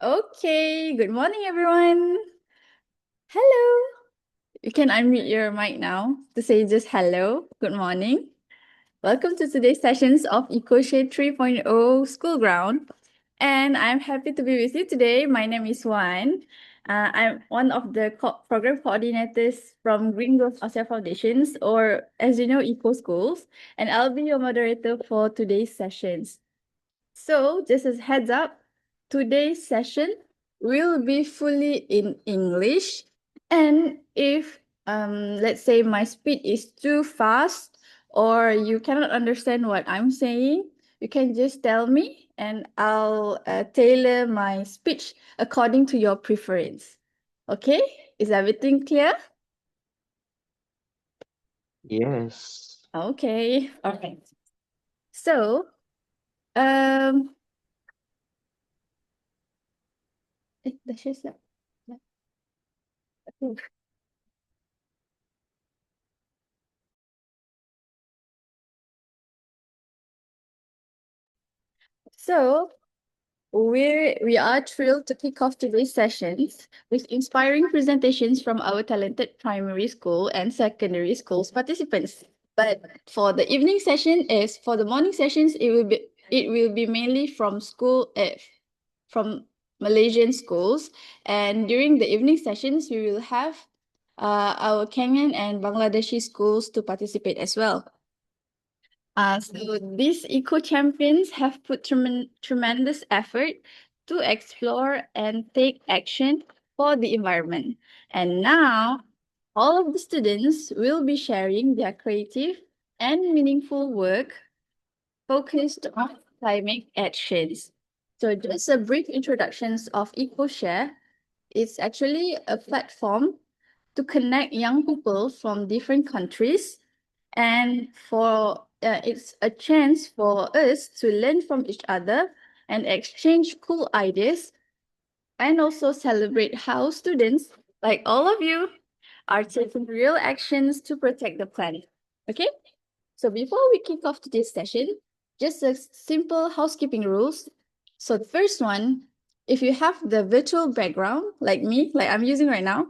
Okay, good morning, everyone. Hello. You can unmute your mic now to say just hello. Good morning. Welcome to today's sessions of EcoShare 3.0 School Ground. And I'm happy to be with you today. My name is Wan. I'm one of the program coordinators from Green Growth Asia Foundations, or as you know, Eco Schools. And I'll be your moderator for today's sessions. So, just as heads up, today's session will be fully in English. And if, let's say, my speed is too fast or you cannot understand what I'm saying, you can just tell me and I'll tailor my speech according to your preference. Okay? Is everything clear? Yes. Okay. All right. So, um, dah share slide. Dah. So, we are thrilled to kick off today's sessions with inspiring presentations from our talented primary school and secondary schools participants. But for the morning sessions, it will be mainly from from Malaysian schools, and during the evening sessions, we will have our Kenyan and Bangladeshi schools to participate as well. So these eco champions have put tremendous effort to explore and take action for the environment. And now, all of the students will be sharing their creative and meaningful work focused on climate actions. So just a brief introductions of EcoShare. It's actually a platform to connect young people from different countries, and it's a chance for us to learn from each other and exchange cool ideas, and also celebrate how students like all of you are taking real actions to protect the planet. Okay, so before we kick off today's session, just a simple housekeeping rules. So the first one, if you have the virtual background like me, like I'm using right now,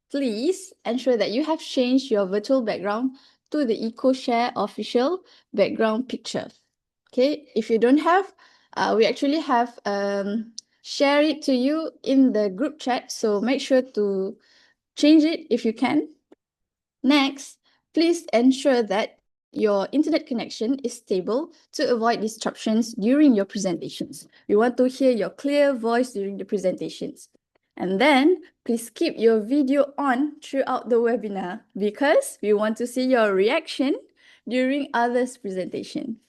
please ensure that you have changed your virtual background to the EcoShare official background picture. Okay, if you don't have, we actually have share it to you in the group chat. So make sure to change it if you can. Next, please ensure that your internet connection is stable to avoid disruptions during your presentations. We want to hear your clear voice during the presentations. And then please keep your video on throughout the webinar because we want to see your reaction during others' presentation.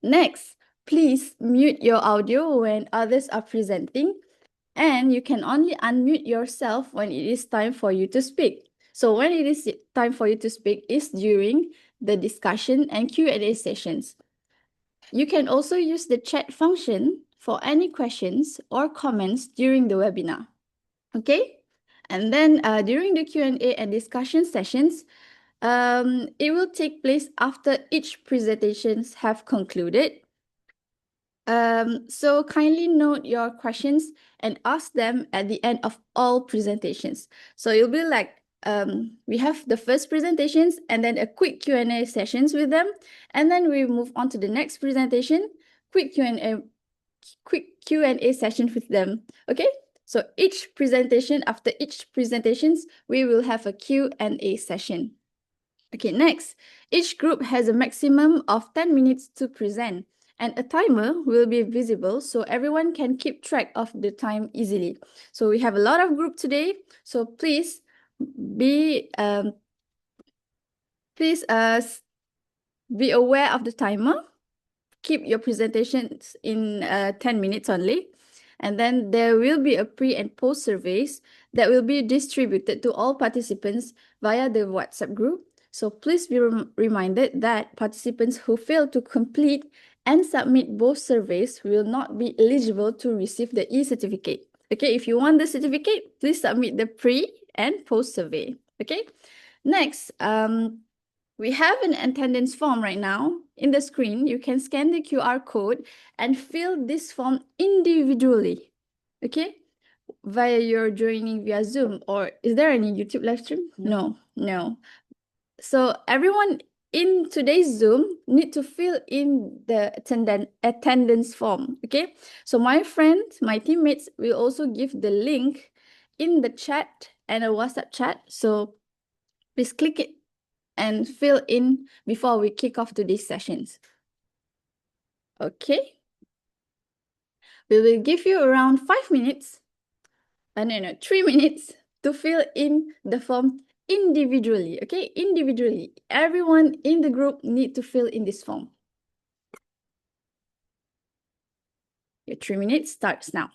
Next, please mute your audio when others are presenting, and you can only unmute yourself when it is time for you to speak. So when it is time for you to speak is during the discussion and Q&A sessions. You can also use the chat function for any questions or comments during the webinar. Okay? And then during the Q&A and discussion sessions, it will take place after each presentations have concluded. So kindly note your questions and ask them at the end of all presentations. So it'll be like we have the first presentations and then a quick Q&A sessions with them, and then we move on to the next presentation, quick Q&A session with them. Okay? So after each presentations, we will have a Q&A session. Okay, next, each group has a maximum of 10 minutes to present, and a timer will be visible so everyone can keep track of the time easily. So we have a lot of group today, so please be be aware of the timer. Keep your presentations in 10 minutes only. And then there will be a pre and post surveys that will be distributed to all participants via the WhatsApp group. So please be reminded that participants who fail to complete and submit both surveys will not be eligible to receive the e-certificate. Okay, if you want the certificate, please submit the pre and post survey. Okay, next, we have an attendance form right now in the screen. You can scan the QR code and fill this form individually. Okay? Via your joining via Zoom, or is there any YouTube live stream? No, no. So everyone in today's Zoom need to fill in the attendance form. Okay. So my friends, my teammates will also give the link in the chat and a WhatsApp chat. So please click it and fill in before we kick off today's sessions. Okay. We will give you around 5 minutes, no, 3 minutes to fill in the form individually. Okay, individually. Everyone in the group need to fill in this form. Your 3 minutes starts now.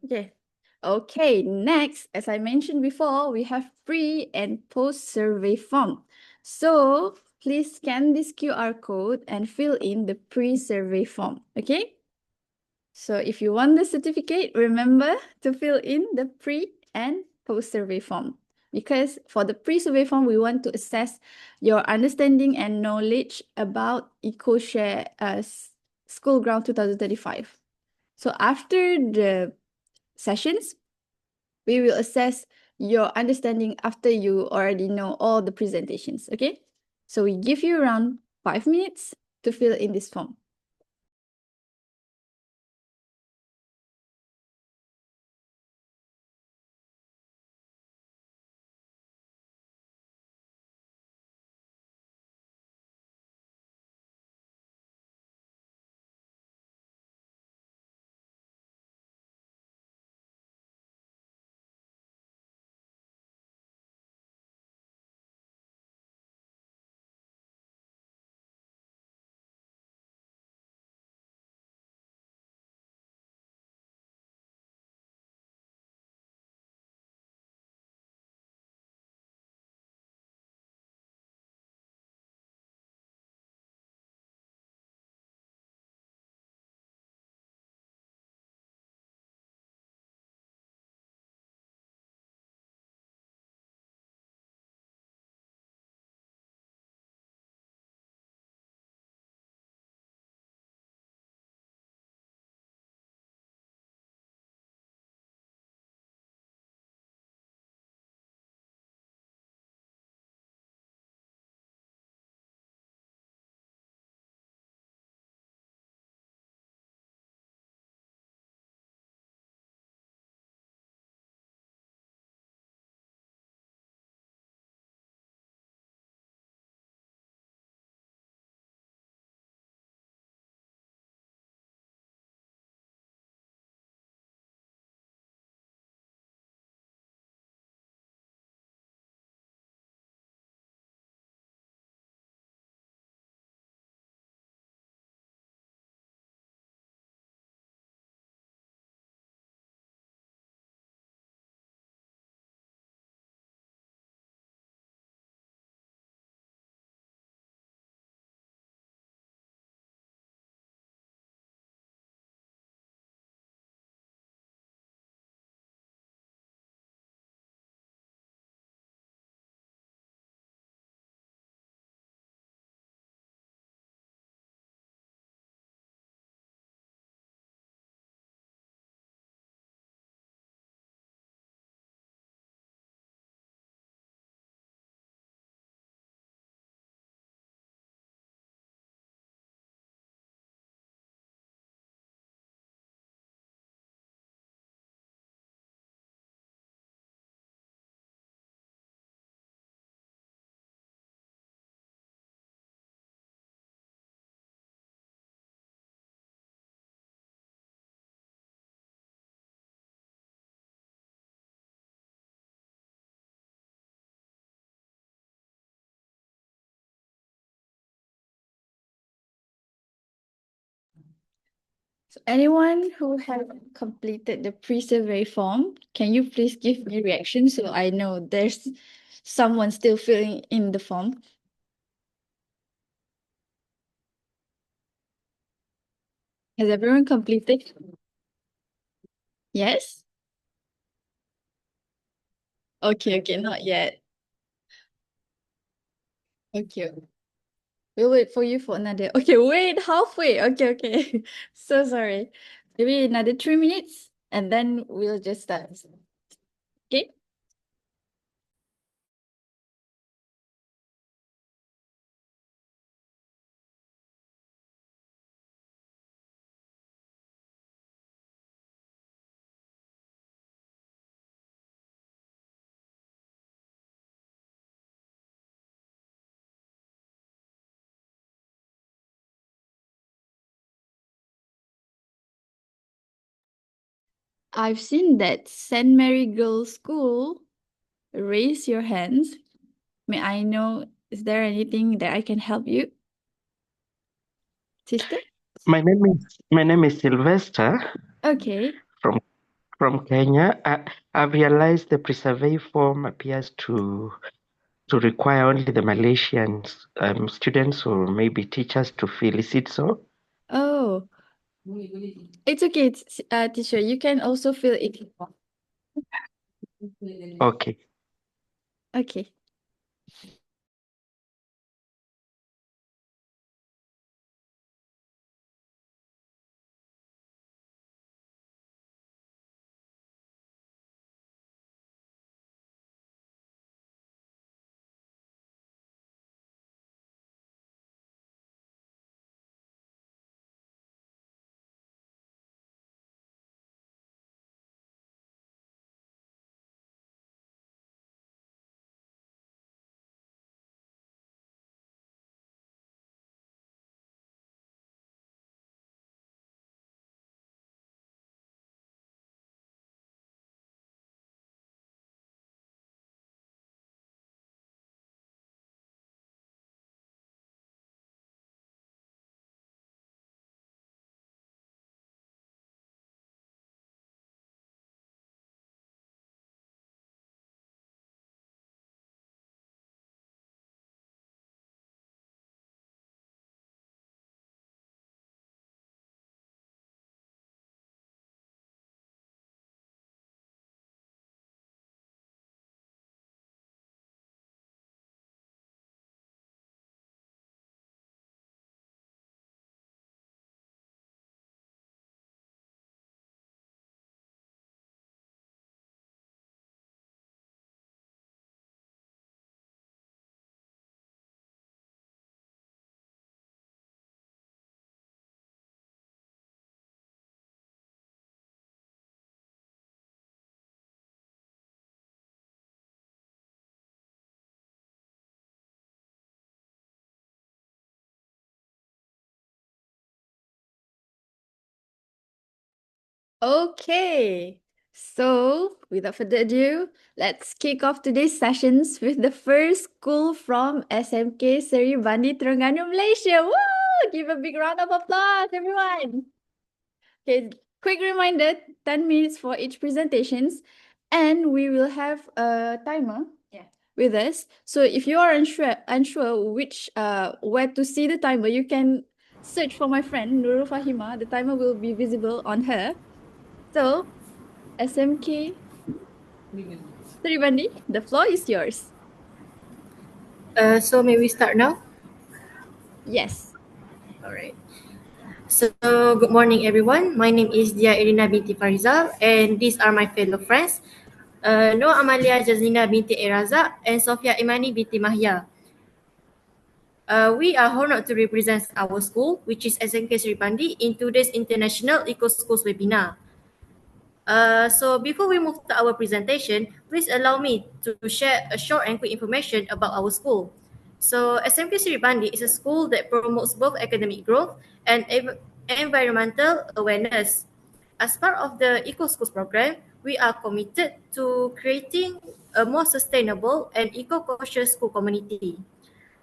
Okay. Okay, next, as I mentioned before, we have pre and post survey form. So please scan this QR code and fill in the pre-survey form. Okay. So if you want the certificate, remember to fill in the pre and post survey form. Because for the pre-survey form, we want to assess your understanding and knowledge about EcoShare School Ground 2035. So after the sessions, we will assess your understanding after you already know all the presentations, okay? So we give you around 5 minutes to fill in this form. So anyone who has completed the pre-survey form, can you please give me reaction so I know there's someone still filling in the form? Has everyone completed? Yes? Okay, not yet. Okay. We'll wait for you for another. Okay, wait, halfway. Okay. So sorry. Maybe another 3 minutes and then we'll just start. Okay? I've seen that St. Mary Girls School. Raise your hands. May I know, is there anything that I can help you, sister? My name is Sylvester Okay. from Kenya. I've realized the pre-survey form appears to require only the Malaysian students or maybe teachers to fill. Is it so? Oh, it's okay, teacher. You can also fill it. Okay. Okay. Okay. So, without further ado, let's kick off today's sessions with the first school from SMK Seri Bandi, Terengganu, Malaysia. Woo! Give a big round of applause, everyone. Okay, quick reminder, 10 minutes for each presentations, and we will have a timer with us. So if you are unsure which where to see the timer, you can search for my friend Nurul Fahima. The timer will be visible on her. So SMK Tribandi, the floor is yours. So may we start now? Yes. All right. So good morning, everyone. My name is Dia Irina binti Farizal, and these are my fellow friends, Noah Amalia Jazina binti Eraza and Sofia Imani binti Mahya. We are honored to represent our school, which is SMK Sri Pandi, in today's International Eco Schools webinar. So before we move to our presentation, please allow me to share a short and quick information about our school. So SMK Sri Pandi is a school that promotes both academic growth and environmental awareness. As part of the Eco Schools program, we are committed to creating a more sustainable and eco-conscious school community.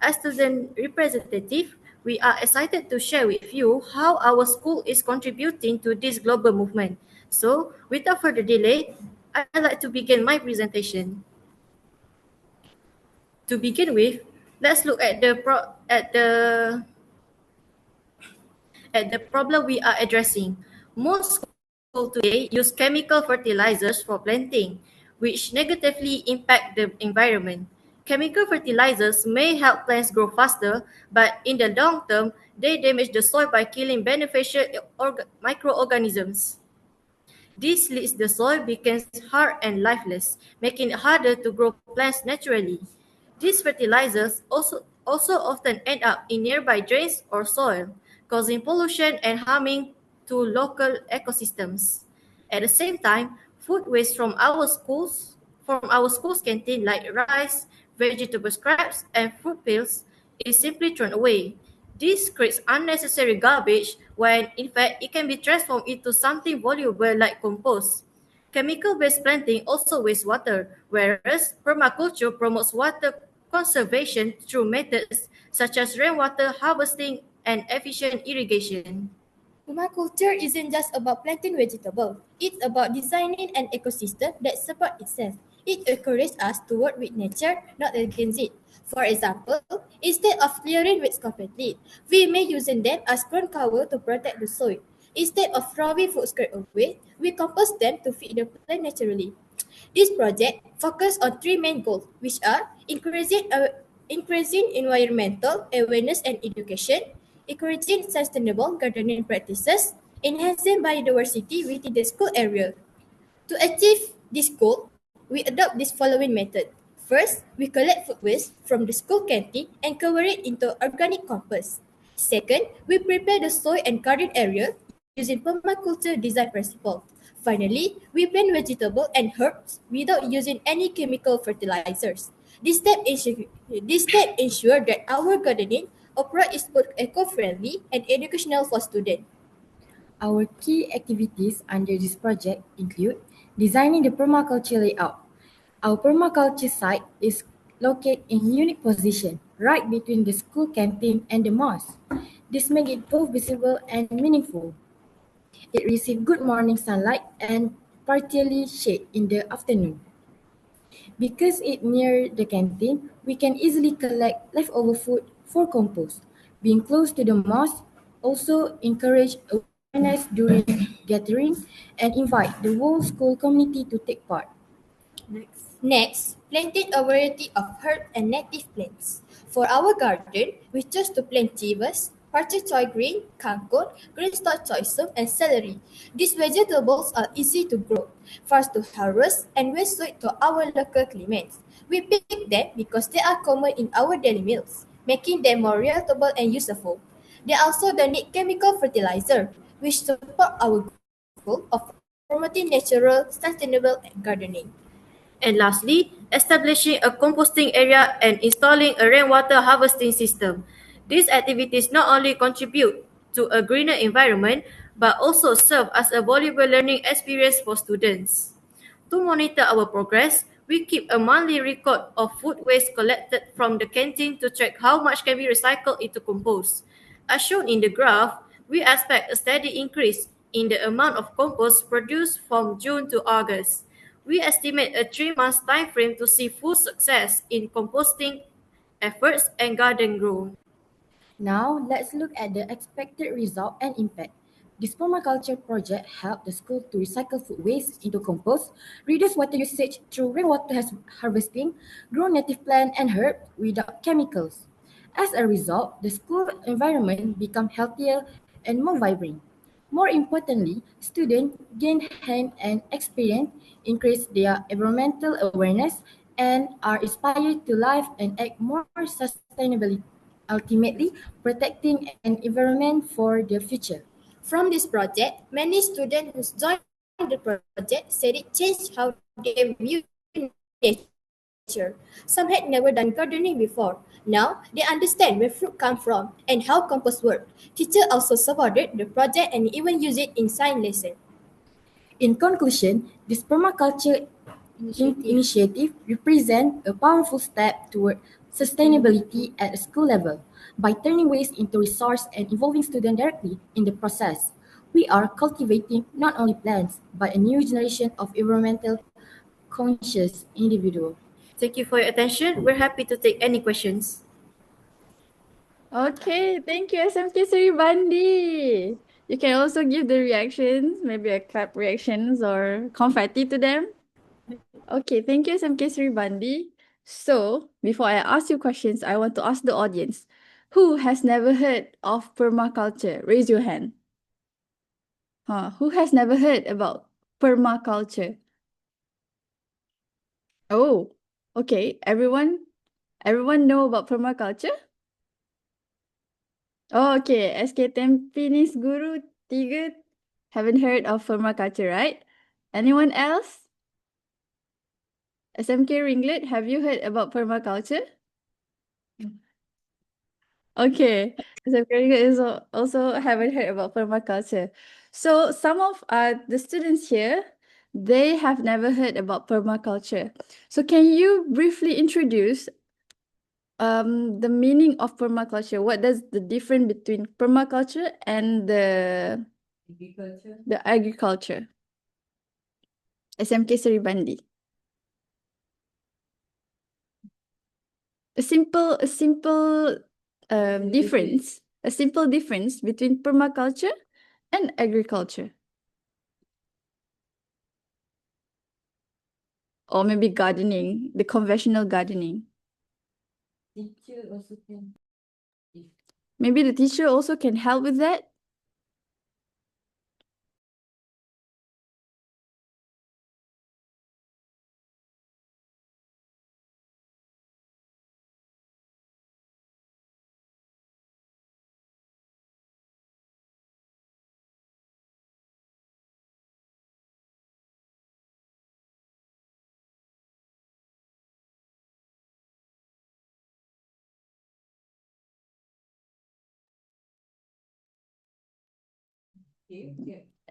As student representative, we are excited to share with you how our school is contributing to this global movement. So, without further delay, I'd like to begin my presentation. To begin with, let's look at the problem we are addressing. Most schools today use chemical fertilizers for planting, which negatively impact the environment. Chemical fertilizers may help plants grow faster, but in the long term, they damage the soil by killing beneficial microorganisms. This leads the soil becomes hard and lifeless, making it harder to grow plants naturally. These fertilizers also often end up in nearby drains or soil, causing pollution and harming to local ecosystems. At the same time, food waste from our school's canteen like rice, vegetable scraps, and fruit peels is simply thrown away. This creates unnecessary garbage when in fact it can be transformed into something valuable like compost. Chemical-based planting also wastes water, whereas permaculture promotes water conservation through methods such as rainwater harvesting and efficient irrigation. Permaculture isn't just about planting vegetables. It's about designing an ecosystem that supports itself. It encourages us to work with nature, not against it. For example, instead of clearing weeds completely, we may use them as ground cover to protect the soil. Instead of throwing food scraps away, we compost them to feed the plant naturally. This project focuses on three main goals, which are increasing environmental awareness and education, encouraging sustainable gardening practices, enhancing biodiversity within the school area. To achieve this goal, we adopt this following method. First, we collect food waste from the school canteen and cover it into organic compost. Second, we prepare the soil and garden area using permaculture design principles. Finally, we plant vegetables and herbs without using any chemical fertilizers. This step ensures that our gardening approach is both eco-friendly and educational for students. Our key activities under this project include designing the permaculture layout. Our permaculture site is located in unique position right between the school canteen and the mosque. This makes it both visible and meaningful. It receives good morning sunlight and partially shade in the afternoon. Because it's near the canteen, we can easily collect leftover food for compost. Being close to the mosque also encourage awareness during gathering and invite the whole school community to take part. Next, planting a variety of herb and native plants. For our garden, we chose to plant chivas, parcha choy green, kangkong, green stalk choysum, and celery. These vegetables are easy to grow, fast to harvest, and well suited to our local climates. We pick them because they are common in our daily meals, making them more relatable and useful. They also don't need chemical fertilizer, which support our goal of promoting natural, sustainable gardening. And lastly, establishing a composting area and installing a rainwater harvesting system. These activities not only contribute to a greener environment, but also serve as a valuable learning experience for students. To monitor our progress, we keep a monthly record of food waste collected from the canteen to track how much can be recycled into compost. As shown in the graph, we expect a steady increase in the amount of compost produced from June to August. We estimate a 3 month time frame to see full success in composting efforts and garden growth. Now, let's look at the expected result and impact. This permaculture project helped the school to recycle food waste into compost, reduce water usage through harvesting, grow native plant and herb without chemicals. As a result, the school environment became healthier and more vibrant. More importantly, students gain hand and experience, increase their environmental awareness, and are inspired to live and act more sustainably, ultimately protecting an environment for the future. From this project, many students who joined the project said it changed how they view nature. Some had never done gardening before. Now, they understand where fruit come from and how compost works. Teachers also supported the project and even use it in science lessons. In conclusion, this permaculture initiative represent a powerful step toward sustainability at a school level. By turning waste into resource and involving students directly in the process, we are cultivating not only plants, but a new generation of environmental conscious individuals. Thank you for your attention. We're happy to take any questions. Okay, thank you, SMK Sri Bandi. You can also give the reactions, maybe a clap reactions or confetti to them. Okay, thank you, SMK Sri Bandi. So, before I ask you questions, I want to ask the audience, who has never heard of permaculture? Raise your hand. Who has never heard about permaculture? Oh, okay. Everyone know about permaculture? Oh, okay. SK Tampines Guru 3 haven't heard of permaculture, right? Anyone else? SMK Ringlet, have you heard about permaculture? Okay. SMK Ringlet is also haven't heard about permaculture. So some of the students here, they have never heard about permaculture. So can you briefly introduce the meaning of permaculture? What does the difference between permaculture and the agriculture? SMK Seri Bandi. A simple difference between permaculture and agriculture. Or maybe gardening, the conventional gardening. Maybe the teacher also can help with that.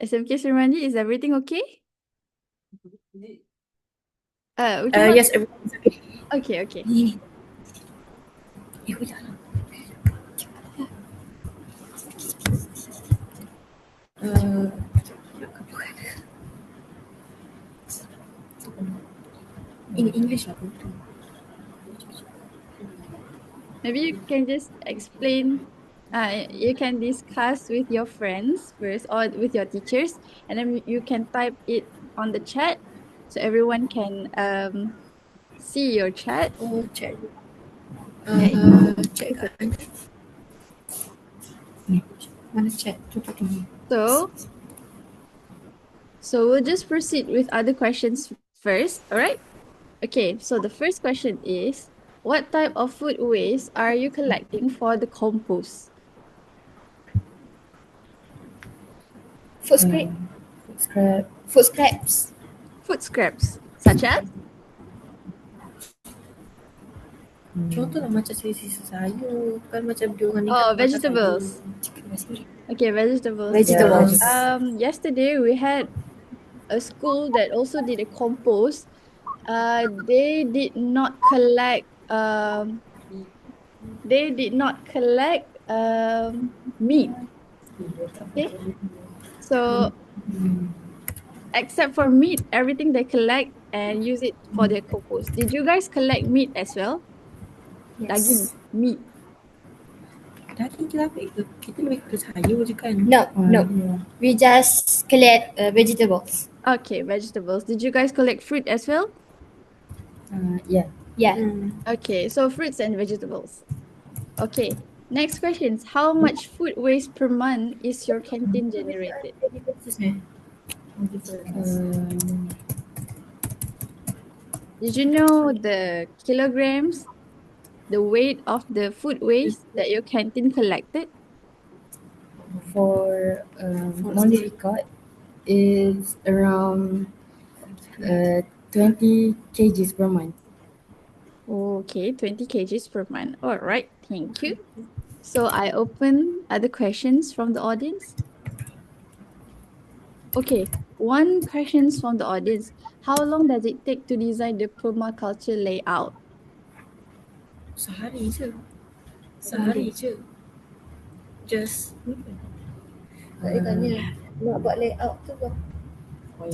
SMK Srimandi, is everything okay? Yes, everything's okay. Okay, okay. In English lah. Maybe you can just explain, you can discuss with your friends first or with your teachers, and then you can type it on the chat so everyone can see your chat. Oh, chat. Okay. Chat. Mana chat? So we'll just proceed with other questions first, all right? Okay, so the first question is, what type of food waste are you collecting for the compost? Food scraps. Food scraps, such as? Contoh lah macam sisa sayur. Kan macam diorang ni Oh, kan makan vegetables. sayur. Okay, vegetables. Vegetables. Yesterday we had a school that also did a compost. They did not collect meat. Okay, so except for meat, everything they collect and use it for their compost. Did you guys collect meat as well? Daging, meat. Daging kita lebih ke sayur je kan? No. We just collect vegetables. Okay, vegetables. Did you guys collect fruit as well? Yeah. Yeah. Okay, so fruits and vegetables. Okay, next question. How much food waste per month is your canteen generated? Did you know the kilograms, the weight of the food waste that your canteen collected? For monthly record is around 20 kgs per month. Okay, 20 kgs per month. All right, thank you. So I open other questions from the audience. Okay, one question from the audience. How long does it take to design the permaculture layout? Sehari je. Sehari je. Just dia tanya nak buat layout tu berapa?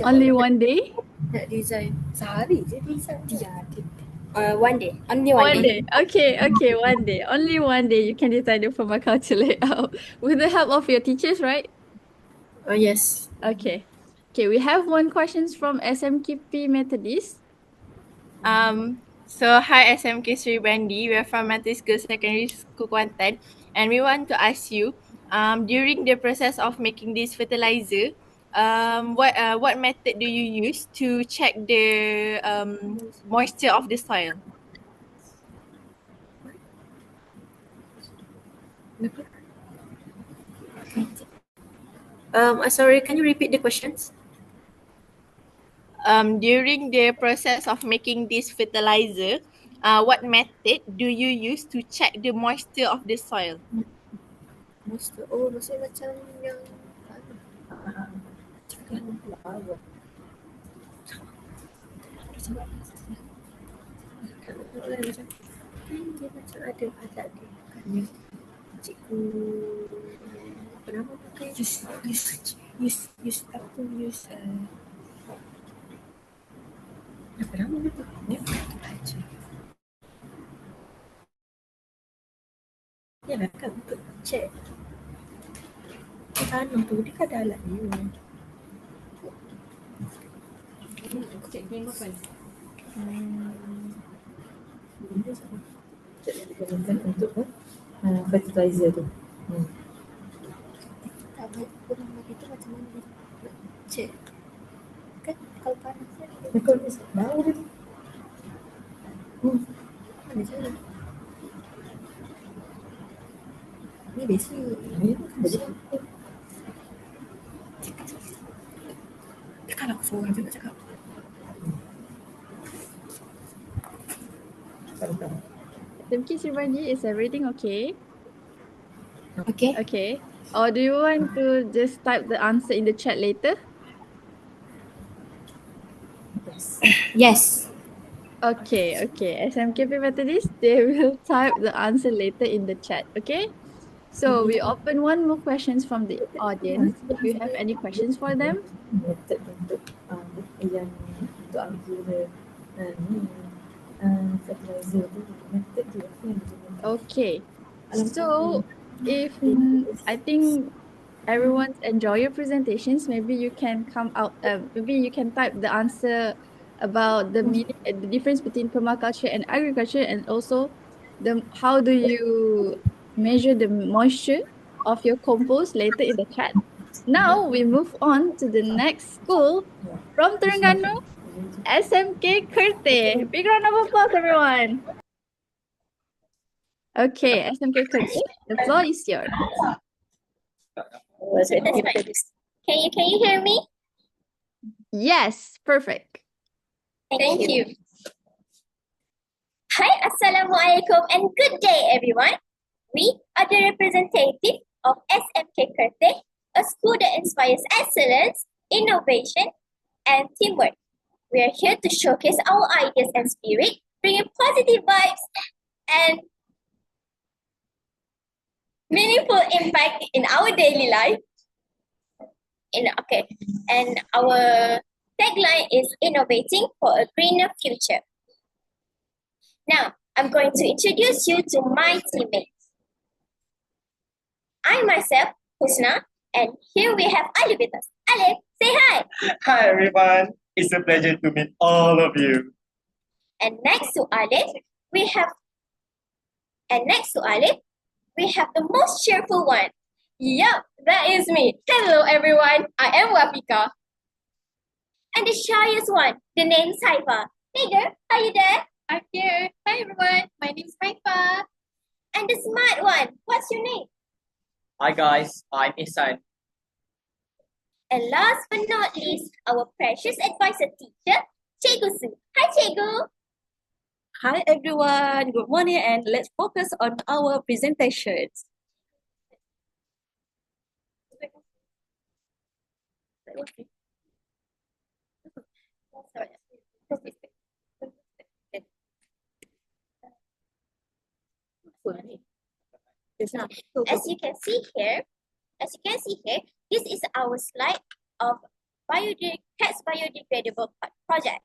Only one day? Nak design. Sehari je design. One day. Only one day. Okay, one day. Only one day you can design the permaculture layout with the help of your teachers, right? Yes. Okay. Okay, we have one questions from SMKP Methodist. So hi SMK Sri Brandy, we are from Methodist Girls Secondary School Kuantan, and we want to ask you, during the process of making this fertilizer, what method do you use to check the moisture of the soil? Sorry, can you repeat the questions? During the process of making this fertilizer, what method do you use to check the moisture of the soil? Maksud macam yang dia macam ada alat dia bukannya cikgu apa nama pakai use apa nama tu ni baca ya lah kan untuk check tanah tu dia kan ada alat ni check ni apa check yang digunakan untuk fertilizer tu tak kurang lagi tu macam mana nak check kan kalau panas kalau bau dia mana cara ni basic ni kalau aku seorang je nak cakap SMK Sri Brandy, is everything okay? Okay. Okay. Or do you want to just type the answer in the chat later? Yes. Okay. SMKP Methodist, they will type the answer later in the chat, okay? So we open one more questions from the audience. Do you have any questions for them? method untuk yang untuk ambil fertilizer tu method tu apa yang digunakan Okay. So if I think everyone's enjoy your presentations, maybe you can come out, maybe you can type the answer about the meaning, the difference between permaculture and agriculture, and also how do you measure the moisture of your compost later in the chat. Now we move on to the next school from Terengganu, SMK Kerteh. Big round of applause, everyone. Okay, SMK Kerteh, the floor is yours. That's fine. Can you hear me? Yes, perfect. Thank you. Hi, Assalamualaikum and good day everyone. We are the representative of SMK Kerteh, a school that inspires excellence, innovation and teamwork. We are here to showcase our ideas and spirit, bringing positive vibes and meaningful impact in our daily life. And our tagline is innovating for a greener future. Now, I'm going to introduce you to my teammates. I myself, Husna, and here we have Alif with us. Alif, say hi. Hi everyone, it's a pleasure to meet all of you. And next to Alif, we have the most cheerful one. Yup, that is me. Hello everyone, I am Wafika. And the shyest one, the name's Haifa. Hey girl, are you there? I'm here. Hi everyone, my name is Haifa. And the smart one, what's your name? Hi guys, I'm Ihsan. And last but not least, our precious advisor teacher, Cikgu Su. Hi Cikgu. Hi everyone, good morning and let's focus on our presentations. As you can see here, this is our slide of CATS biodegradable project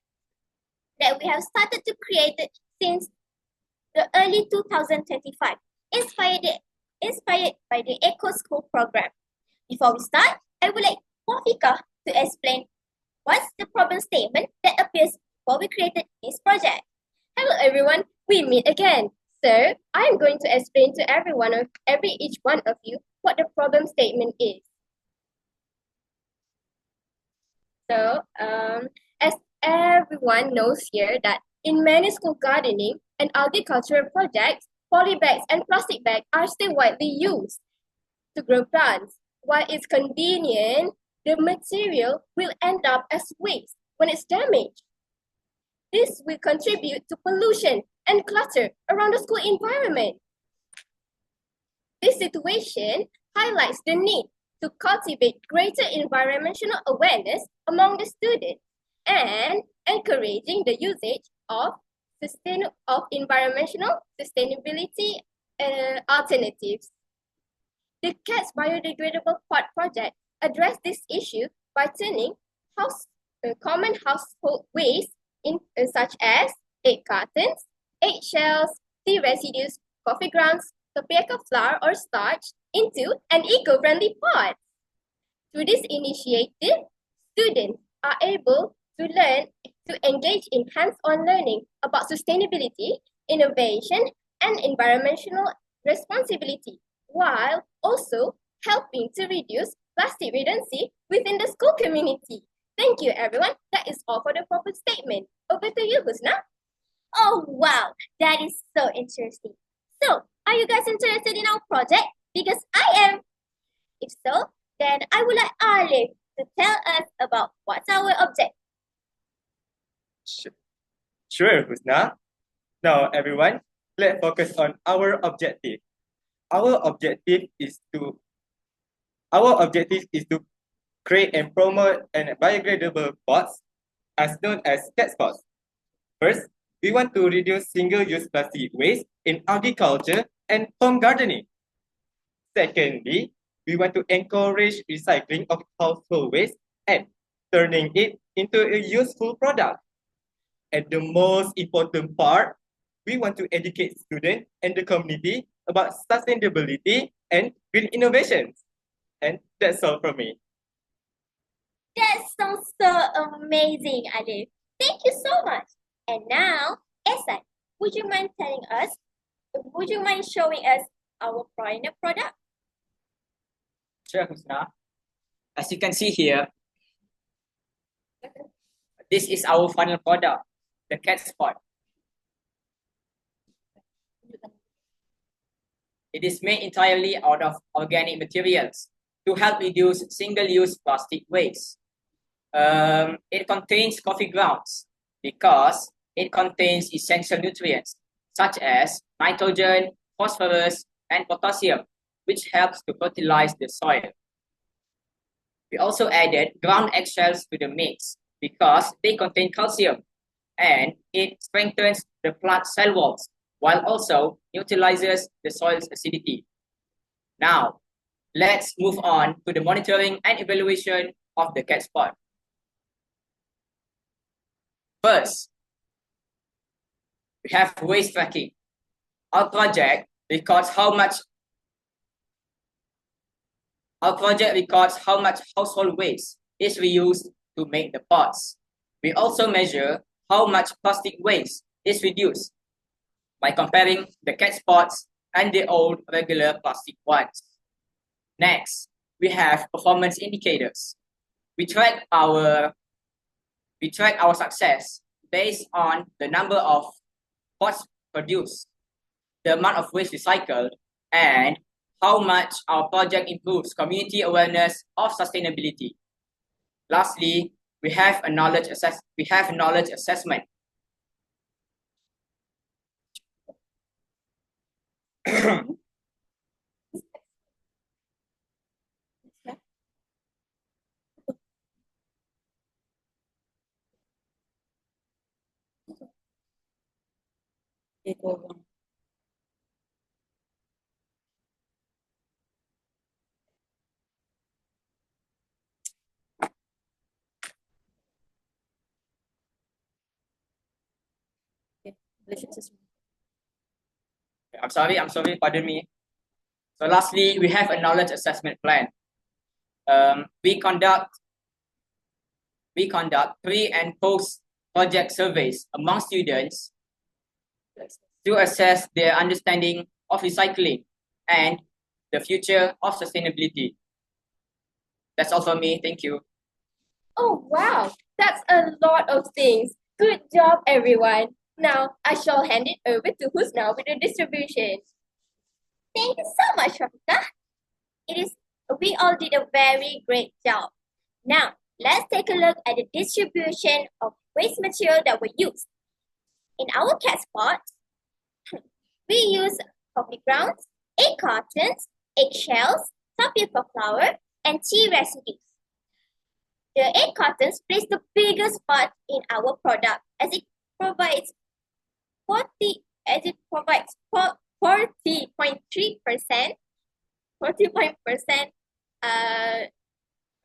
that we have started to create since the early 2025, inspired by the Eco School program. Before we start, I would like Wafika to explain what's the problem statement that appears before we created this project. Hello everyone, we meet again. So, I'm going to explain to each one of you what the problem statement is. So, as everyone knows here that in many school gardening and agricultural projects, polybags and plastic bags are still widely used to grow plants. While it's convenient, the material will end up as waste when it's damaged. This will contribute to pollution and clutter around the school environment. This situation highlights the need to cultivate greater environmental awareness among the students and encouraging the usage of environmental sustainability alternatives. The CATS biodegradable pot project addressed this issue by turning common household waste such as egg cartons, eggshells, tea residues, coffee grounds, tapioca flour or starch into an eco-friendly pot. Through this initiative, students are able to engage in hands-on learning about sustainability, innovation, and environmental responsibility, while also helping to reduce plastic redundancy within the school community. Thank you, everyone. That is all for the problem statement. Over to you, Husna. Oh, wow. That is so interesting. So, are you guys interested in our project? Because I am. If so, then I would like Alif to tell us about what's our objective. Sure, Husna. Now, everyone, let's focus on our objective. Our objective is to create and promote an biodegradable pots, as known as CATS pots. First, we want to reduce single-use plastic waste in agriculture and home gardening. Secondly, we want to encourage recycling of household waste and turning it into a useful product. And the most important part, we want to educate students and the community about sustainability and green innovations. And that's all from me. That sounds so amazing, Alif. Thank you so much. And now, Esan, would you mind showing us our final product? Sure, Husna. As you can see here, this is our final product, the CATS pot. It is made entirely out of organic materials to help reduce single-use plastic waste. It contains coffee grounds because it contains essential nutrients such as nitrogen, phosphorus, and potassium, which helps to fertilize the soil. We also added ground eggshells to the mix because they contain calcium and it strengthens the plant cell walls while also neutralizes the soil's acidity. Now, let's move on to the monitoring and evaluation of the CATS pot. First, we have waste tracking. Our project records how much household waste is reused to make the pots. We also measure how much plastic waste is reduced by comparing the CATS pots and the old regular plastic ones. Next, we have performance indicators. We track our success based on the number of pots produced, the amount of waste recycled, and how much our project improves community awareness of sustainability. Lastly, we have a knowledge assessment. I'm sorry, pardon me. So lastly, we have a knowledge assessment plan. We conduct pre and post project surveys among students to assess their understanding of recycling and the future of sustainability. That's all from me. Thank you. Oh, wow. That's a lot of things. Good job, everyone. Now, I shall hand it over to Husna with the distribution. Thank you so much, Rafika. We all did a very great job. Now, let's take a look at the distribution of waste material that were used. In our cat spot, we use coffee grounds, egg cartons, eggshells, tapioca flour, and tea residues. The egg cartons plays the biggest part in our product as it provides 40.3%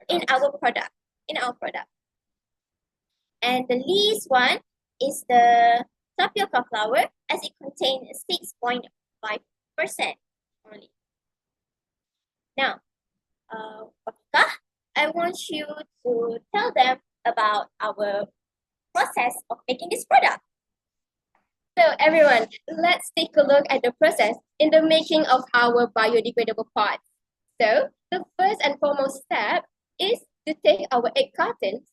in our product. And the least one is the tapioca flour as it contains 6.5% only. Now, Rafika, I want you to tell them about our process of making this product. So everyone, let's take a look at the process in the making of our biodegradable pots. So the first and foremost step is to take our egg cartons,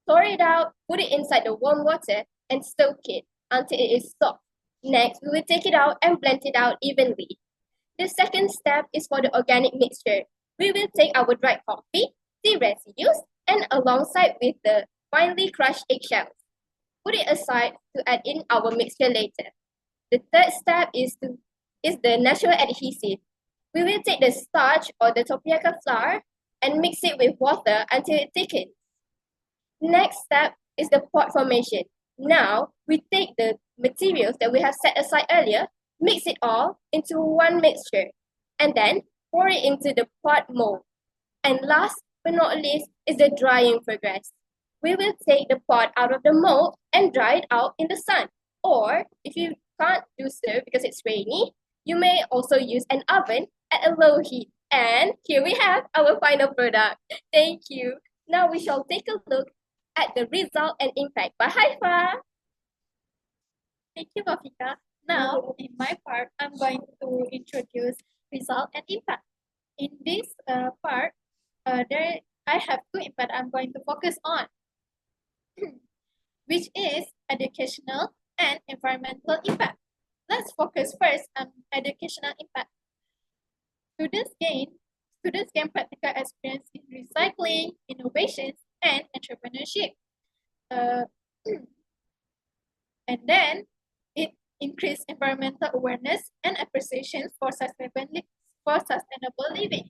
pour it out, put it inside the warm water, and soak it until it is soft. Next, we will take it out and blend it out evenly. The second step is for the organic mixture. We will take our dried coffee, tea residues, and alongside with the finely crushed eggshells. Put it aside to add in our mixture later. The third step is the natural adhesive. We will take the starch or the tapioca flour and mix it with water until it thickens. Next step is the pot formation. Now, we take the materials that we have set aside earlier, mix it all into one mixture, and then pour it into the pot mold. And last but not least is the drying progress. We will take the pot out of the mold and dry it out in the sun. Or if you can't do so because it's rainy, you may also use an oven at a low heat. And here we have our final product. Thank you. Now we shall take a look at the result and impact by Haifa. Thank you, Rafika. Now, in my part, I'm going to introduce result and impact. In this part, I have two impact I'm going to focus on, which is educational and environmental impact. Let's focus first on educational impact. Students gain practical experience in recycling, innovations, and entrepreneurship. And then it increased environmental awareness and appreciation for sustainable living.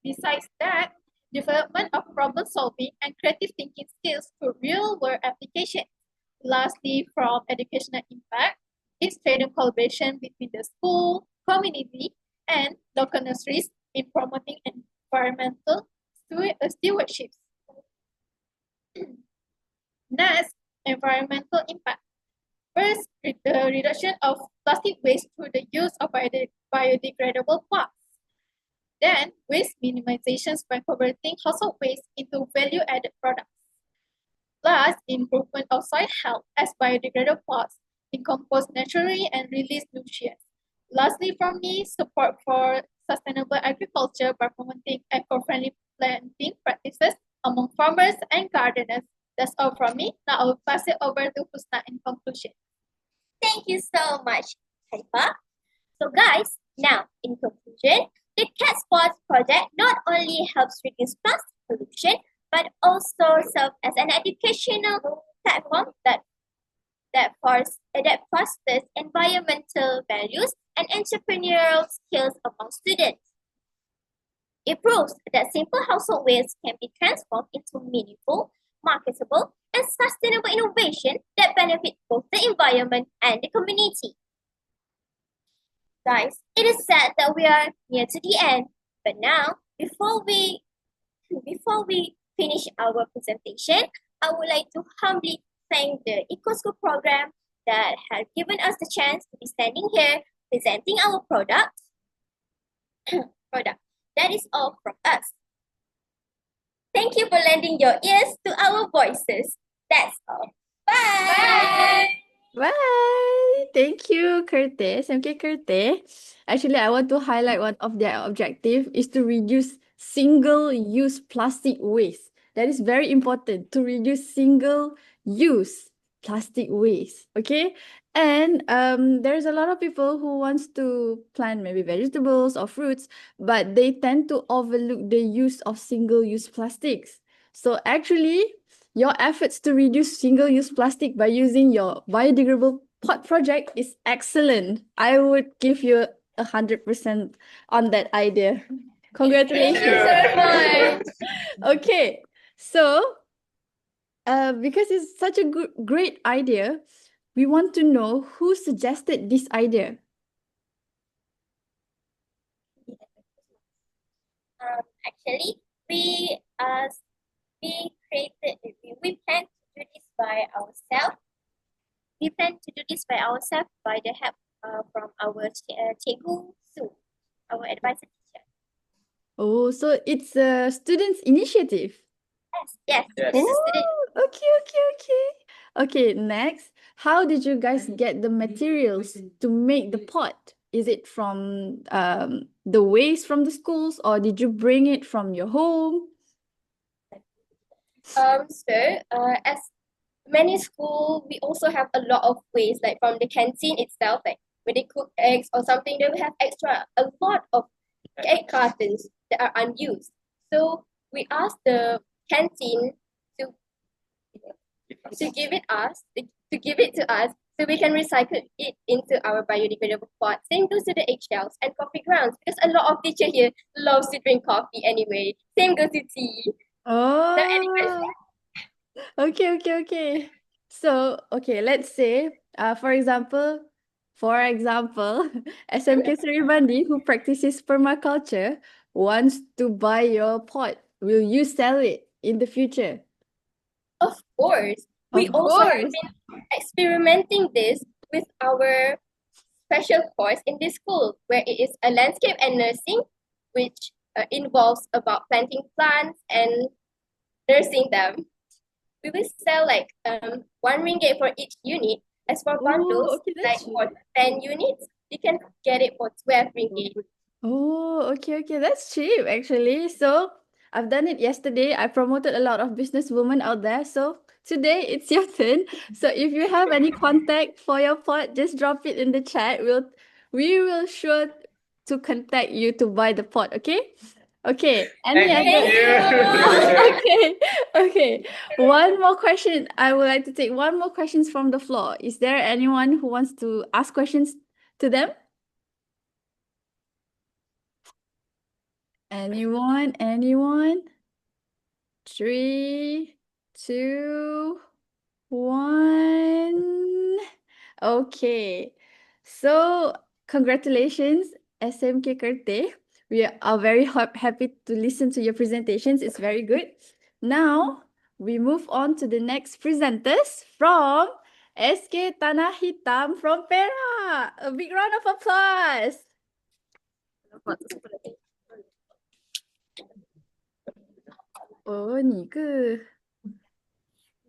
Besides that, development of problem solving and creative thinking skills for real world applications. Lastly, from educational impact, is trade collaboration between the school, community, and local nurseries in promoting environmental stewardship. Next, environmental impact. First, the reduction of plastic waste through the use of biodegradable parts. Then, waste minimizations by converting household waste into value-added products. Last, improvement of soil health as biodegradable parts decompose naturally and release nutrients. Lastly, from me, support for sustainable agriculture by promoting eco-friendly planting practices among farmers and gardeners. That's all from me. Now I will pass it over to Husna in conclusion. Thank you so much, Haifa. So guys, now in conclusion, the Cat Spots project not only helps reduce plastic pollution, but also serves as an educational platform that fosters environmental values and entrepreneurial skills among students. It proves that simple household waste can be transformed into meaningful, marketable, and sustainable innovation that benefit both the environment and the community. Guys, it is sad that we are near to the end, but now, before we finish our presentation, I would like to humbly thank the EcoSchool program that have given us the chance to be standing here presenting our product. That is all from us. Thank you for lending your ears to our voices. That's all. Bye. Bye. Thank you, Curtis. Okay, Curtis. Actually, I want to highlight one of their objective is to reduce single-use plastic waste. That is very important to reduce single-use plastic waste. Okay, and there's a lot of people who wants to plant maybe vegetables or fruits, but they tend to overlook the use of single-use plastics. So actually, your efforts to reduce single-use plastic by using your biodegradable pot project is excellent. I would give you 100% on that idea. Congratulations. Thank you so much. Okay, so because it's such a great idea, we want to know who suggested this idea. Actually, we plan to do this by ourselves. We plan to do this by ourselves by the help from our Cikgu Su, our advisor teacher. Oh, so it's a student's initiative. Yes, Yes. it's a student. Okay. Okay, next. How did you guys get the materials to make the pot? Is it from the waste from the schools, or did you bring it from your home? As many school, we also have a lot of waste, like from the canteen itself, like when they cook eggs or something, they will have a lot of egg cartons that are unused. So we asked the canteen to give it to us so we can recycle it into our biodegradable pot. Same goes to the eggshells and coffee grounds because a lot of teacher here loves to drink coffee anyway. Same goes to tea. Oh, So anyway, okay. So, okay, let's say, for example, SMK Seribandi, who practices permaculture, wants to buy your pot. Will you sell it in the future? of course, we Of also have course. been experimenting this with our special course in this school, where it is a landscape and nursing, which involves about planting plants and nursing them. We will sell like ringgit for each unit. As for bundles, okay, like that's for 10 units, you can get it for 12 ringgit. Oh, okay, that's cheap actually. So I've done it yesterday. I promoted a lot of businesswomen out there. So today it's your turn. So if you have any contact for your pot, just drop it in the chat. We will sure to contact you to buy the pot, okay? Okay. Any Thank other? you. Okay. One more question. I would like to take one more questions from the floor. Is there anyone who wants to ask questions to them? Anyone? 3, 2, 1. Okay. So, congratulations, SMK Kerte. We are very happy to listen to your presentations. It's very good. Now, we move on to the next presenters from SK Tanah Hitam from Perak. A big round of applause. Oh, ni ke?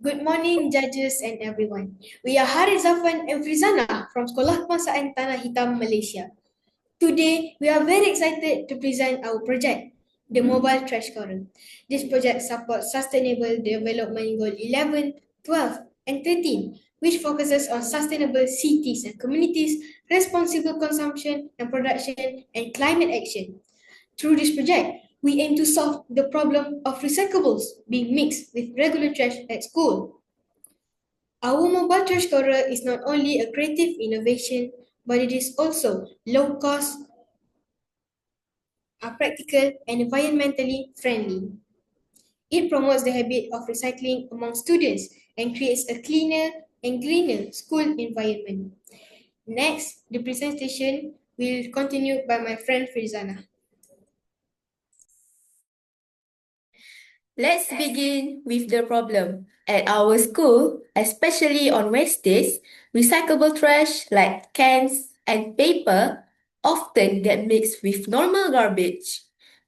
Good morning, judges and everyone. We are Haris Zafan and Frizana from Sekolah Kebangsaan Tanah Hitam, Malaysia. Today, we are very excited to present our project, the Mobile Trash Corer. This project supports Sustainable Development Goal 11, 12, and 13, which focuses on sustainable cities and communities, responsible consumption and production, and climate action. Through this project, we aim to solve the problem of recyclables being mixed with regular trash at school. Our mobile trash corer is not only a creative innovation, but it is also low cost, practical, and environmentally friendly. It promotes the habit of recycling among students and creates a cleaner and greener school environment. Next, the presentation will continue by my friend Frizana. Let's begin with the problem. At our school, especially on Wednesdays, recyclable trash like cans and paper often get mixed with normal garbage.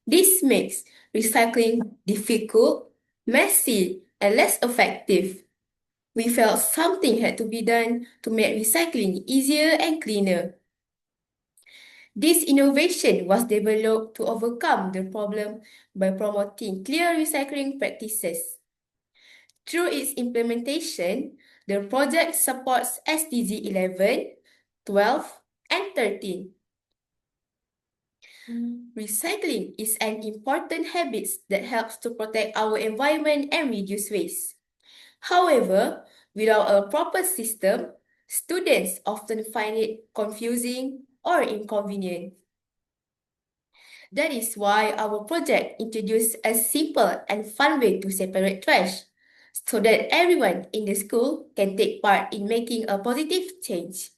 This makes recycling difficult, messy, and less effective. We felt something had to be done to make recycling easier and cleaner. This innovation was developed to overcome the problem by promoting clear recycling practices. Through its implementation, the project supports SDG 11, 12, and 13. Recycling is an important habit that helps to protect our environment and reduce waste. However, without a proper system, students often find it confusing or inconvenient. That is why our project introduced a simple and fun way to separate trash, so that everyone in the school can take part in making a positive change.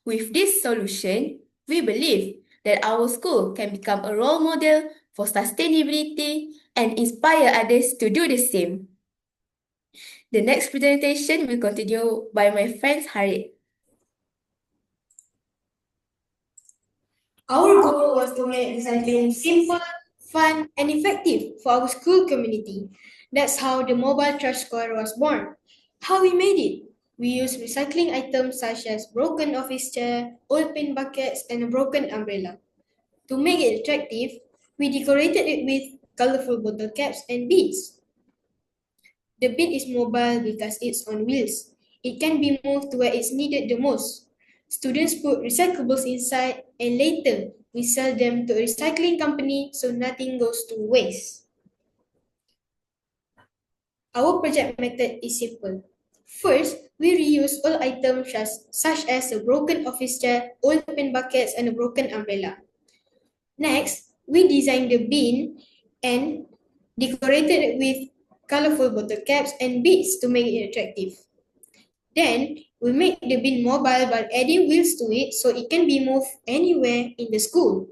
With this solution, we believe that our school can become a role model for sustainability and inspire others to do the same. The next presentation will continue by my friend Harith. Our goal was to make recycling simple, fun, and effective for our school community. That's how the mobile trash squad was born. How we made it? We used recycling items such as broken office chair, old paint buckets, and a broken umbrella. To make it attractive, we decorated it with colorful bottle caps and beads. The bead is mobile because it's on wheels. It can be moved to where it's needed the most. Students put recyclables inside and later we sell them to a recycling company so nothing goes to waste. Our project method is simple. First, we reuse all items such as a broken office chair, old paint buckets, and a broken umbrella. Next, we designed the bin and decorated it with colorful bottle caps and beads to make it attractive. Then, we make the bin mobile by adding wheels to it so it can be moved anywhere in the school.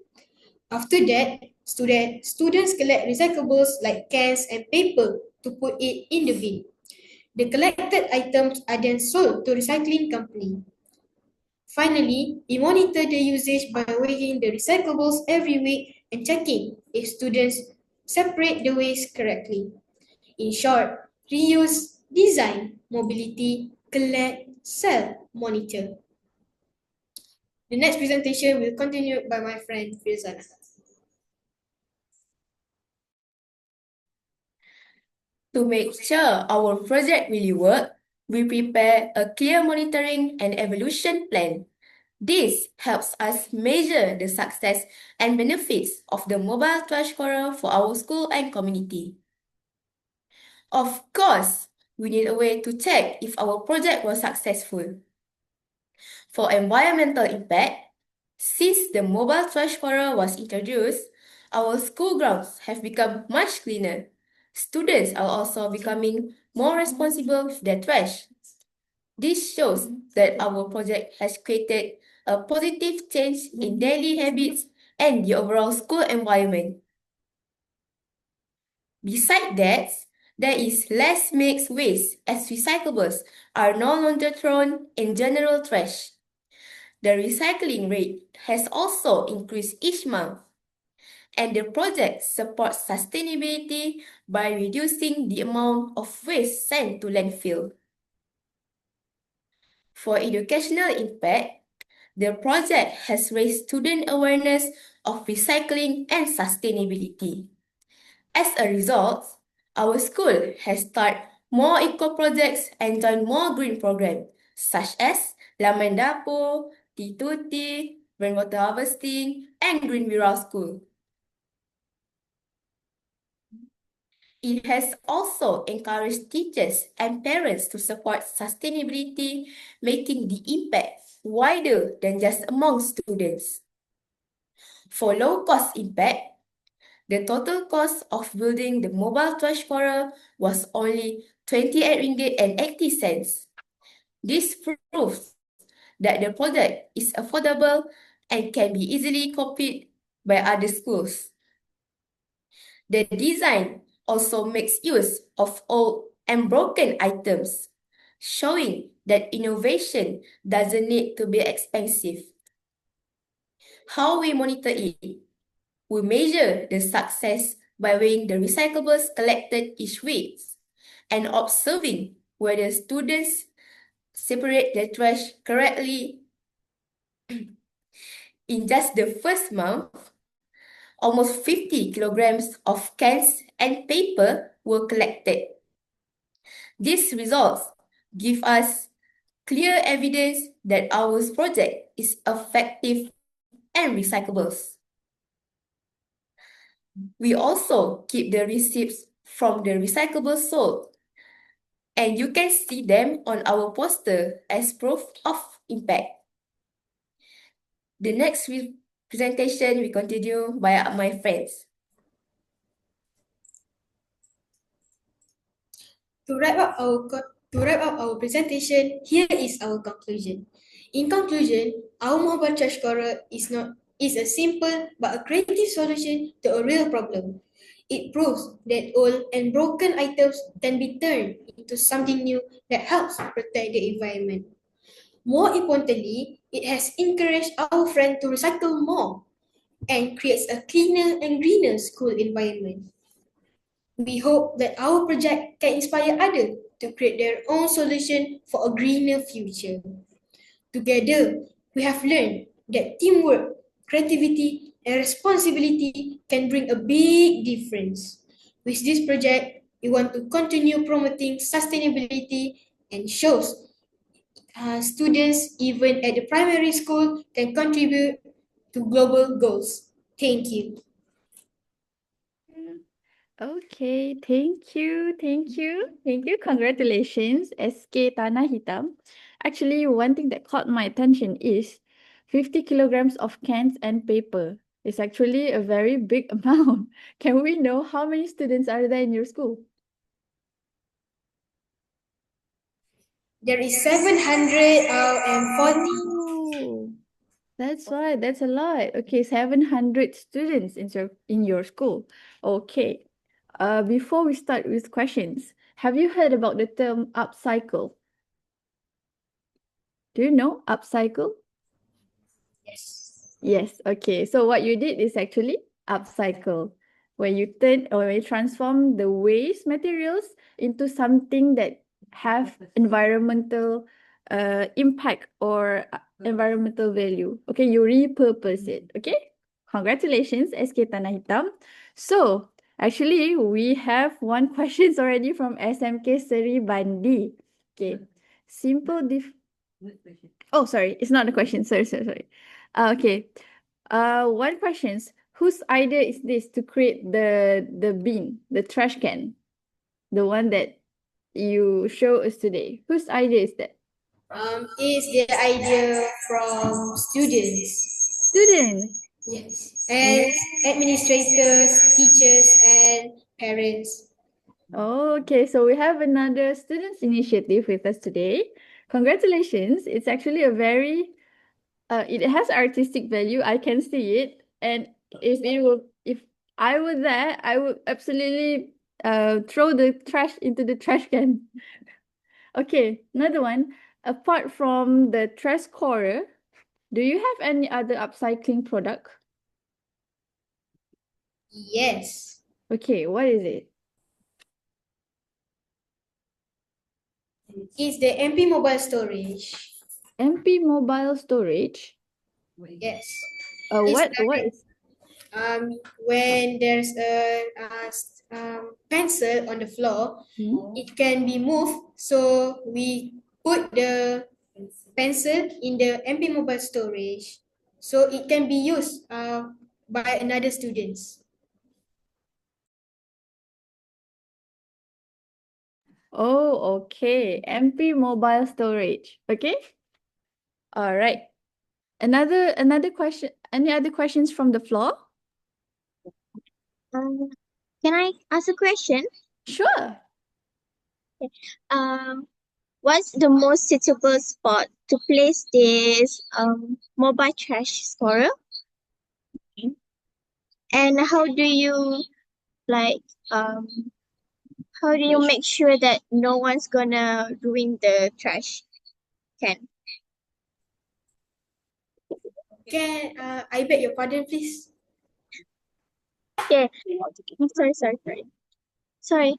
After that, students collect recyclables like cans and paper to put it in the bin. The collected items are then sold to recycling company. Finally, we monitor the usage by weighing the recyclables every week and checking if students separate the waste correctly. In short, reuse, design, mobility, collect, sell, monitor. The next presentation will continue by my friend Firzana. To make sure our project really works, we prepare a clear monitoring and evolution plan. This helps us measure the success and benefits of the mobile trash scorer for our school and community. Of course, we need a way to check if our project was successful. For environmental impact, since the mobile trash scorer was introduced, our school grounds have become much cleaner. Students are also becoming more responsible with their trash. This shows that our project has created a positive change in daily habits and the overall school environment. Besides that, there is less mixed waste as recyclables are no longer thrown in general trash. The recycling rate has also increased each month, and the project supports sustainability by reducing the amount of waste sent to landfill. For educational impact, the project has raised student awareness of recycling and sustainability. As a result, our school has started more eco projects and joined more green programs, such as Laman Dapur, T2T, rainwater harvesting, and Green Wira School. It has also encouraged teachers and parents to support sustainability, making the impact wider than just among students. For low-cost impact, the total cost of building the mobile trash scorer was only 28 ringgit and 80 cents. This proves that the project is affordable and can be easily copied by other schools. The design also makes use of old and broken items, showing that innovation doesn't need to be expensive. How we monitor it? We measure the success by weighing the recyclables collected each week and observing whether students separate the trash correctly. In just the first month, almost 50 kilograms of cans and paper were collected. These results give us clear evidence that our project is effective and recyclables. We also keep the receipts from the recyclables sold, and you can see them on our poster as proof of impact. The next presentation we continue by my friends. To wrap up our presentation, here is our conclusion. In conclusion, our mobile trash scorer is a simple but a creative solution to a real problem. It proves that old and broken items can be turned into something new that helps protect the environment. More importantly, it has encouraged our friends to recycle more and creates a cleaner and greener school environment. We hope that our project can inspire others to create their own solution for a greener future. Together, we have learned that teamwork, creativity, and responsibility can bring a big difference. With this project, we want to continue promoting sustainability and shows students, even at the primary school, can contribute to global goals. Thank you. Okay, thank you, thank you, thank you. Congratulations, SK Tanah Hitam. Actually, one thing that caught my attention is 50 kilograms of cans and paper. It's actually a very big amount. Can we know how many students are there in your school? There is 740. Oh, that's why, that's a lot. Okay, 700 students in your school. Okay. Before we start with questions, have you heard about the term upcycle? Do you know upcycle? Yes. Yes, okay. So what you did is actually upcycle, where you turn or you transform the waste materials into something that have environmental impact or environmental value. Okay, you repurpose it. Okay, congratulations, SK Tanah Hitam. So actually, we have one questions already from SMK Seri Bandi. Okay, simple Oh, sorry, it's not a question. Sorry. Okay. One questions. Whose idea is this to create the bin, the trash can, the one that you show us today? Whose idea is that? Is the idea from students. Students. Yes. And administrators, teachers, and parents. Okay, so we have another students initiative with us today. Congratulations. It's actually a very it has artistic value. I can see it. And if I were there, I would absolutely throw the trash into the trash can. Okay, another one. Apart from the trash scorer, do you have any other upcycling product? Yes. Okay, what is it? It's the MP mobile storage. MP mobile storage? Yes. What is When there's a pencil on the floor, it can be moved. So we put the pencil in the MP mobile storage, so it can be used by another students. Oh, okay. MP mobile storage. Okay. All right. Another question. Any other questions from the floor? Can I ask a question? Sure. What's the most suitable spot to place this mobile trash scorer? And how do you like How do you make sure that no one's gonna ruin the trash can? I beg your pardon, please? Okay. Sorry.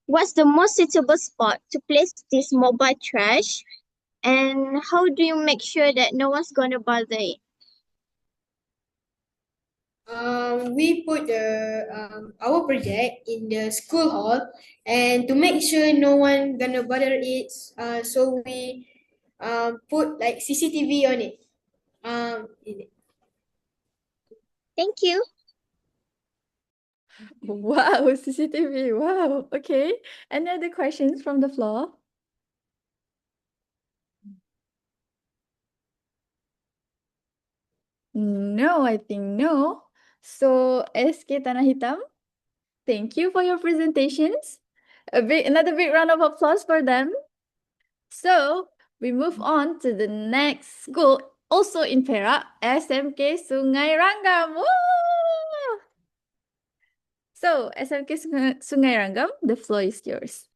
What's the most suitable spot to place this mobile trash? And how do you make sure that no one's gonna bother it? We put our project in the school hall, and to make sure no one gonna bother it, so we put like CCTV on it. Thank you. Wow, CCTV. Wow. Okay. Any other questions from the floor? No, I think no. So, SK Tanah Hitam, thank you for your presentations. Another big round of applause for them. So, we move on to the next school, also in Perak, SMK Sungai Rangam. Woo! So, SMK Sungai Rangam, the floor is yours.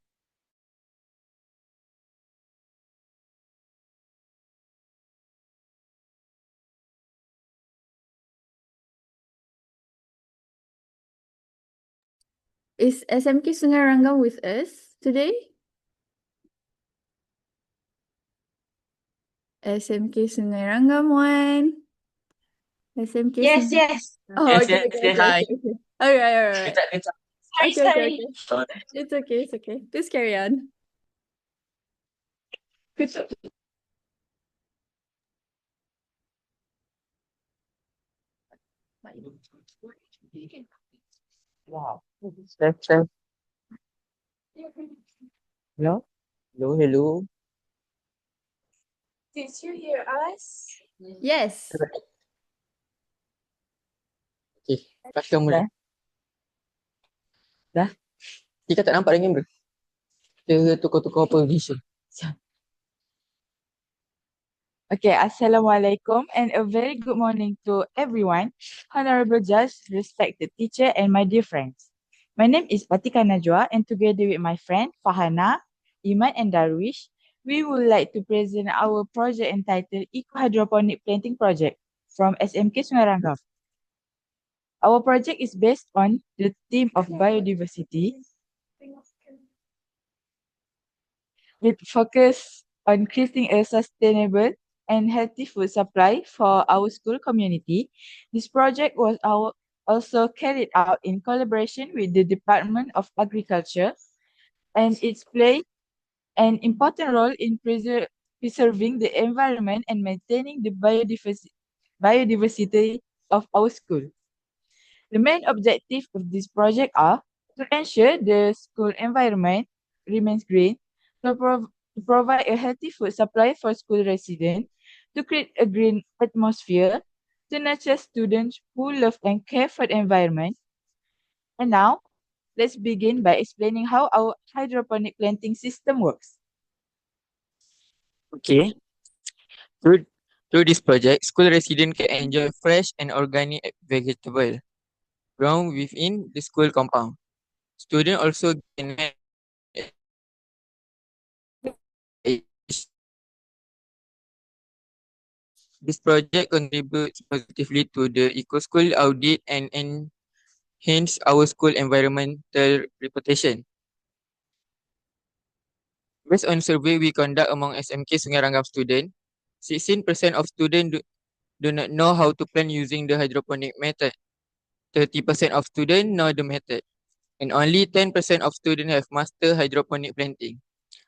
Is SMK Sungai Rangam with us today? SMK Sungai Rangam 1. SMK Yes, Sungai. yes. Oh, Yes, okay, yes, okay, yes, okay, hi. okay, okay. All right, all right. Kecap, kecap. Sorry, Okay, okay, sorry. okay. Sorry. It's okay, it's okay. Please carry on. Wow. Chef, chef. Hello? Hello, hello. Did you hear us? Yes. Okay, kita mula. Dah? Kita tak nampak dengan kamera. Kita tukar-tukar position. Okay, Assalamualaikum and a very good morning to everyone, honorable judge, respected teacher and my dear friends. My name is Fatika Najwa and together with my friend Fahana, Iman and Darwish, we would like to present our project entitled Eco Hydroponic Planting Project from SMK Sungai Rangam. Our project is based on the theme of biodiversity. With focus on creating a sustainable and healthy food supply for our school community. This project was also carried out in collaboration with the Department of Agriculture, and it's played an important role in preserving the environment and maintaining the biodiversity of our school. The main objectives of this project are to ensure the school environment remains green, to provide a healthy food supply for school residents, to create a green atmosphere, to nurture students who love and care for the environment. And now, let's begin by explaining how our hydroponic planting system works. Okay. Through this project, school residents can enjoy fresh and organic vegetable grown within the school compound. Students also gain this project contributes positively to the eco-school audit and enhance our school environmental reputation. Based on survey we conduct among SMK Sungai Rangam students, 16% of students do not know how to plant using the hydroponic method. 30% of students know the method, and only 10% of students have mastered hydroponic planting.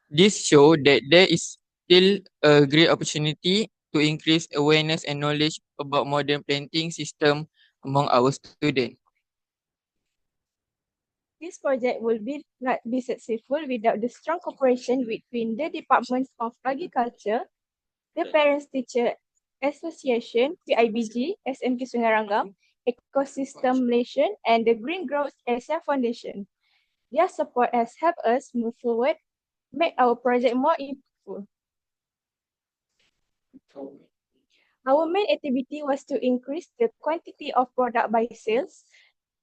This shows that there is still a great opportunity to increase awareness and knowledge about modern planting system among our students. This project will not be successful without the strong cooperation between the Departments of Agriculture, the Parents Teacher Association, PIBG, SMK Sungai Rangam, Ecosystem Malaysia, and the Green Growth Asia Foundation. Their support has helped us move forward, make our project more impactful. Our main activity was to increase the quantity of product by sales.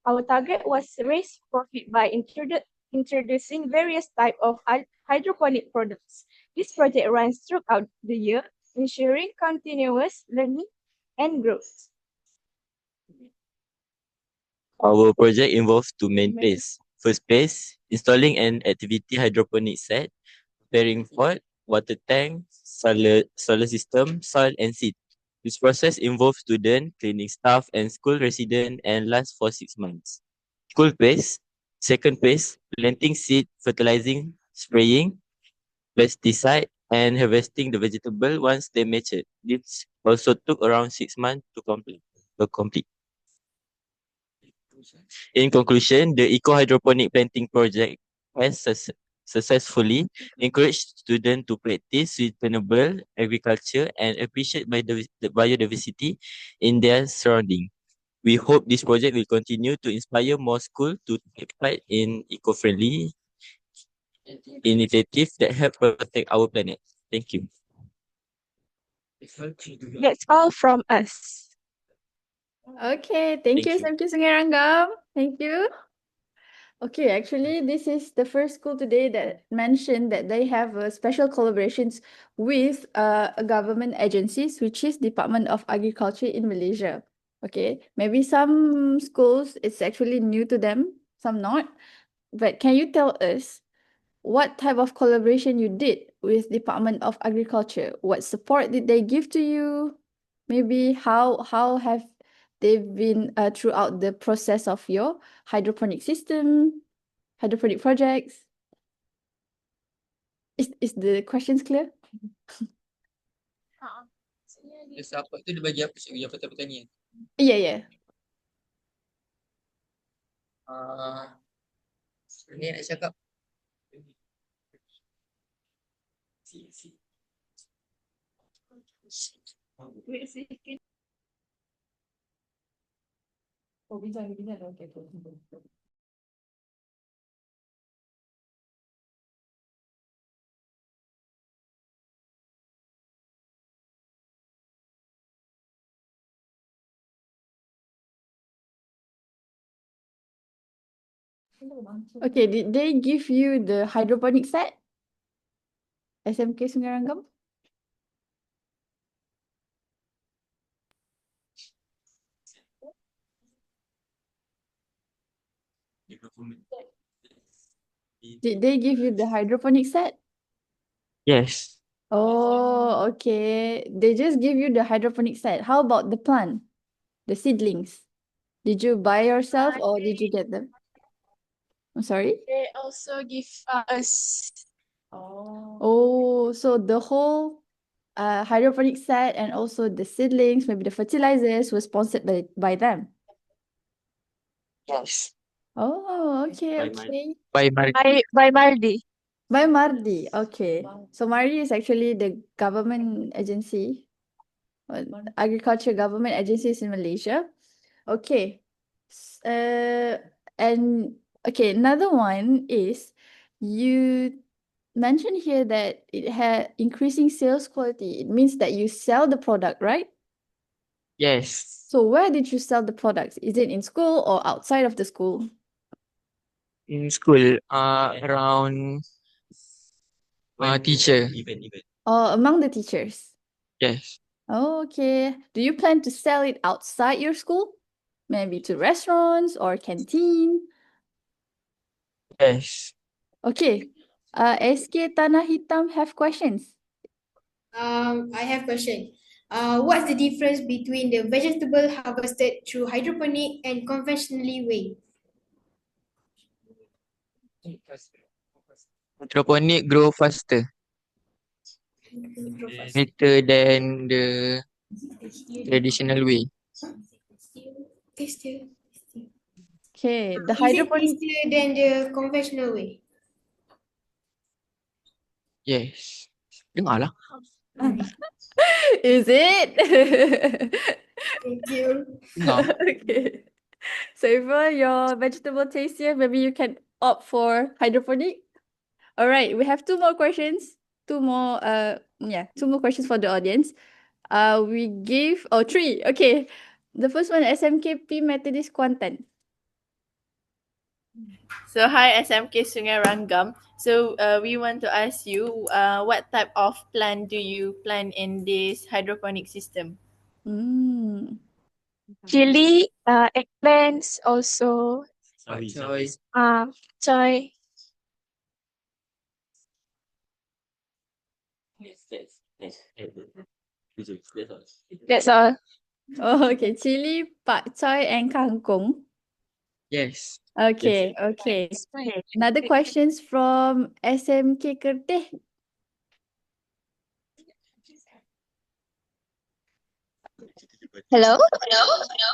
Our target was raise profit by introducing various types of hydroponic products. This project runs throughout the year, ensuring continuous learning and growth. Our project involves two main phases. First phase, installing an activity hydroponic set, preparing pot, water tank, solar system, soil and seed. This process involves student, cleaning staff and school resident and lasts for 6 months. School phase, second phase, planting seed, fertilizing, spraying, pesticide and harvesting the vegetable once they mature. This also took around 6 months to complete. In conclusion, the eco-hydroponic planting project has successfully encouraged students to practice sustainable agriculture and appreciate the biodiversity in their surrounding. We hope this project will continue to inspire more schools to take part in eco-friendly initiatives that help protect our planet. Thank you. That's all from us. Okay, thank you, Thank you. Sungai Ranggam. Thank you. Okay, actually, this is the first school today that mentioned that they have special collaborations with government agencies, which is Department of Agriculture in Malaysia. Okay, maybe some schools it's actually new to them, some not. But can you tell us what type of collaboration you did with Department of Agriculture? What support did they give to you? Maybe how have they been throughout the process of your hydroponic system, hydroponic projects? Is the questions clear? Dia support tu dia bagi apa? Dia bagi apa pertanyaan? Yeah, yeah. Ni nak cakap. Wait a second. Oh, bincang. Okay, cool. Okay, did they give you the hydroponic set? SMK Sungai Ranggam? Did they give you the hydroponic set? Yes. Oh, okay. They just give you the hydroponic set. How about the plant? The seedlings? Did you buy yourself or did you get them? I'm sorry? They also give us. Oh, so the whole hydroponic set and also the seedlings, maybe the fertilizers were sponsored by them. Yes. Oh, okay, okay. By Mardi. By Mardi, okay. So Mardi is actually the government agency, agriculture government agencies in Malaysia. Okay. And okay, another one is you mentioned here that it had increasing sales quality. It means that you sell the product, right? Yes. So where did you sell the products? Is it in school or outside of the school? in school, around teacher. Or among the teachers? Yes. Oh, okay. Do you plan to sell it outside your school? Maybe to restaurants or canteen? Yes. Okay. SK Tanah Hitam have questions. I have question. What's the difference between the vegetable harvested through hydroponic and conventionally way? Hydroponic grow faster. Better than the traditional way. Tastier. Okay, the Is it hydroponic. tastier than the conventional way? Yes. Dengarlah. Is it? Thank you. No. Okay. So if your vegetable tastier, maybe you can opt for hydroponic. All right, we have two more questions. Two more questions for the audience. We give three. Okay. The first one, SMKP Methodist Kuantan. So hi SMK Sungai Rangam. So we want to ask you what type of plant do you plant in this hydroponic system? Chili, eggplants, also Choy. choy. That's all. Oh, okay. Chili, pak choy, and kangkong. Yes. Okay, okay. Another questions from SMK Kerteh. Hello?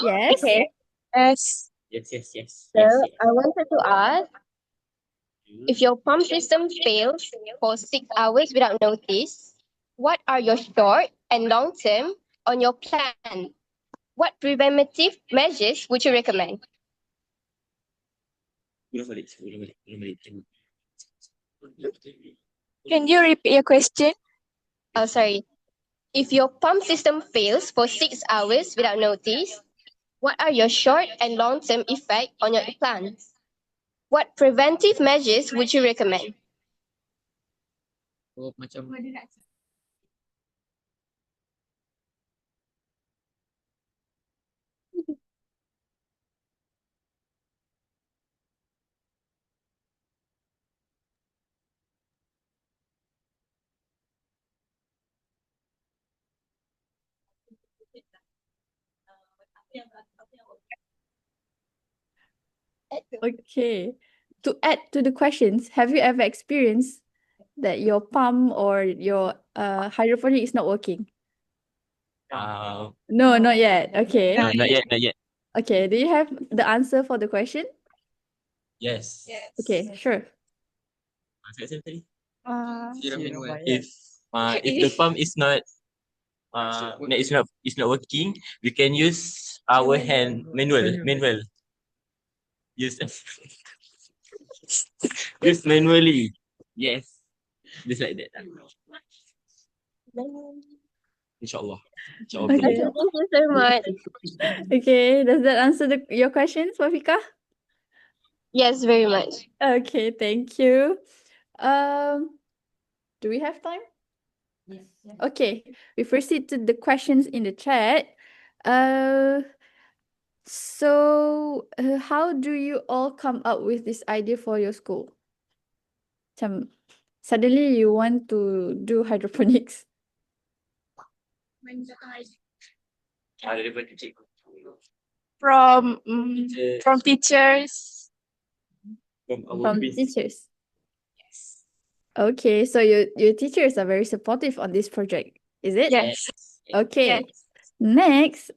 Yes. Okay. Yes. So I wanted to ask, if your pump system fails for 6 hours without notice, what are your short and long term on your plan? What preventive measures would you recommend? Can you repeat your question? Oh, sorry. If your pump system fails for 6 hours without notice, what are your short and long term effect on your plants? What preventive measures would you recommend? Oh, macam Okay. To add to the questions, have you ever experienced that your pump or your hydroponic is not working? No, not yet. Okay. Not yet, not yet. Okay. Do you have the answer for the question? Yes. Okay, sure. If the pump is not is not working, we can use our hand manual. Use use manually. Yes. Just like that. Inshallah. Okay. Thank you so much. Okay. Does that answer your questions, Wafika? Yes, very much. Okay, thank you. Do we have time? Yes. Okay, we proceed to the questions in the chat. How do you all come up with this idea for your school? Suddenly you want to do hydroponics. From from teachers. From teachers. Okay, so your teachers are very supportive on this project, is it? Yes. Okay. Yes. Next,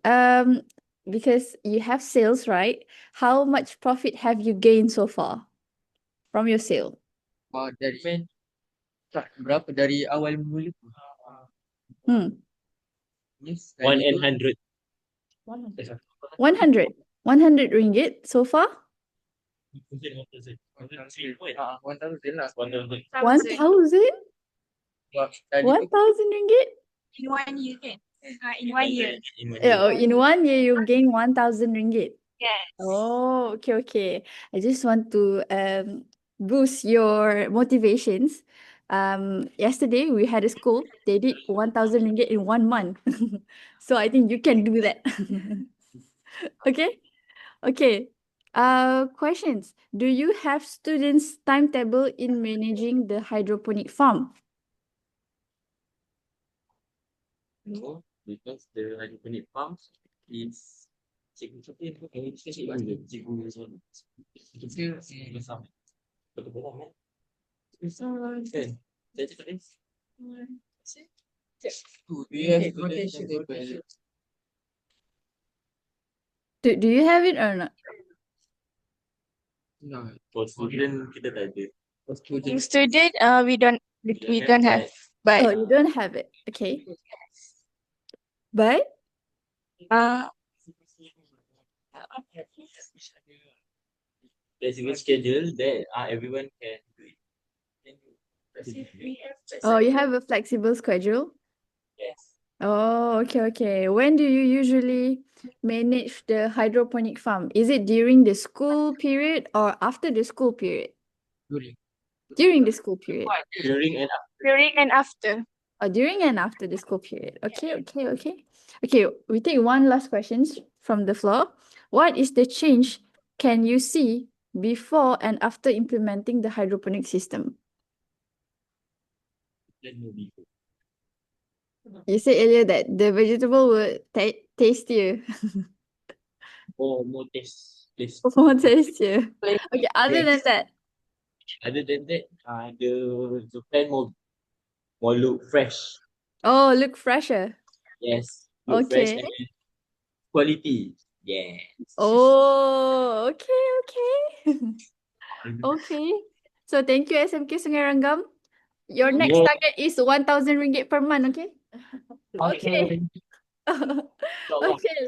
because you have sales, right? How much profit have you gained so far from your sale? dari berapa dari awal mula tu? Yes. 100. 100. 100 ringgit so far? 1,000 lah. 1,000? Tadi 1,000 ringgit? In 1 year, kan? In 1 year. Yeah, in 1 year you gain 1,000 ringgit. Yes. Oh, okay. I just want to boost your motivations. Yesterday we had a school. They did 1,000 ringgit in 1 month. So I think you can do that. Okay. Okay. Questions. Do you have students' timetable in managing the hydroponic farm? No, because the hydroponic pumps is cikgu siapa yang cikgu bersama. Bersama. Betul-betul kan? Bersama kan? Saya cakap ni. Do you have it or not? No. For student kita tak ada. Student, we don't have, but Oh, you don't have it. Okay. But flexible schedule that everyone can do it. oh, you have a flexible schedule? Yes. Oh, okay. When do you usually manage the hydroponic farm? Is it during the school period or after the school period? During. During the school period. During and During and after. During and after the school period. Okay. Okay, we take one last questions from the floor. What is the change can you see before and after implementing the hydroponic system? You said earlier that the vegetable were tastier. more taste. More tastier. Okay, other than that. Other than that, the plant more look fresh. Oh, look fresher. Yes, look fresh Okay. and quality. Yes. Oh, okay. Okay. So thank you SMK Sungai Ranggam. Your next Yeah. target is 1,000 ringgit per month, okay? Okay. Okay.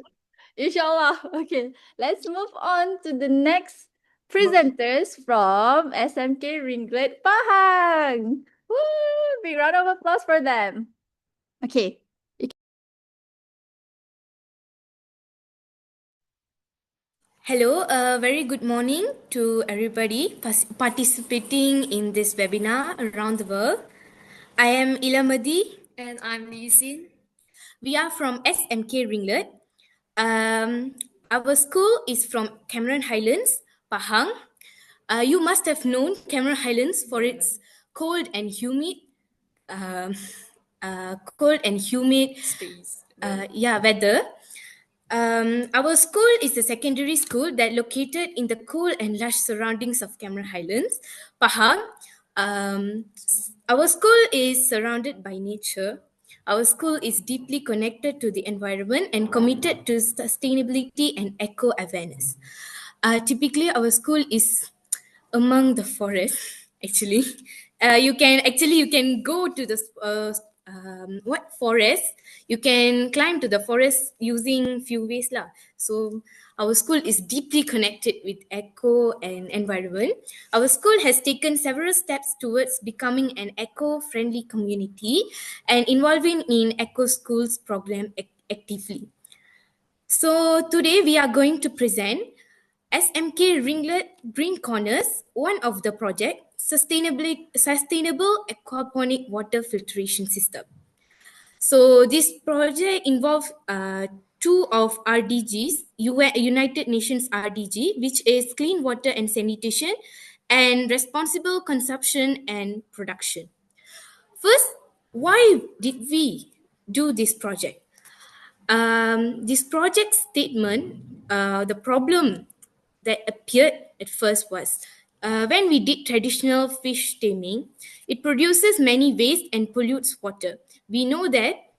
Inshallah. Okay. Let's move on to the next presenters from SMK Ringlet Pahang. Woo! Big round of applause for them. Okay. Hello, very good morning to everybody participating in this webinar around the world. I am Ilamadi. And I'm Lizin. We are from SMK Ringlet. Our school is from Cameron Highlands, Pahang. You must have known Cameron Highlands for its cold and humid, um, Space. weather. Our school is a secondary school that located in the cool and lush surroundings of Cameron Highlands, Pahang. Our school is surrounded by nature. Our school is deeply connected to the environment and committed to sustainability and eco-awareness. Typically, our school is among the forest. Actually, you can go to the what forest. You can climb to the forest using few ways lah. So our school is deeply connected with eco and environment. Our school has taken several steps towards becoming an eco-friendly community and involving in eco schools program actively. So today we are going to present SMK Ringlet Green Corners, one of the project, Sustainable Aquaponic Water Filtration System. So this project involves two of RDGs, United Nations RDG, which is clean water and sanitation, and responsible consumption and production. First, why did we do this project? This project statement, the problem that appeared at first was when we did traditional fish taming, it produces many waste and pollutes water. We know that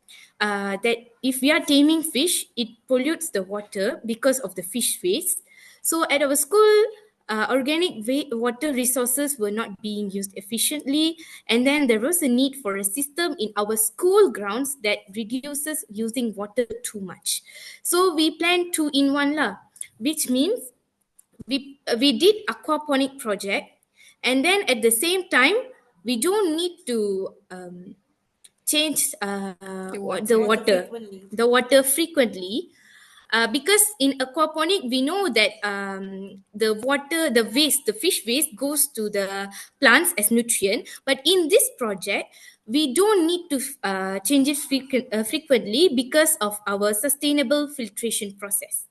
if we are taming fish, it pollutes the water because of the fish waste. So at our school, organic water resources were not being used efficiently, and then there was a need for a system in our school grounds that reduces using water too much. So we planned 2-in-1 lah, which means we did aquaponic project, and then at the same time we don't need to change the water frequently. Because in aquaponic we know that the waste, the fish waste goes to the plants as nutrient, but in this project we don't need to change it frequently because of our sustainable filtration process.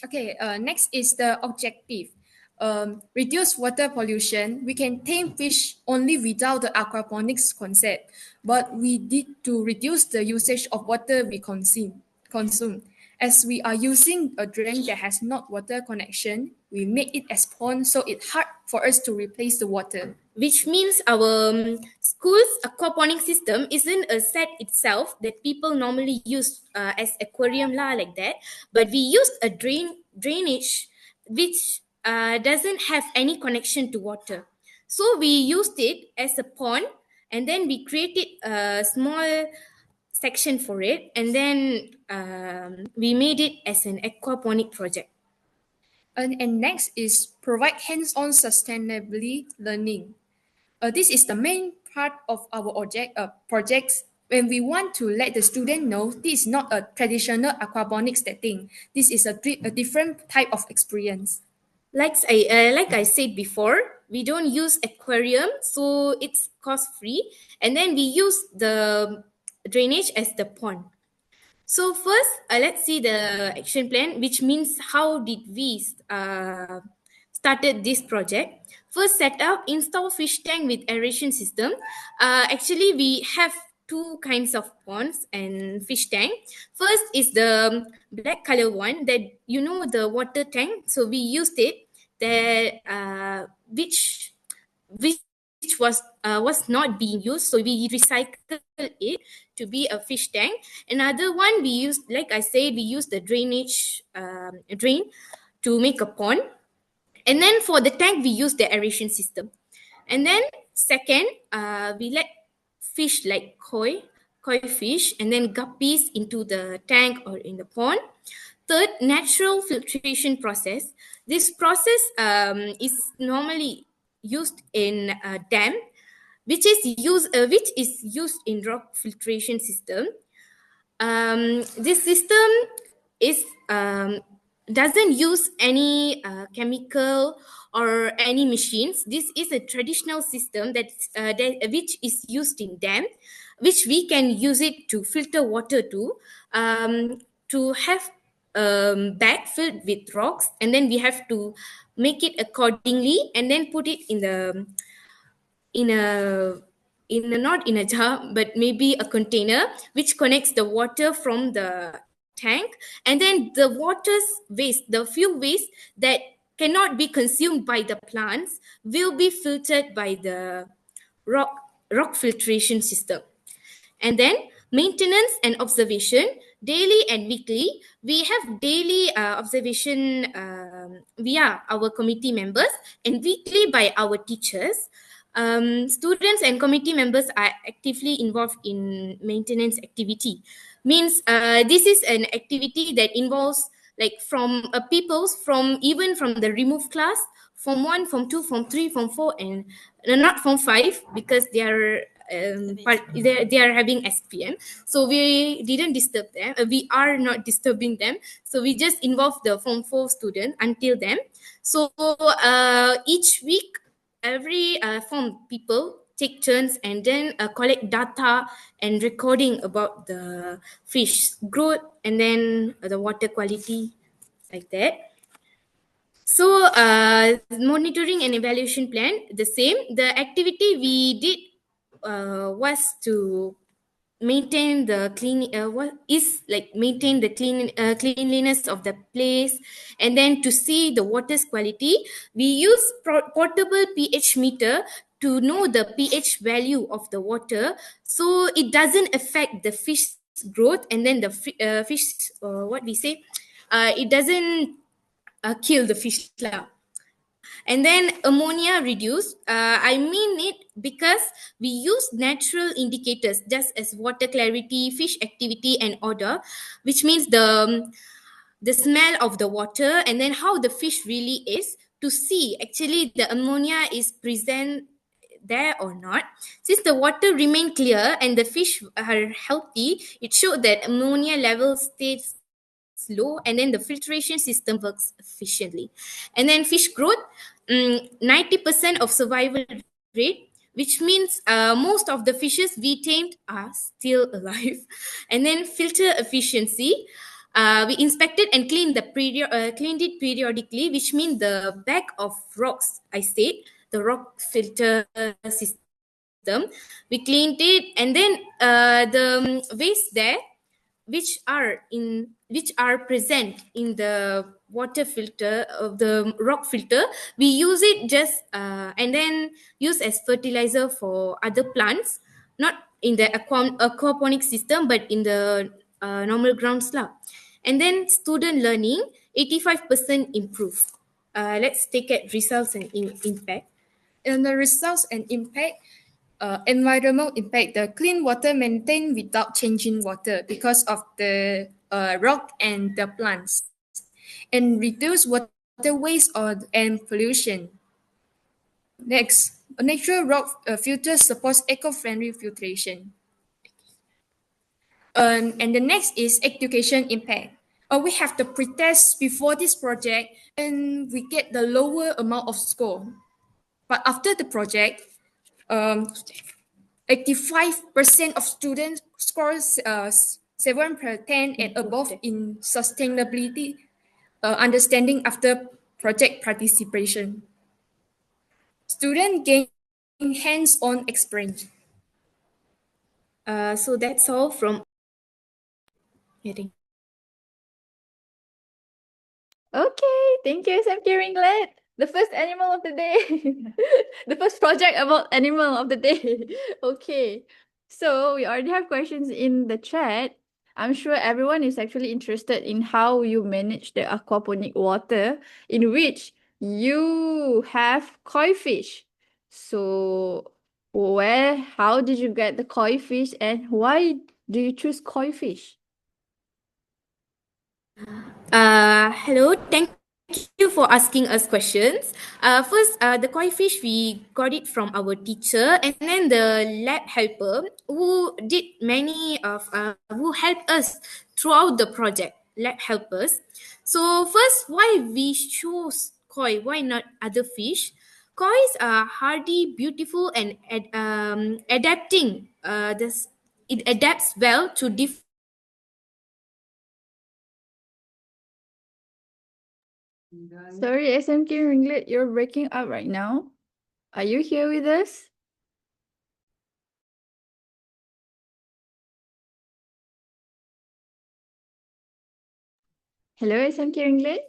Okay, next is the objective. Reduce water pollution. We can tame fish only without the aquaponics concept, but we need to reduce the usage of water we consume. As we are using a drain that has not water connection, we make it as pond, so it's hard for us to replace the water. Which means our school's aquaponic system isn't a set itself that people normally use as aquarium lah like that, but we used a drainage which doesn't have any connection to water. So we used it as a pond, and then we created a small section for it, and then we made it as an aquaponic project. And next is provide hands-on sustainability learning. This is the main part of our projects. when we want to let the student know this is not a traditional aquaponics setting. This is a different type of experience. Like I said before, we don't use aquarium, so it's cost free. And then we use the drainage as the pond. So first, let's see the action plan, which means how did we started this project. First, set up, install fish tank with aeration system. Actually, we have two kinds of ponds and fish tank. First is the black color one that the water tank. So we used it that which was not being used, so we recycled it to be a fish tank. Another one we used, like I said, we used the drainage drain to make a pond. And then for the tank we use the aeration system. And then second, we let fish like koi fish and then guppies into the tank or in the pond. Third, natural filtration process. This process is normally used in a dam, which is used in rock filtration system. This system is doesn't use any chemical or any machines. This is a traditional system which is used in dam, which we can use it to filter water to have bag filled with rocks, and then we have to make it accordingly and then put it in a not in a jar, but maybe a container which connects the water from the tank. And then the water's waste, the few waste that cannot be consumed by the plants, will be filtered by the rock filtration system. And then maintenance and observation, daily and weekly. We have daily observation via our committee members and weekly by our teachers. Students and committee members are actively involved in maintenance activity. Means this is an activity that involves like from peoples from even from the removed class, Form 1, Form 2, Form 3, Form 4, and not Form 5 because they are they are having SPM. So we didn't disturb them. We are not disturbing them. So we just involve the Form 4 student until then. So each week, every form people take turns and then collect data and recording about the fish growth and then the water quality, like that. So monitoring and evaluation plan, the same. The activity we did was to maintain the cleanliness of the place, and then to see the water's quality. We use portable pH meter to know the pH value of the water, so it doesn't affect the fish growth, and then the fish it doesn't kill the fish lah. And then ammonia reduced. I mean it because we use natural indicators just as water clarity, fish activity, and odor, which means the smell of the water and then how the fish really is, to see actually the ammonia is present there or not. Since the water remain clear and the fish are healthy, it showed that ammonia level stays low, and then the filtration system works efficiently. And then fish growth, 90% of survival rate, which means most of the fishes we tamed are still alive. And then filter efficiency, we inspected and cleaned it periodically, which means the bag of rocks, I said, the rock filter system, we cleaned it, and then the waste there which are present in the water filter of the rock filter, we use it just and then use as fertilizer for other plants, not in the aquaponic system but in the normal grounds lah. And then student learning, 85% improve. Let's take at results and impact. And the results and impact, environmental impact, the clean water maintained without changing water because of the rock and the plants, and reduce water waste and pollution. Next, a natural rock filter supports eco-friendly filtration. And the next is education impact. We have the pretest before this project and we get the lower amount of score. But after the project, 85% of students scores 7 per 10 and above in sustainability understanding after project participation. Students gain hands-on experience. So that's all from hearing. Okay, thank you, SMK Ringlet. The first animal of the day. The first project about animal of the day. Okay. So we already have questions in the chat. I'm sure everyone is actually interested in how you manage the aquaponic water in which you have koi fish. So how did you get the koi fish and why do you choose koi fish? Hello, thank you for asking us questions. First, the koi fish we got it from our teacher, and then the lab helper who did who helped us throughout the project. Lab helpers. So first, why we chose koi? Why not other fish? Kois are hardy, beautiful, and adapting. It adapts well to different. Sorry, SMK Ringlet, you're breaking up right now. Are you here with us? Hello, SMK Ringlet?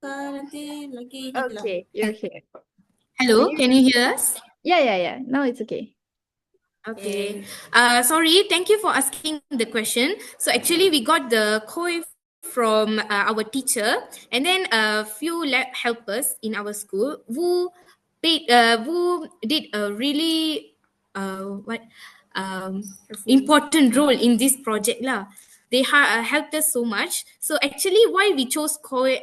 Okay, you're here. Hello, can you hear us? Yeah. Now it's okay. Okay. Sorry, thank you for asking the question. So actually, we got the koi from our teacher, and then a few lab helpers in our school who did a really what important role in this project lah. They helped us so much. So actually, why we chose koi?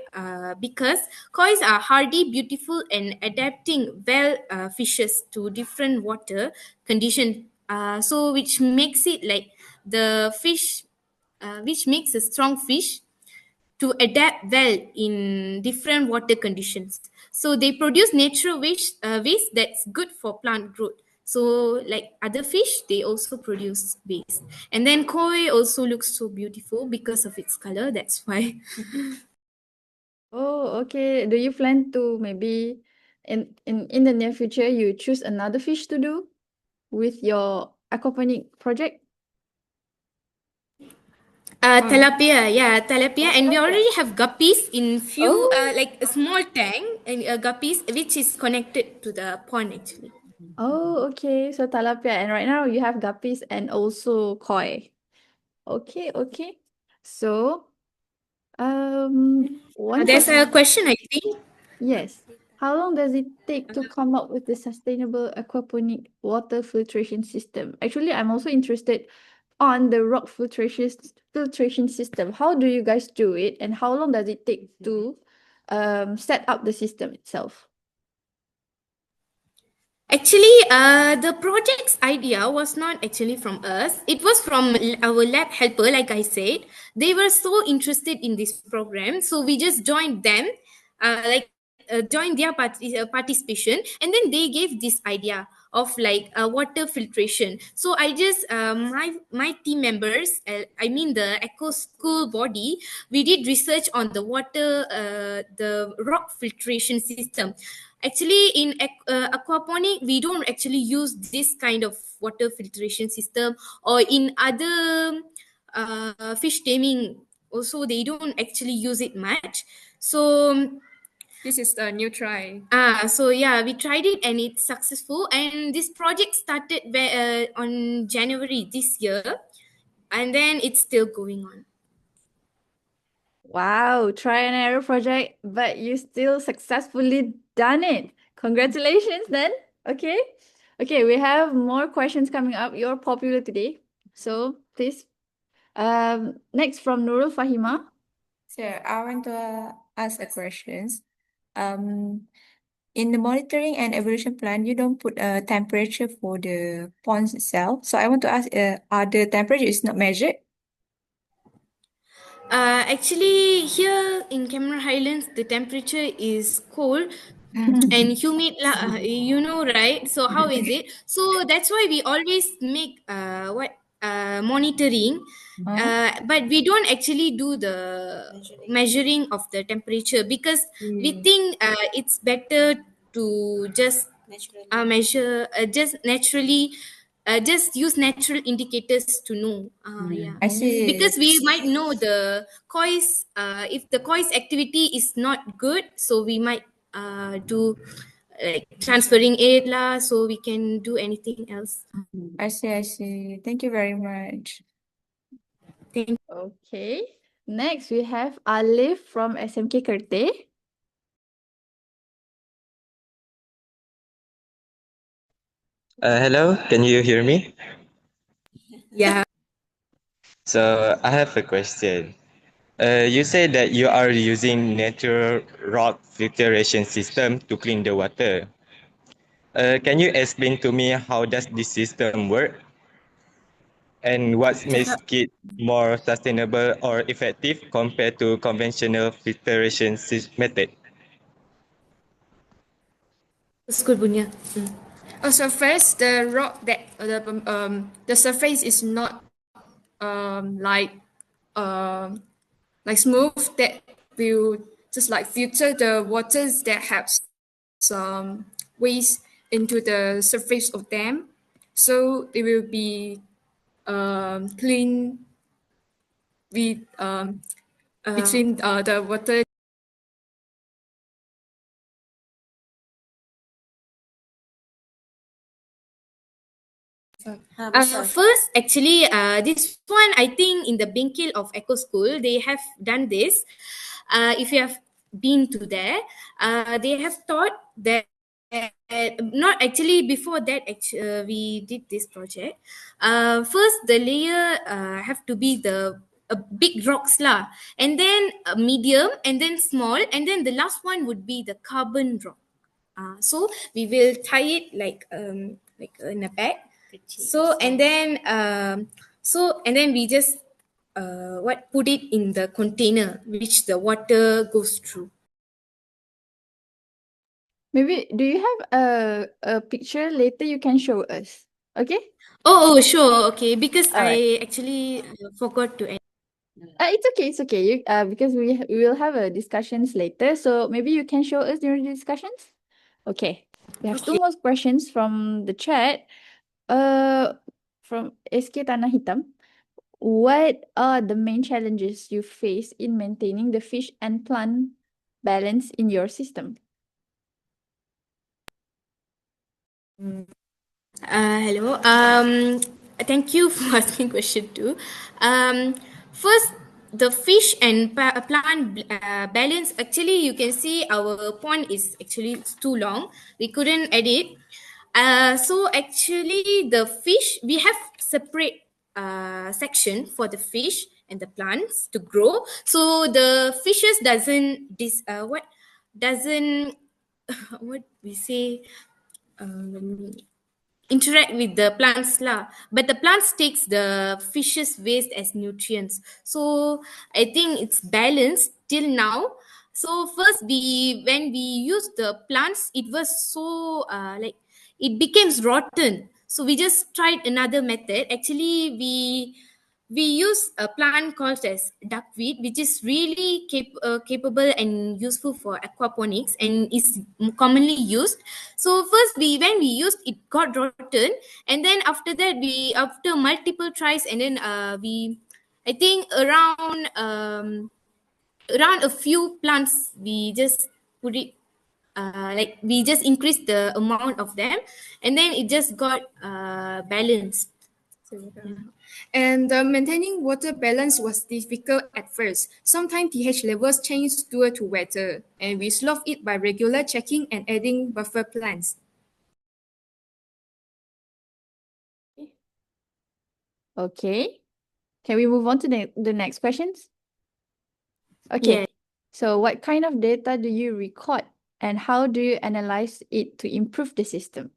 Because kois are hardy, beautiful, and adapting well fishes to different water condition. So which makes it like the fish, which makes a strong fish to adapt well in different water conditions. So they produce natural waste that's good for plant growth. So like other fish, they also produce waste. And then koi also looks so beautiful because of its color. That's why. Oh, okay. Do you plan to maybe in the near future you choose another fish to do with your aquaponic project? Tilapia, yeah, tilapia, and we already have guppies in few like a small tank and guppies which is connected to the pond actually. Oh, okay. So tilapia, and right now you have guppies and also koi. Okay. So, one There's a question. question I think. Yes. How long does it take to come up with the sustainable aquaponic water filtration system? Actually, I'm also interested on the rock filtration system. How do you guys do it, and how long does it take to set up the system itself? Actually, the project's idea was not actually from us. It was from our lab helper, like I said. They were so interested in this program, so we just joined them, joined their participation, and then they gave this idea of like water filtration. So I just my team members, I mean the eco school body, we did research on the the rock filtration system. Actually, in aquaponic, we don't actually use this kind of water filtration system, or in other fish taming. Also, they don't actually use it much. So This is a new try. so yeah, we tried it and it's successful. And this project started on January this year, and then it's still going on. Wow, try and error project, but you still successfully done it. Congratulations then. Okay. Okay, we have more questions coming up. You're popular today. So please. Next from Nurul Fahima. So I want to ask a questions. Um, in the monitoring and evolution plan, you don't put a temperature for the ponds itself. So I want to ask, are the temperature is not measured? Actually, here in Cameron Highlands, the temperature is cold and humid, you know, right? So how is it? So that's why we always make monitoring, but we don't actually do the measuring of the temperature because we think it's better to just measure just naturally just use natural indicators to know yeah, I see. because we might know the coils if the coils activity is not good, so we might do like transferring it lah, so we can do anything else. I see. Thank you very much. Okay. Next, we have Alif from SMK Kerteh. Hello, can you hear me? Yeah. So I have a question. You said that you are using natural rock filtration system to clean the water. Can you explain to me how does this system work? And what makes it more sustainable or effective compared to conventional filtration method? School punya. So first, the rock that the surface is not like smooth, that will just like filter the waters that have some waste into the surface of them, so it will be clean with between the water. First, actually, this one I think in the Binkil of Eco School they have done this. If you have been to there, they have taught that. Not actually before that. We did this project. First, the layer have to be the big rocks lah, and then medium, and then small, and then the last one would be the carbon rock. So we will tie it like in a bag. So and then we just put it in the container which the water goes through. Maybe do you have a picture later you can show us? Okay? Oh, sure. Okay, because All right. I actually forgot to. It's okay. Because we will have a discussions later, so maybe you can show us during the discussions. Okay. We have two more questions from the chat. From SK Tanah Hitam. What are the main challenges you face in maintaining the fish and plant balance in your system? Hello. Thank you for asking question two. First, the fish and plant balance. Actually, you can see our pond is actually too long. We couldn't edit. So actually, the fish we have separate section for the fish and the plants to grow. So the fishes doesn't doesn't what we say. Interact with the plants lah, but the plants takes the fish's waste as nutrients, so I think it's balanced till now. So first when we use the plants, it was so like it became rotten, so we just tried another method. Actually, we use a plant called as duckweed, which is really capable and useful for aquaponics and is commonly used. So first when we used it got rotten, and then after that after multiple tries, and then we I think around a few plants we just put it like we just increased the amount of them, and then it just got balanced. So, yeah. And maintaining water balance was difficult at first. Sometimes pH levels changed due to weather, and we solved it by regular checking and adding buffer plants. Okay. Can we move on to the next questions? Okay. Yeah. So what kind of data do you record And how do you analyze it to improve the system?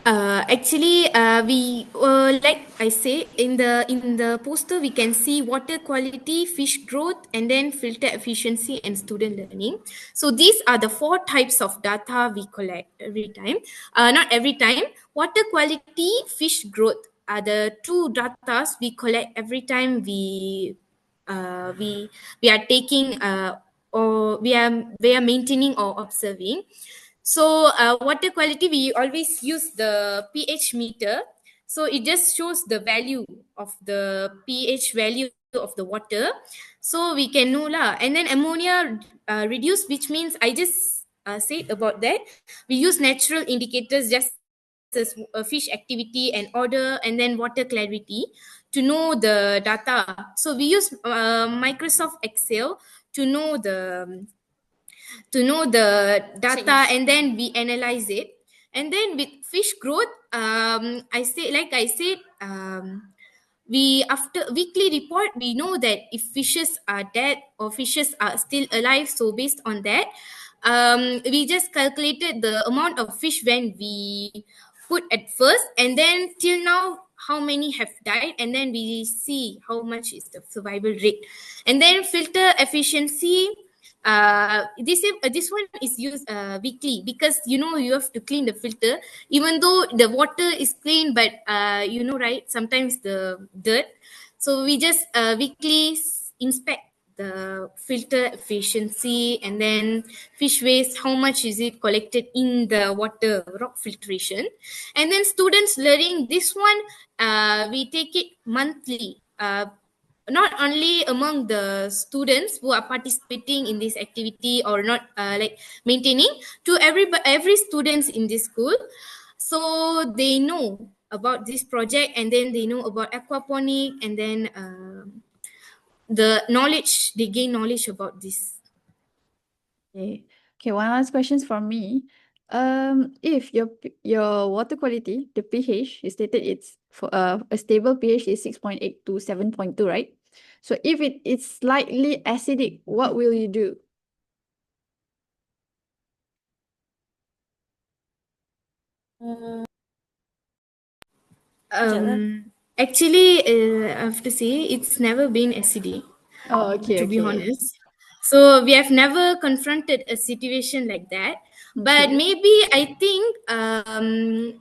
We like I say in the poster we can see water quality, fish growth, and then filter efficiency and student learning. So these are the 4 types of data we collect every time. Not every time. Water quality, fish growth are the 2 datas we collect every time uh, we we are taking or we are maintaining or observing. So water quality, we always use the pH meter. So it just shows the value of the pH value of the water. So we can know lah. And then ammonia reduce, which means I just said about that. We use natural indicators just as fish activity and order and then water clarity to know the data. So we use Microsoft Excel to know the data, and then we analyze it. And then with fish growth, I said, we after weekly report we know that if fishes are dead or fishes are still alive. So based on that, we just calculated the amount of fish when we put at first, and then till now how many have died, and then we see how much is the survival rate. And then filter efficiency, this one is used weekly, because you have to clean the filter even though the water is clean, but right, sometimes the dirt. So we just weekly inspect the filter efficiency, and then fish waste, how much is it collected in the water rock filtration. And then students learning, this one we take it monthly, not only among the students who are participating in this activity or not, like maintaining, to every students in this school, so they know about this project, and then they know about aquaponic, and then the knowledge, they gain knowledge about this. Okay, one last questions for me. If your water quality, the pH, is stated it's for a stable pH is 6.8 to 7.2, right? So if it is slightly acidic, what will you do? Actually, I have to say it's never been acidic. Oh, okay, to be okay. honest. So we have never confronted a situation like that. But Okay. maybe I think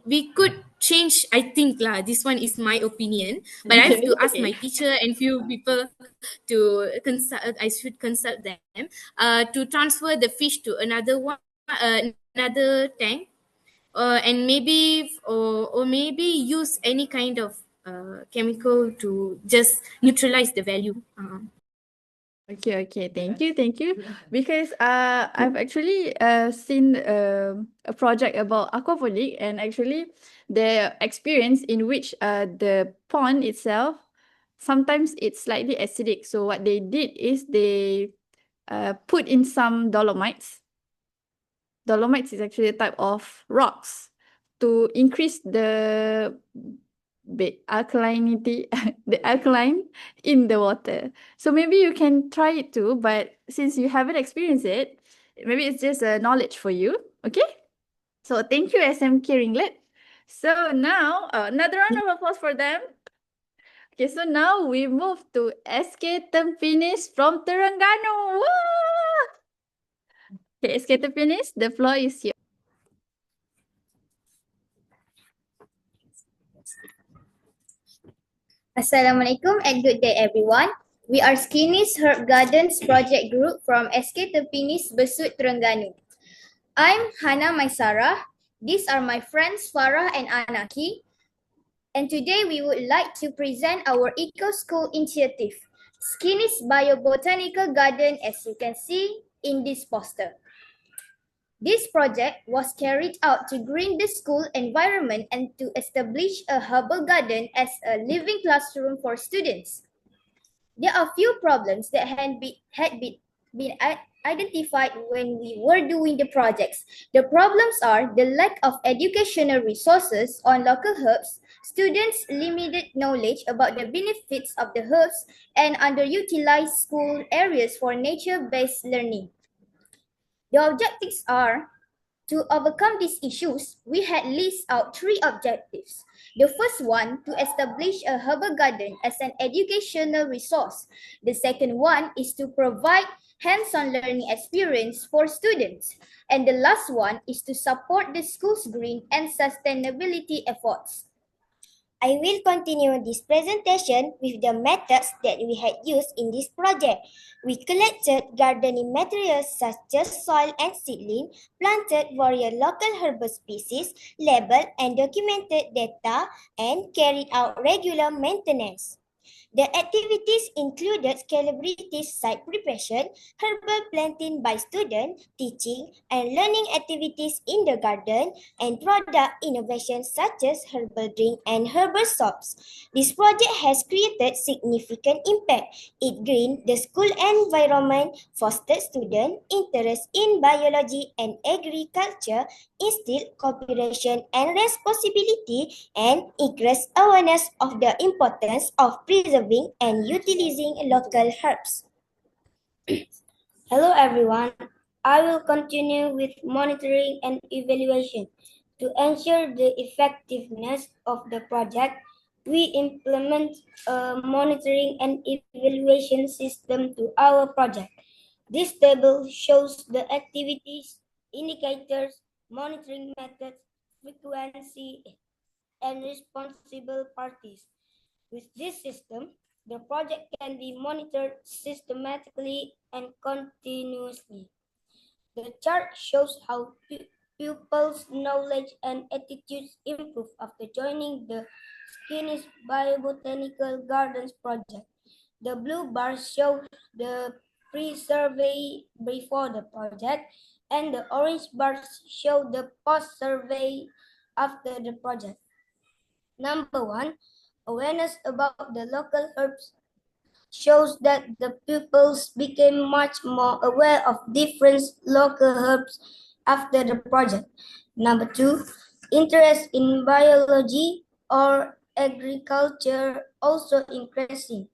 we could change. I think lah. This one is my opinion, but I have Okay, to ask okay. my teacher and few people to consult. I should consult them to transfer the fish to another one, another tank, and maybe or maybe use any kind of chemical to just neutralize the value. Okay, okay. Thank you, thank you. Because I've actually seen a project about aquaponic, and actually the experience in which the pond itself, sometimes it's slightly acidic. So what they did is they put in some dolomites. Dolomites is actually a type of rocks to increase the alkalinity, the alkaline in the water. So maybe you can try it too, but since you haven't experienced it, maybe it's just a knowledge for you. Okay? So thank you, SMK Ringlet. So now, another round of applause for them. Okay, so now we move to SK Tempinis from Terengganu. Woo! Okay, SK Tempinis, the floor is yours. Assalamualaikum and good day everyone. We are Skinny's Herb Gardens project group from SK Tempinis Besut Terengganu. I'm Hana Maisara. These are my friends Farah and Anaki. And today we would like to present our Eco School initiative, Skinny's Biobotanical Garden, as you can see in this poster. This project was carried out to green the school environment and to establish a herbal garden as a living classroom for students. There are few problems that had been identified when we were doing the projects. The problems are the lack of educational resources on local herbs, students' limited knowledge about the benefits of the herbs, and underutilized school areas for nature-based learning. The objectives are to overcome these issues, we had listed out 3 objectives. The first one, to establish a herbal garden as an educational resource. The second one is to provide hands-on learning experience for students. And the last one is to support the school's green and sustainability efforts. I will continue this presentation with the methods that we had used in this project. We collected gardening materials such as soil and seedling, planted various local herbal species, labeled and documented data, and carried out regular maintenance. The activities included scalability site preparation, herbal planting by students, teaching and learning activities in the garden, and product innovations such as herbal drink and herbal soaps. This project has created significant impact. It greened the school environment, fostered student interest in biology and agriculture, instilled cooperation and responsibility, and increased awareness of the importance of preserving and utilizing local herbs. Hello everyone. I will continue with monitoring and evaluation. To ensure the effectiveness of the project, we implement a monitoring and evaluation system to our project. This table shows the activities, indicators, monitoring methods, frequency, and responsible parties. With this system, the project can be monitored systematically and continuously. The chart shows how pupils' knowledge and attitudes improve after joining the Skinny's Biobotanical Gardens project. The blue bars show the pre-survey before the project, and the orange bars show the post-survey after the project. Number 1, awareness about the local herbs shows that the pupils became much more aware of different local herbs after the project. Number 2, interest in biology or agriculture also increasing,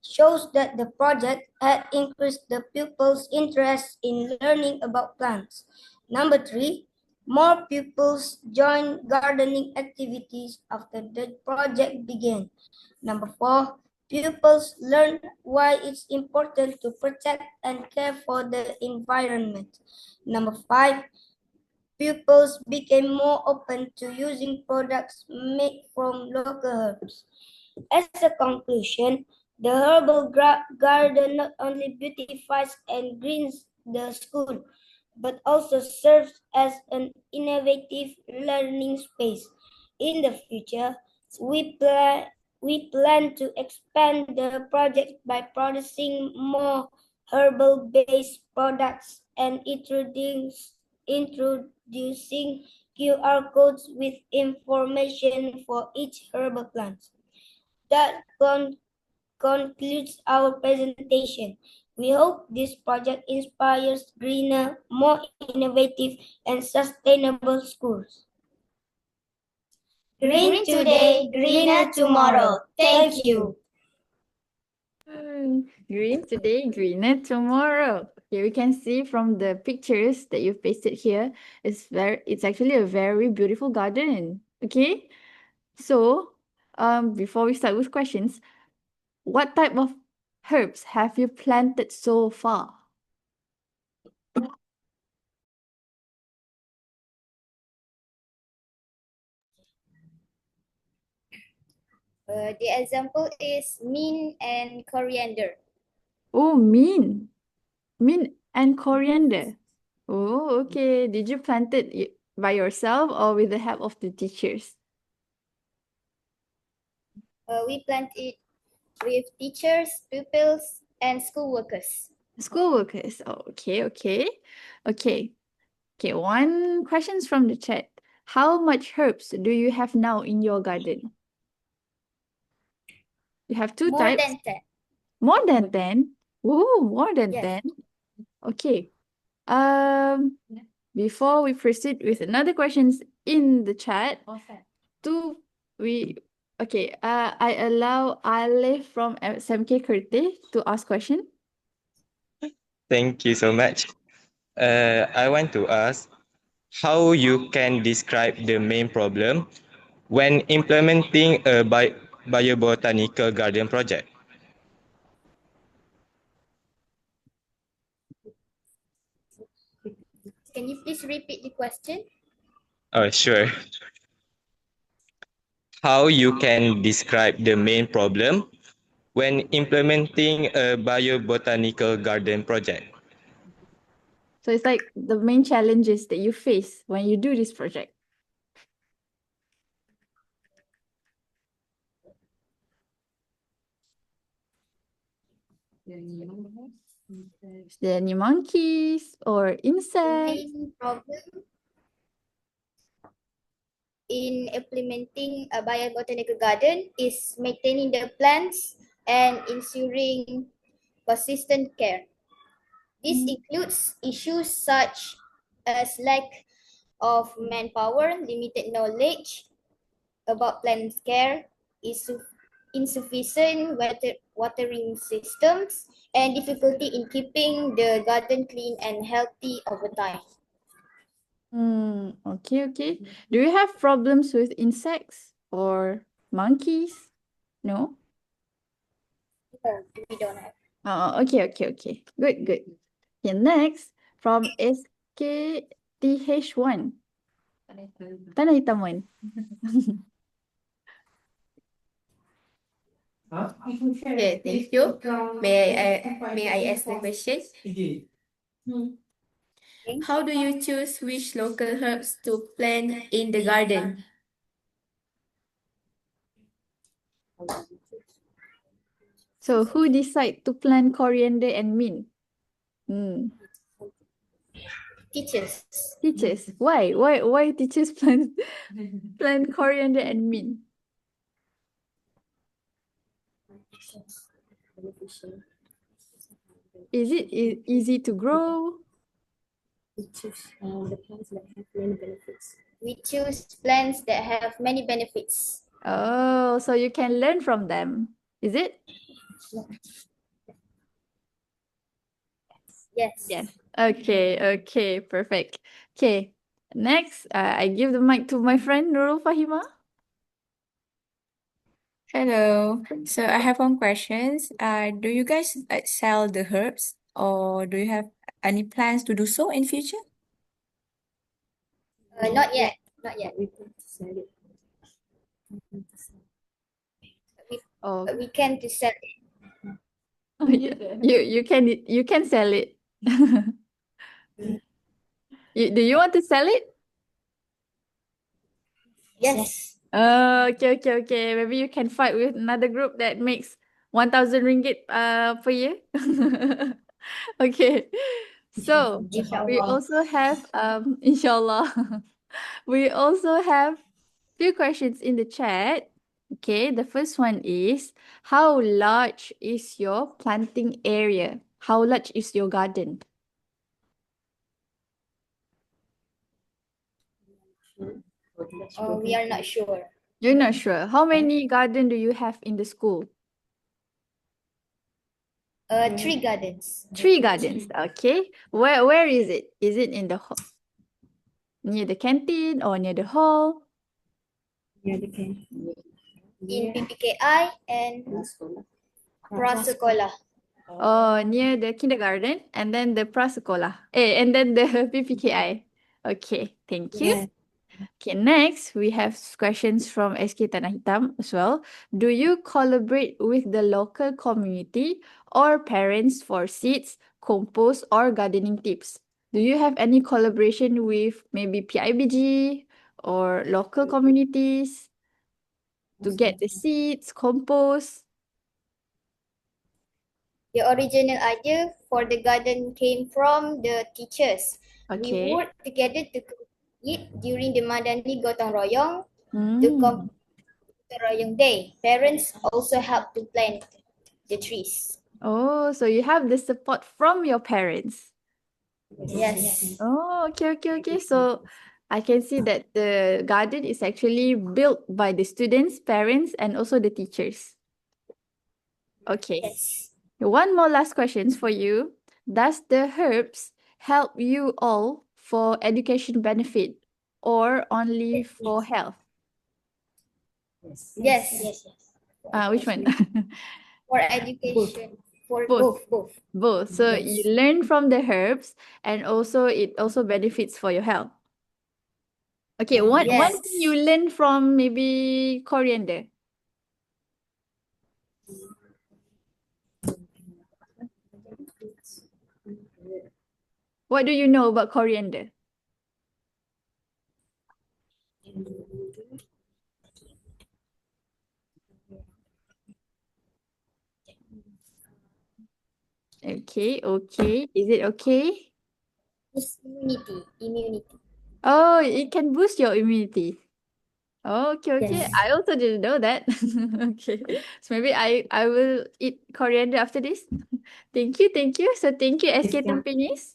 shows that the project had increased the pupils' interest in learning about plants. Number 3, more pupils joined gardening activities after the project began. Number 4, pupils learn why it's important to protect and care for the environment. Number 5, pupils became more open to using products made from local herbs. As a conclusion, the herbal garden not only beautifies and greens the school, but also serves as an innovative learning space. In the future, we plan to expand the project by producing more herbal-based products and introducing QR codes with information for each herbal plant. That concludes our presentation. We hope this project inspires greener, more innovative, and sustainable schools. Green today, greener tomorrow. Thank you. Green today, greener tomorrow. Okay, we can see from the pictures that you've pasted here, it's actually a very beautiful garden. Okay, so before we start with questions, what type of herbs have you planted so far? The example is mint and coriander. Oh, mint and coriander. Oh, okay. Did you plant it by yourself or with the help of the teachers? We plant it with teachers, pupils, and school workers. School workers. Oh, okay. Okay, one questions from the chat. How much herbs do you have now in your garden? You have two More types? than 10. More than 10? Oh, more than Yes. 10? Okay. Before we proceed with another questions in the chat, I allow Alif from SMK Kerteh to ask question. Thank you so much. I want to ask how you can describe the main problem when implementing a biobotanical garden project. Can you please repeat the question? Oh, sure. How you can describe the main problem when implementing a biobotanical garden project. So it's like the main challenges that you face when you do this project. Is there any monkeys or insects? Main problem in implementing a biobotanical garden is maintaining the plants and ensuring consistent care. This includes issues such as lack of manpower, limited knowledge about plant care, insufficient watering systems, and difficulty in keeping the garden clean and healthy over time. Okay. Do you have problems with insects or monkeys? No? No, we don't have. Okay. Good. Okay, next from SKTH1. Tanah Hitam 1. Okay, thank you. May I ask the question? How do you choose which local herbs to plant in the garden? So who decide to plant coriander and mint? Teachers. Teachers. Why teachers plant coriander and mint? Is it easy to grow? We choose the plants that have many benefits. We choose plants that have many benefits. Oh, so you can learn from them. Is it? Yes. Okay, perfect. Okay, next, I give the mic to my friend Nurul Fahima. Hello. So I have one question. Do you guys sell the herbs, or do you have any plans to do so in future? Not yet. Not yet. We plan to sell it. We can to sell it. Oh, you can sell it. Do you want to sell it? Yes. Okay. Maybe you can fight with another group that makes 1,000 ringgit per year. Okay. So we also have inshallah. We also have few questions in the chat. Okay, the first one is, how large is your planting area? How large is your garden? We are not sure. You're not sure. How many garden do you have in the school? 3 gardens. 3 gardens. Okay. Where is it? Is it in the near the canteen or near the hall? Near the canteen. In PPKI and Prasekolah. Oh, near the kindergarten and then the prasekolah. And then the PPKI. Okay, thank you. Yeah. Okay, next we have questions from SK Tanah Hitam as well. Do you collaborate with the local community or parents for seeds, compost, or gardening tips? Do you have any collaboration with maybe PIBG or local communities to get the seeds, compost? The original idea for the garden came from the teachers. Okay. We worked together to complete during the Madani Gotong Royong, Mm. the Gotong Royong Day. Parents also helped to plant the trees. Oh, so you have the support from your parents. Yes. Oh, okay. So I can see that the garden is actually built by the students, parents, and also the teachers. Okay. Yes. One more last questions for you. Does the herbs help you all for education benefit or only for health? Yes. Which one? For education. For Both. both. Both. So you learn from the herbs and also it also benefits for your health. Okay, one thing you learn from maybe coriander. What do you know about coriander? Okay, okay. Is it okay? It's immunity. Oh, it can boost your immunity. Oh, okay, okay. Yes. I also didn't know that. Okay. So maybe I will eat coriander after this. Thank you, thank you. So thank you, SK Tampines.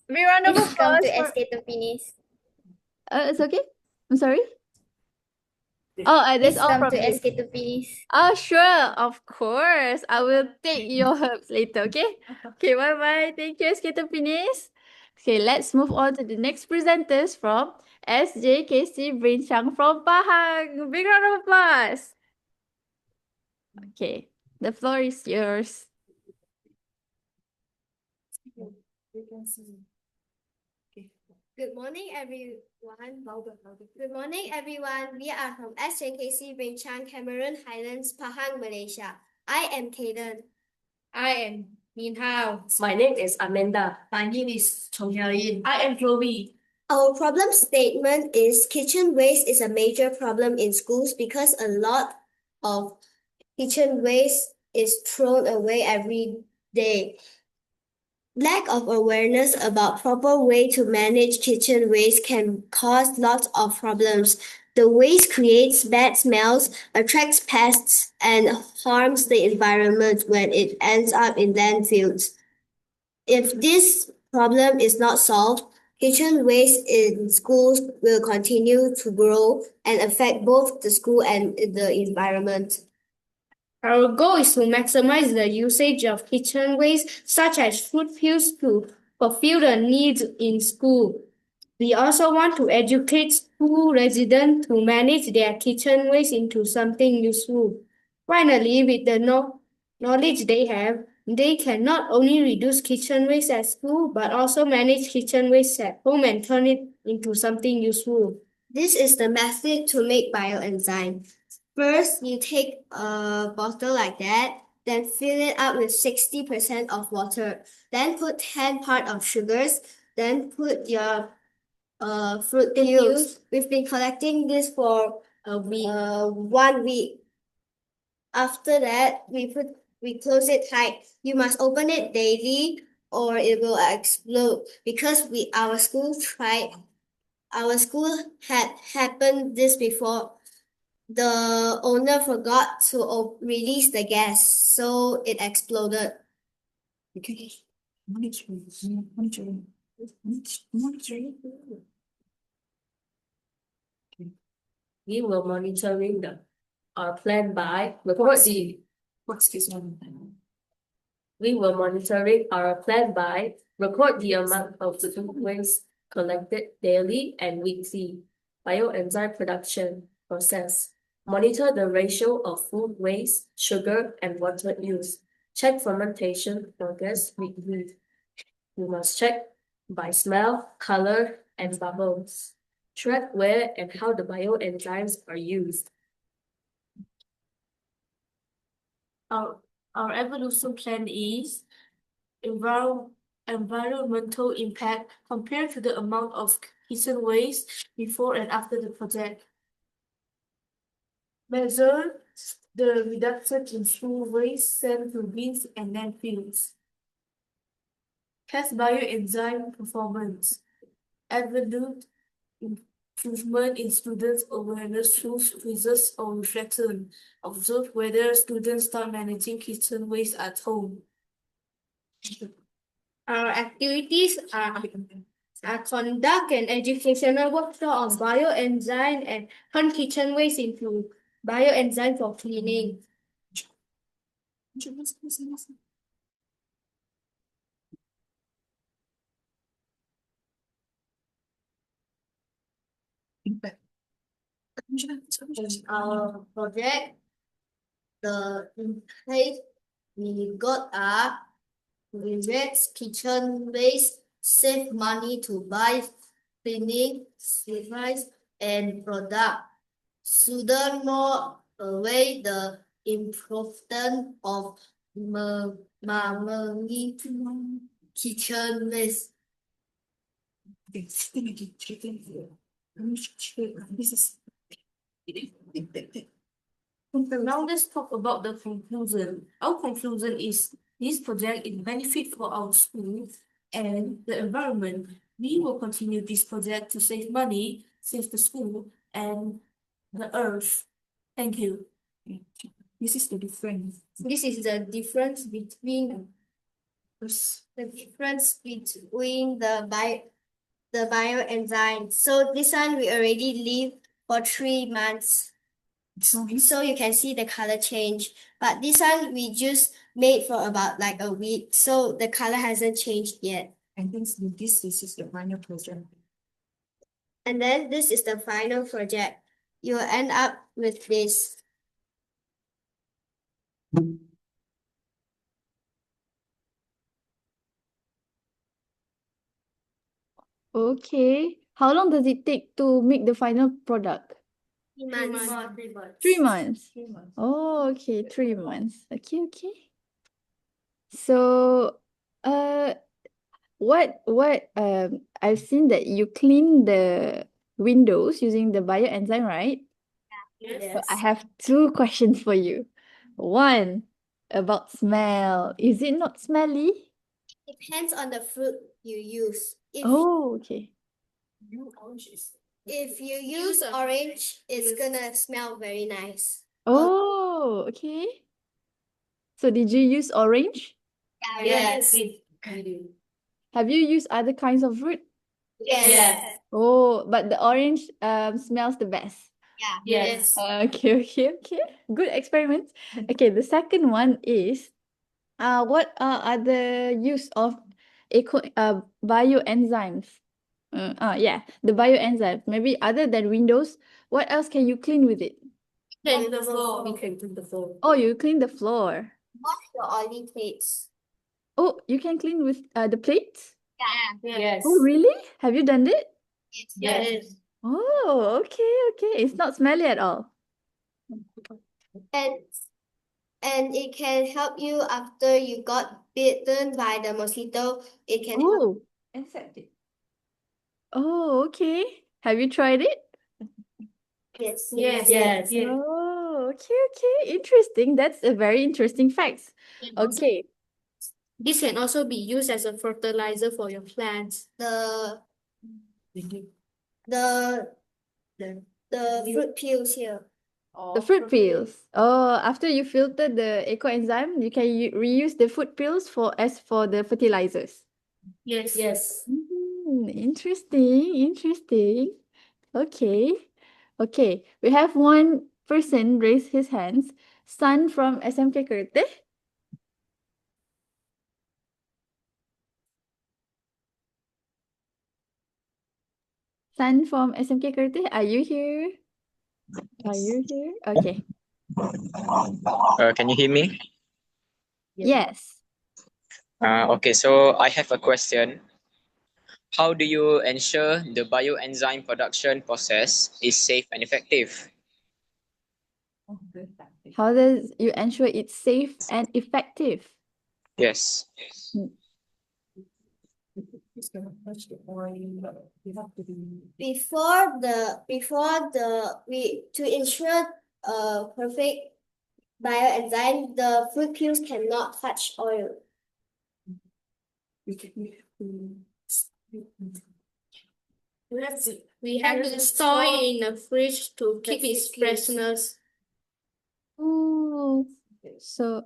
We round of Please come to applause for SK Tampines. it's okay? I'm sorry? Oh, that's Please all come from to you. SK Tampines. Oh, sure, of course. I will take your herbs later, okay? Okay, bye-bye. Thank you, SK Tampines. Okay, let's move on to the next presenters from SJKC Brincang from Pahang. Big round of applause. Okay, the floor is yours. Good morning, everyone. Good morning, everyone. We are from SJKC Brincang, Cameron Highlands, Pahang, Malaysia. I am Kaden. I am Min Hao. My name is Amanda. My name is Chong Yin. I am Chloe. Our problem statement is kitchen waste is a major problem in schools because a lot of kitchen waste is thrown away every day. Lack of awareness about proper way to manage kitchen waste can cause lots of problems. The waste creates bad smells, attracts pests, and harms the environment when it ends up in landfills. If this problem is not solved, kitchen waste in schools will continue to grow and affect both the school and the environment. Our goal is to maximize the usage of kitchen waste, such as fruit peels, to fulfill the needs in school. We also want to educate school residents to manage their kitchen waste into something useful. Finally, with the knowledge they have, they can not only reduce kitchen waste at school, but also manage kitchen waste at home and turn it into something useful. This is the method to make bioenzyme. First, you take a bottle like that, then fill it up with 60% of water. Then put 10 parts of sugars. Then put your fruit peels. We've been collecting this for a week. 1 week. After that, we close it tight. You must open it daily or it will explode because our school had happened this before. The owner forgot to release the gas, so it exploded. Okay. Monitoring. We will monitoring our plan by record the We will monitoring our plan by record the amount of food waste collected daily and weekly, bioenzyme production process, monitor the ratio of food waste, sugar, and water use, check fermentation progress weekly. You must check by smell, color, and bubbles. Track where and how the bioenzymes are used. Our evolution plan is environmental impact compared to the amount of kitchen waste before and after the project. Measure the reduction in food waste sent to bins and landfills. Test bioenzyme performance. Evaluate improvement in students' awareness through quizzes or reflection. Observe whether students start managing kitchen waste at home. Our activities are conduct an educational workshop on bioenzyme and turn kitchen waste into bioenzyme for cleaning. Our project, the in place we got reduce kitchen waste, save money to buy cleaning supplies and product. Furthermore, away the improvement of kitchen waste. Now let's talk about the conclusion. Our conclusion is this project is benefit for our school and the environment. We will continue this project to save money, save the school and the earth. Thank you. This is the difference. This is the difference between the bioenzyme. So this one we already leave for 3 months. So you can see the color change. But this one we just made for about like a week. So the color hasn't changed yet. And this is the final project. And then this is the final project. You'll end up with this. Okay. How long does it take to make the final product? 3 months. 3 months. Oh, okay, 3 months. Okay, okay. So, what I've seen that you clean the windows using the bioenzyme, right? So I have 2 questions for you. One, about smell. Is it not smelly? Depends on the fruit you use. Oh, okay. If you use orange, it's gonna smell very nice. Oh, okay. So did you use orange? Yes. Have you used other kinds of fruit? Yes. Oh, but the orange smells the best. Yes. Okay, okay, okay. Good experiment. Okay, the second one is what are other use of bioenzymes? Yeah, the bioenzymes. Maybe other than windows, what else can you clean with it? Clean the floor. We can clean the floor. Oh, you clean the floor. Wash your oily plates. Oh, you can clean with the plates? Yes. Oh, really? Have you done it? Yes. Oh, okay, okay. It's not smelly at all. And it can help you after you got bitten by the mosquito. It can help. Oh, Accept it. oh, okay. Have you tried it? Yes. Yes. Oh, okay, okay. Interesting. That's a very interesting fact. Okay. This can also be used as a fertilizer for your plants. The fruit peels here. The fruit peels. Oh, after you filter the ecoenzyme, you can reuse the fruit peels for the fertilizers. Yes. Interesting, interesting. Okay. Okay. We have one person raise his hands. Sun from SMK Kerteh. Sun from SMK Kerteh, are you here? Are you here? Okay. Can you hear me? Yes. Okay, so I have a question. How do you ensure the bioenzyme production process is safe and effective? How does you ensure it's safe and effective? Yes. To ensure a perfect bioenzyme, the fruit peels cannot touch oil. We have to store it in the fridge to keep its freshness. Oh, so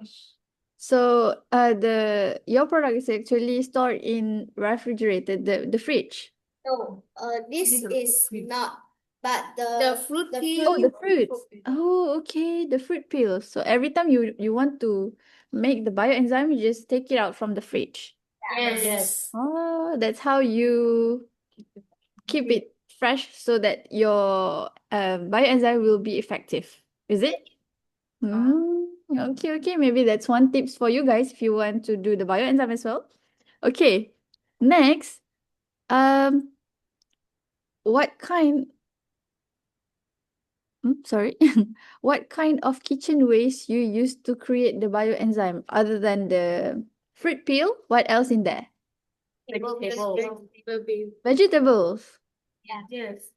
your product is actually stored in refrigerated, the fridge. No, this is not. But the fruit Oh, the fruits. Oh, okay, the fruit peels. So every time you want to make the bioenzyme, you just take it out from the fridge. Yes. Oh, that's how you keep it fresh so that your bioenzyme will be effective. Is it? Okay, okay. Maybe that's one tips for you guys if you want to do the bioenzyme as well. Okay. Next, what kind sorry. What kind of kitchen waste you use to create the bioenzyme other than the fruit peel? What else in there? Vegetables. Yes.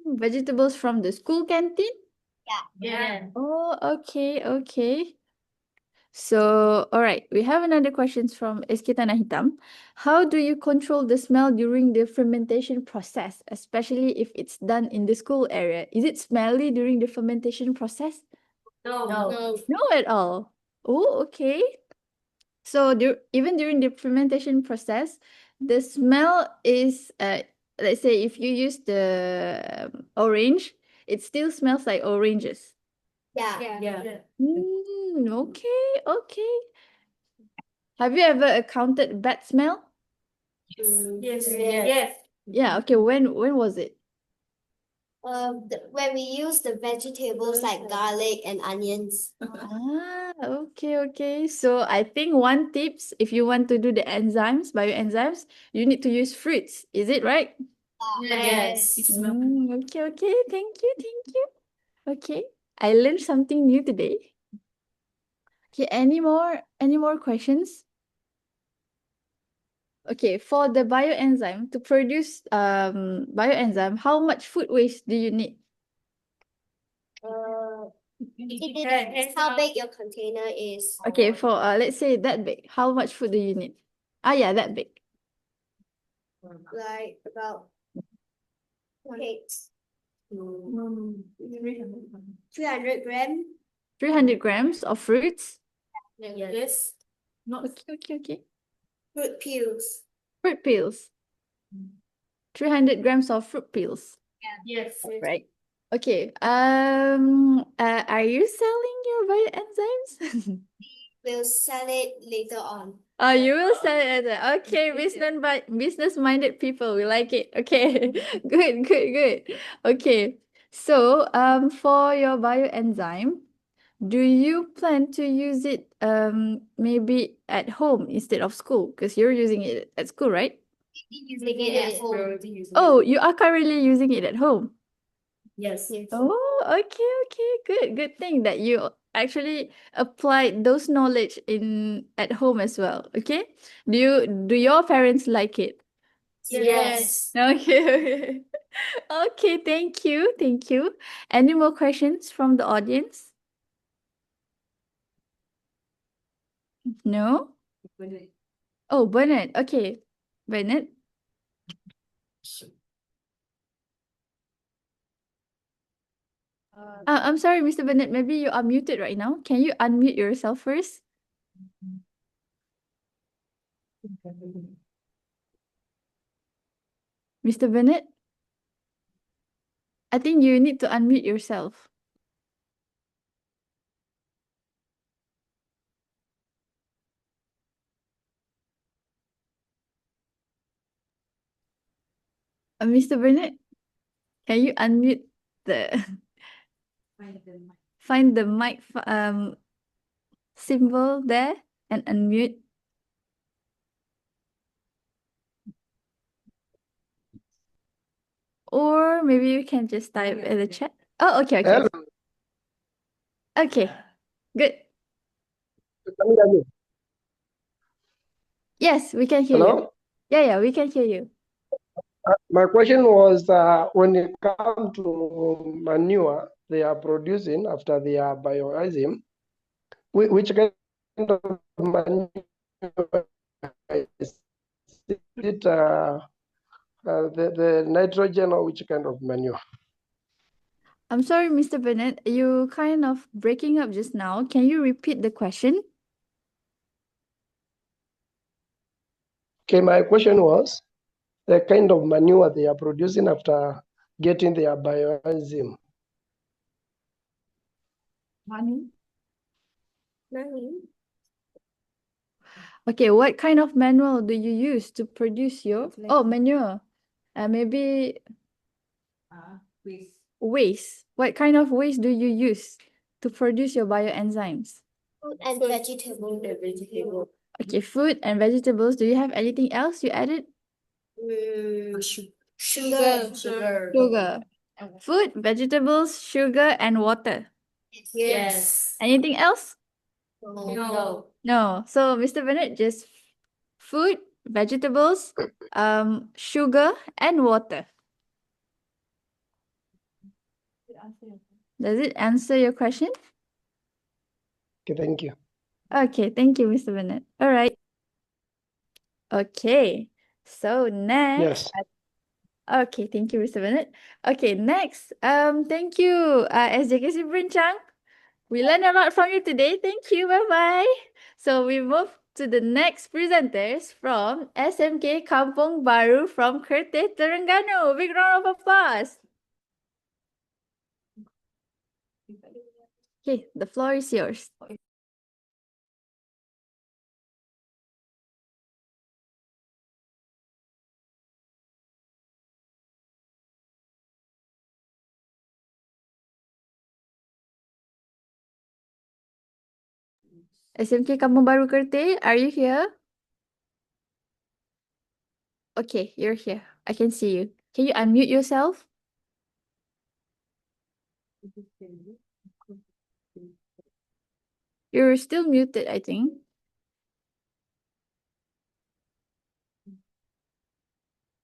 Vegetables from the school canteen? Yeah. Oh, okay, okay. So, all right, we have another questions from SK Tanah Hitam. How do you control the smell during the fermentation process, especially if it's done in the school area? Is it smelly during the fermentation process? No. No at all. Oh, okay. So even during the fermentation process, the smell is, let's say if you use the orange, it still smells like oranges. Yeah. Okay, okay. Have you ever encountered bad smell? Yes. Yeah, okay. When was it? When we use the vegetables like garlic and onions. Okay, okay. So I think one tips if you want to do the enzymes, bioenzymes, you need to use fruits. Is it right? Yes. Okay, okay. Thank you, thank you. Okay. I learned something new today. Okay, any more questions? Okay, for the bioenzyme, to produce bioenzyme, how much food waste do you need? It depends how big your container is. Okay, for let's say that big, how much food do you need? Yeah, that big. Like about 300 grams. 300 grams of fruits? Yes. Okay. Fruit peels. Fruit peels. 300 grams of fruit peels. Yes. Right. Okay. Are you selling your bioenzymes? We'll sell it later on. Oh, you will sell it. Okay, business-minded people. We like it. Okay. Good. Okay. So, for your bioenzyme, do you plan to use it maybe at home instead of school? Because you're using it at school, right? Using it at home. Oh, you are currently using it at home. Yes. Oh, okay. Good thing that you actually applied those knowledge in at home as well. Okay. Do your parents like it? Yes. Okay. Okay, thank you. Any more questions from the audience? No? Oh, Bernard. Okay. Bernard. I'm sorry, Mr. Bernard. Maybe you are muted right now. Can you unmute yourself first? Mr. Bernard? I think you need to unmute yourself. Mr. Bernard, can you unmute the find the mic symbol there and unmute? Or maybe you can just type in the chat. Oh, okay. Hello. Okay, good. Can you hear me? Yes, we can hear you. Hello? Yeah, we can hear you. My question was when it comes to manure they are producing after their bioenzyme, which kind of manure is it? The nitrogen or which kind of manure? I'm sorry, Mr. Bennett, you kind of breaking up just now. Can you repeat the question? Okay, my question was the kind of manure they are producing after getting their bioenzyme. Money. Okay, what kind of manure do you use to produce your manure? Maybe Waste. What kind of waste do you use to produce your bioenzymes? Fruit and vegetable. Okay, food and vegetables. Do you have anything else you added? Sugar. Sugar. Food, vegetables, sugar, and water. Yes. Anything else? No. No. So, Mr. Bennett, just food, vegetables, sugar, and water. Does it answer your question? Okay, thank you. Okay, thank you, Mr. Bennett. All right. Okay. So next. Yes. Okay, thank you, Mr. Bennett. Okay, next. Thank you, SJKC Berincang. We learned a lot from you today. Thank you. Bye-bye. So we move to the next presenters from SMK Kampung Baru from Kerteh, Terengganu. Big round of applause. Okay, the floor is yours. SMK Kampung Baru Kerteh, are you here? Okay, you're here. I can see you. Can you unmute yourself? You're still muted, I think.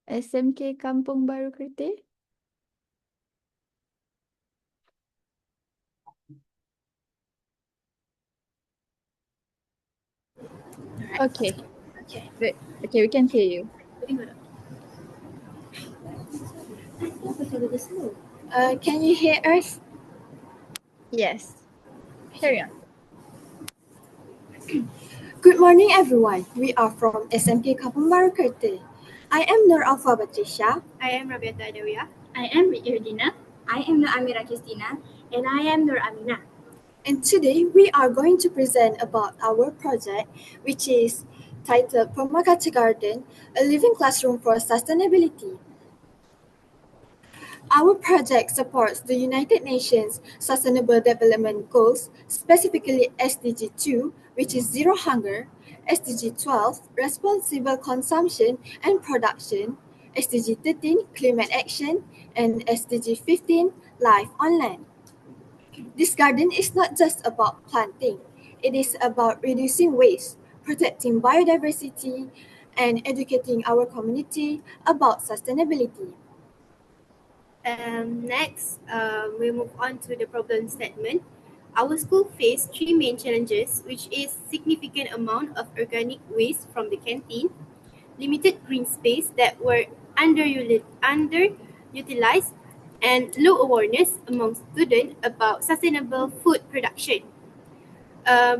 SMK Kampung Baru Kerteh? Okay. Good. Okay, we can hear you. Can you hear us? Yes. Carry on. Good morning, everyone. We are from SMK Kampung Baru Kerteh. I am Nur Alfa Batrisha. I am Rabiata Adawiyah. I am Irdina. I am Nur Amira Christina. And I am Nur Aminah. And today we are going to present about our project, which is titled Permaculture Garden, a living classroom for sustainability. Our project supports the United Nations Sustainable Development Goals, specifically SDG 2, which is zero hunger, SDG 12, responsible consumption and production, SDG 13, climate action, and SDG 15, life on land. This garden is not just about planting, it is about reducing waste, protecting biodiversity, and educating our community about sustainability. Next, we move on to the problem statement. Our school faced three main challenges, which is significant amount of organic waste from the canteen, limited green space that were underutilized, and low awareness among students about sustainable food production.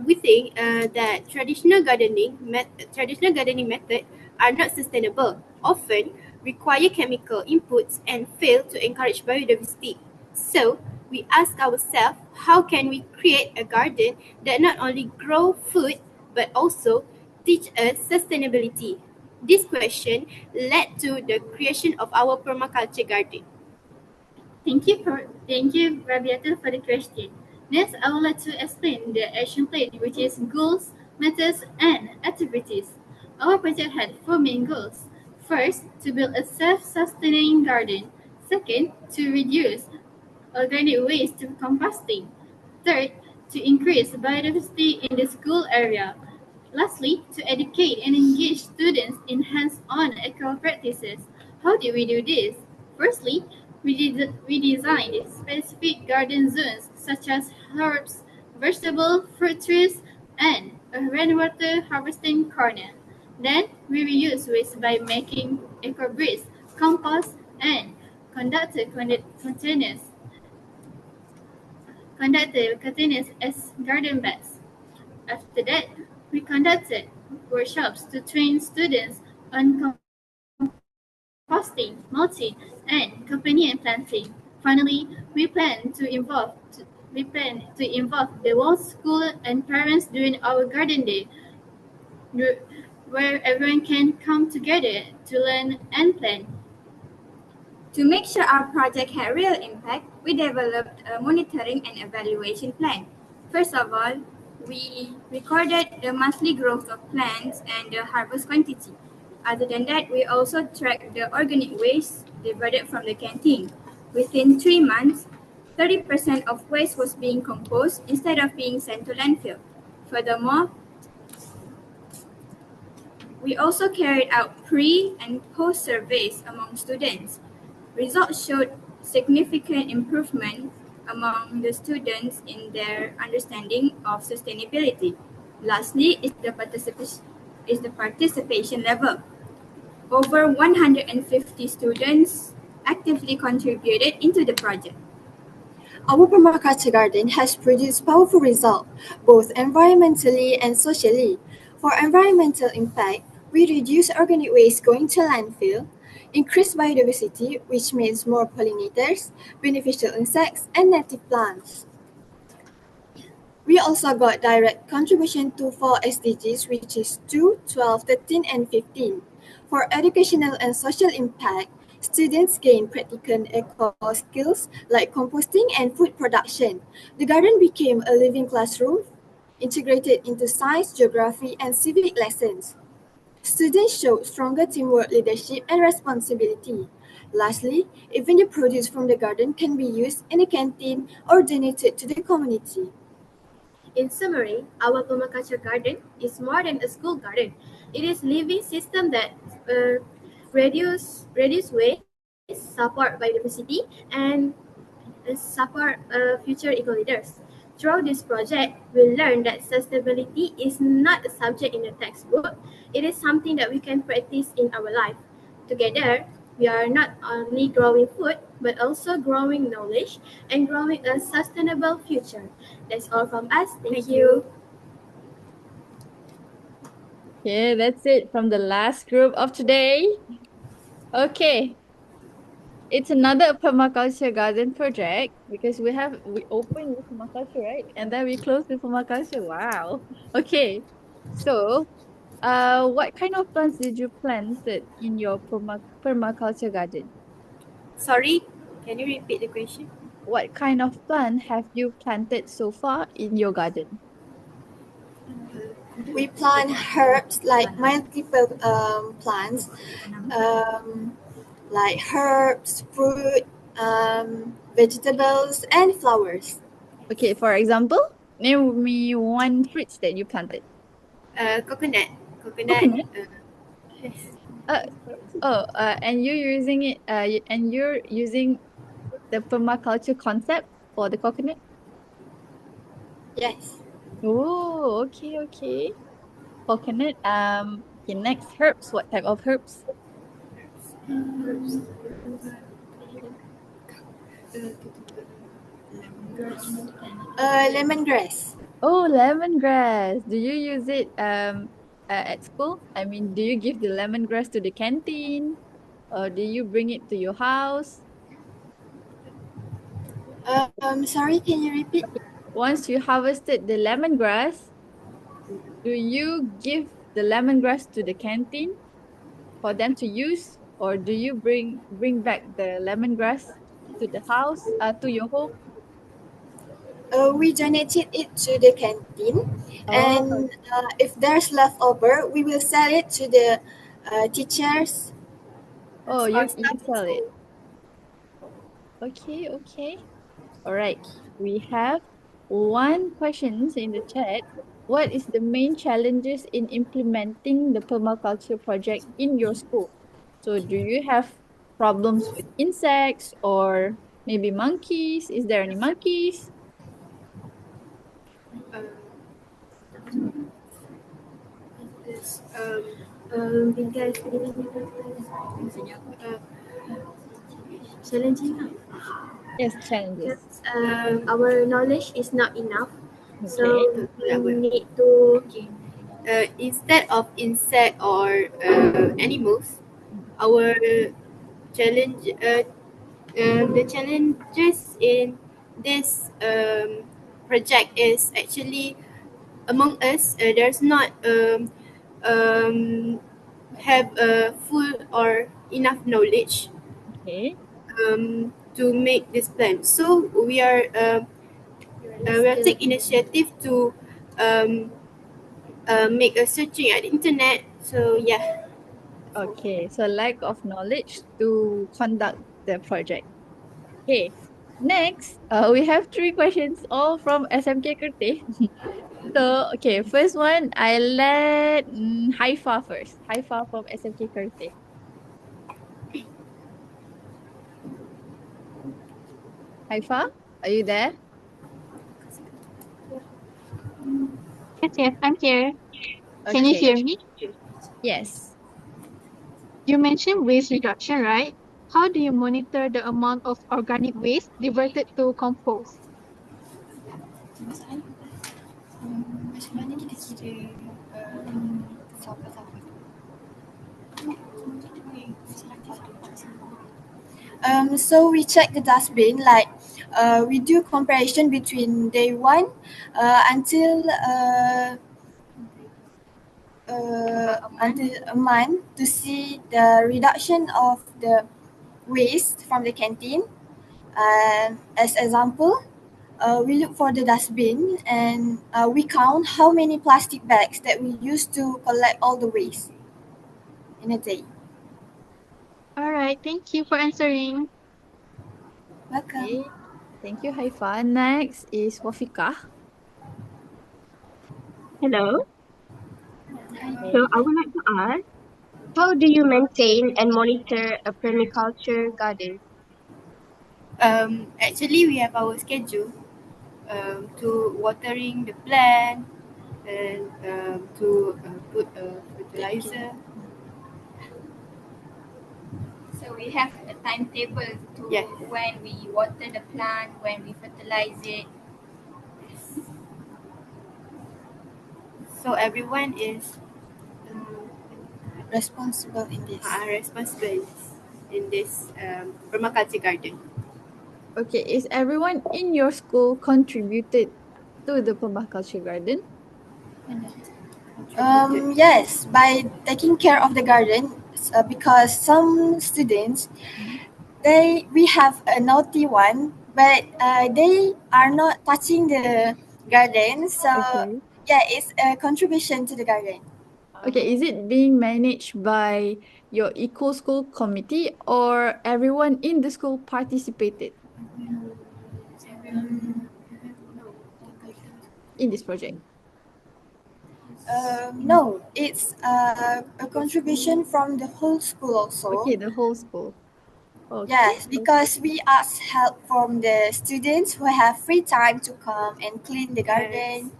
We think that traditional gardening method are not sustainable, often require chemical inputs and fail to encourage biodiversity. So we ask ourselves, how can we create a garden that not only grow food but also teach us sustainability? This question led to the creation of our permaculture garden. Thank you, Rabiata, for the question. Next, I would like to explain the action plan, which is goals, methods, and activities. Our project had four main goals. First, to build a self-sustaining garden. Second, to reduce organic waste through composting. Third, to increase biodiversity in the school area. Lastly, to educate and engage students in hands-on eco practices. How did we do this? Firstly, we designed specific garden zones such as herbs, vegetable, fruit trees, and a rainwater harvesting corner. Then, we reuse waste by making eco bricks, compost, and containers as garden beds. After that, we conducted workshops to train students on composting, mulching, and companion planting. Finally, we plan to involve the whole school and parents during our garden day, where everyone can come together to learn and plan. To make sure our project had real impact, we developed a monitoring and evaluation plan. First of all, we recorded the monthly growth of plants and the harvest quantity. Other than that, we also tracked the organic waste diverted from the canteen. Within 3 months, 30% of waste was being composed instead of being sent to landfill. Furthermore, we also carried out pre and post surveys among students. Results showed significant improvement among the students in their understanding of sustainability. Lastly is the participation level. Over 150 students actively contributed into the project. Our permaculture garden has produced powerful results, both environmentally and socially. For environmental impact, we reduce organic waste going to landfill, increase biodiversity, which means more pollinators, beneficial insects, and native plants. We also got direct contribution to 4 SDGs, which is 2, 12, 13, and 15. For educational and social impact, students gain practical eco skills like composting and food production. The garden became a living classroom, integrated into science, geography, and civic lessons. Students showed stronger teamwork, leadership, and responsibility. Lastly, even the produce from the garden can be used in a canteen or donated to the community. In summary, our permaculture garden is more than a school garden. It is a living system that reduce waste, support biodiversity, and support future eco-leaders. Through this project, we learned that sustainability is not a subject in a textbook. It is something that we can practice in our life. Together, we are not only growing food, but also growing knowledge and growing a sustainable future. That's all from us. Thank you. Okay, that's it from the last group of today. Okay, it's another permaculture garden project because we open with permaculture, right? And then we close with permaculture. Wow. Okay. So, what kind of plants did you plant in your permaculture garden? Sorry, can you repeat the question? What kind of plant have you planted so far in your garden? We plant herbs like multiple plants, like herbs, fruit, vegetables, and flowers. Okay, for example, name me one fruits that you planted. Coconut. Coconut? Yes. And you're using the permaculture concept for the coconut? Yes. Oh, okay, okay. Coconut. Okay, next herbs. What type of herbs? Lemongrass. Oh, lemongrass. Do you use it at school? I mean, do you give the lemongrass to the canteen, or do you bring it to your house? Sorry, can you repeat? Once you harvested the lemongrass, do you give the lemongrass to the canteen for them to use, or do you bring back the lemongrass to the house, to your home? We donated it to the canteen, Oh, and if there's leftover, we will sell it to the teachers. oh, Or you staff in sell it. school. Okay, okay. All right. We have one questions in the chat. What is the main challenges in implementing the permaculture project in your school? So do you have problems with insects or maybe monkeys? Is there any monkeys? Because challenging. Yes, challenges. Our knowledge is not enough, so Okay. we need to instead of insect or animals, our challenge the challenges in this project is actually among us. There's not have a full or enough knowledge. Okay. to make this plan. So we are take initiative to make a searching at the internet. So yeah. Okay, so lack of knowledge to conduct the project. Okay, next, we have three questions all from SMK Kerteh. So, okay, first one, I let Haifa first. Haifa from SMK Kerteh. Haifa, are you there? Yes, yes, I'm here. Can you Okay, hear me? yes. You mentioned waste reduction, right? How do you monitor the amount of organic waste diverted to compost? Macam mana kita kira sampah-sampah tu? So we check the dustbin, like we do comparison between day one until a month to see the reduction of the waste from the canteen. As example, we look for the dustbin and we count how many plastic bags that we use to collect all the waste in a day. All right, thank you for answering. Welcome. Okay, thank you, Haifa. Next is Wafika. Hello. Okay. So I would like to ask, how do you maintain and monitor a permaculture garden? Actually, we have our schedule to watering the plant and to put fertilizer. So we have a timetable to when we water the plant, when we fertilize it. So everyone is responsible in this. Responsible in this permaculture garden. Okay, is everyone in your school contributed to the permaculture garden? Yes, by taking care of the garden, because some students, we have a naughty one, but they are not touching the garden. So Okay. yeah, it's a contribution to the garden. Okay, is it being managed by your eco school committee or everyone in the school participated in this project? No, it's a contribution from the whole school also. Okay, the whole school. Okay. Yes, because we ask help from the students who have free time to come and clean the garden.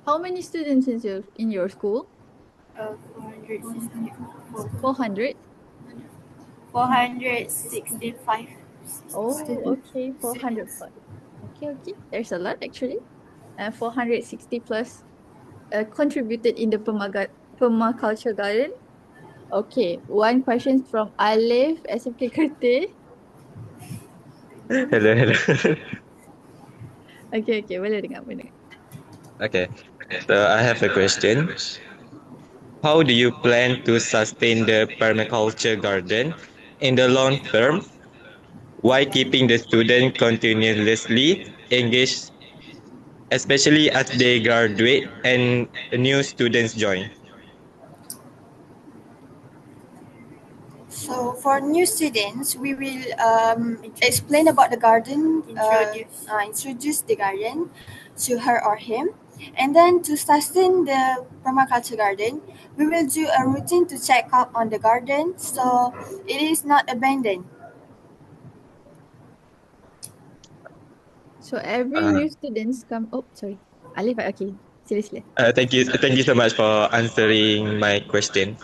How many students in your school? 400? 465. Oh, okay, 400 plus. Okay. There's a lot actually. 460 plus contributed in the permaculture garden. Okay, one question from Alif SMK Kerteh. Hello. Okay, boleh dengar. Okay. So I have a question. How do you plan to sustain the permaculture garden in the long term while keeping the student continuously engaged, especially as they graduate and new students join? So for new students, we will explain about the garden, introduce the garden to her or him. And then to sustain the permaculture garden, we will do a routine to check up on the garden so it is not abandoned. So every new students come. Oh, sorry. Alif, okay. Seriously. Thank you so much for answering my question.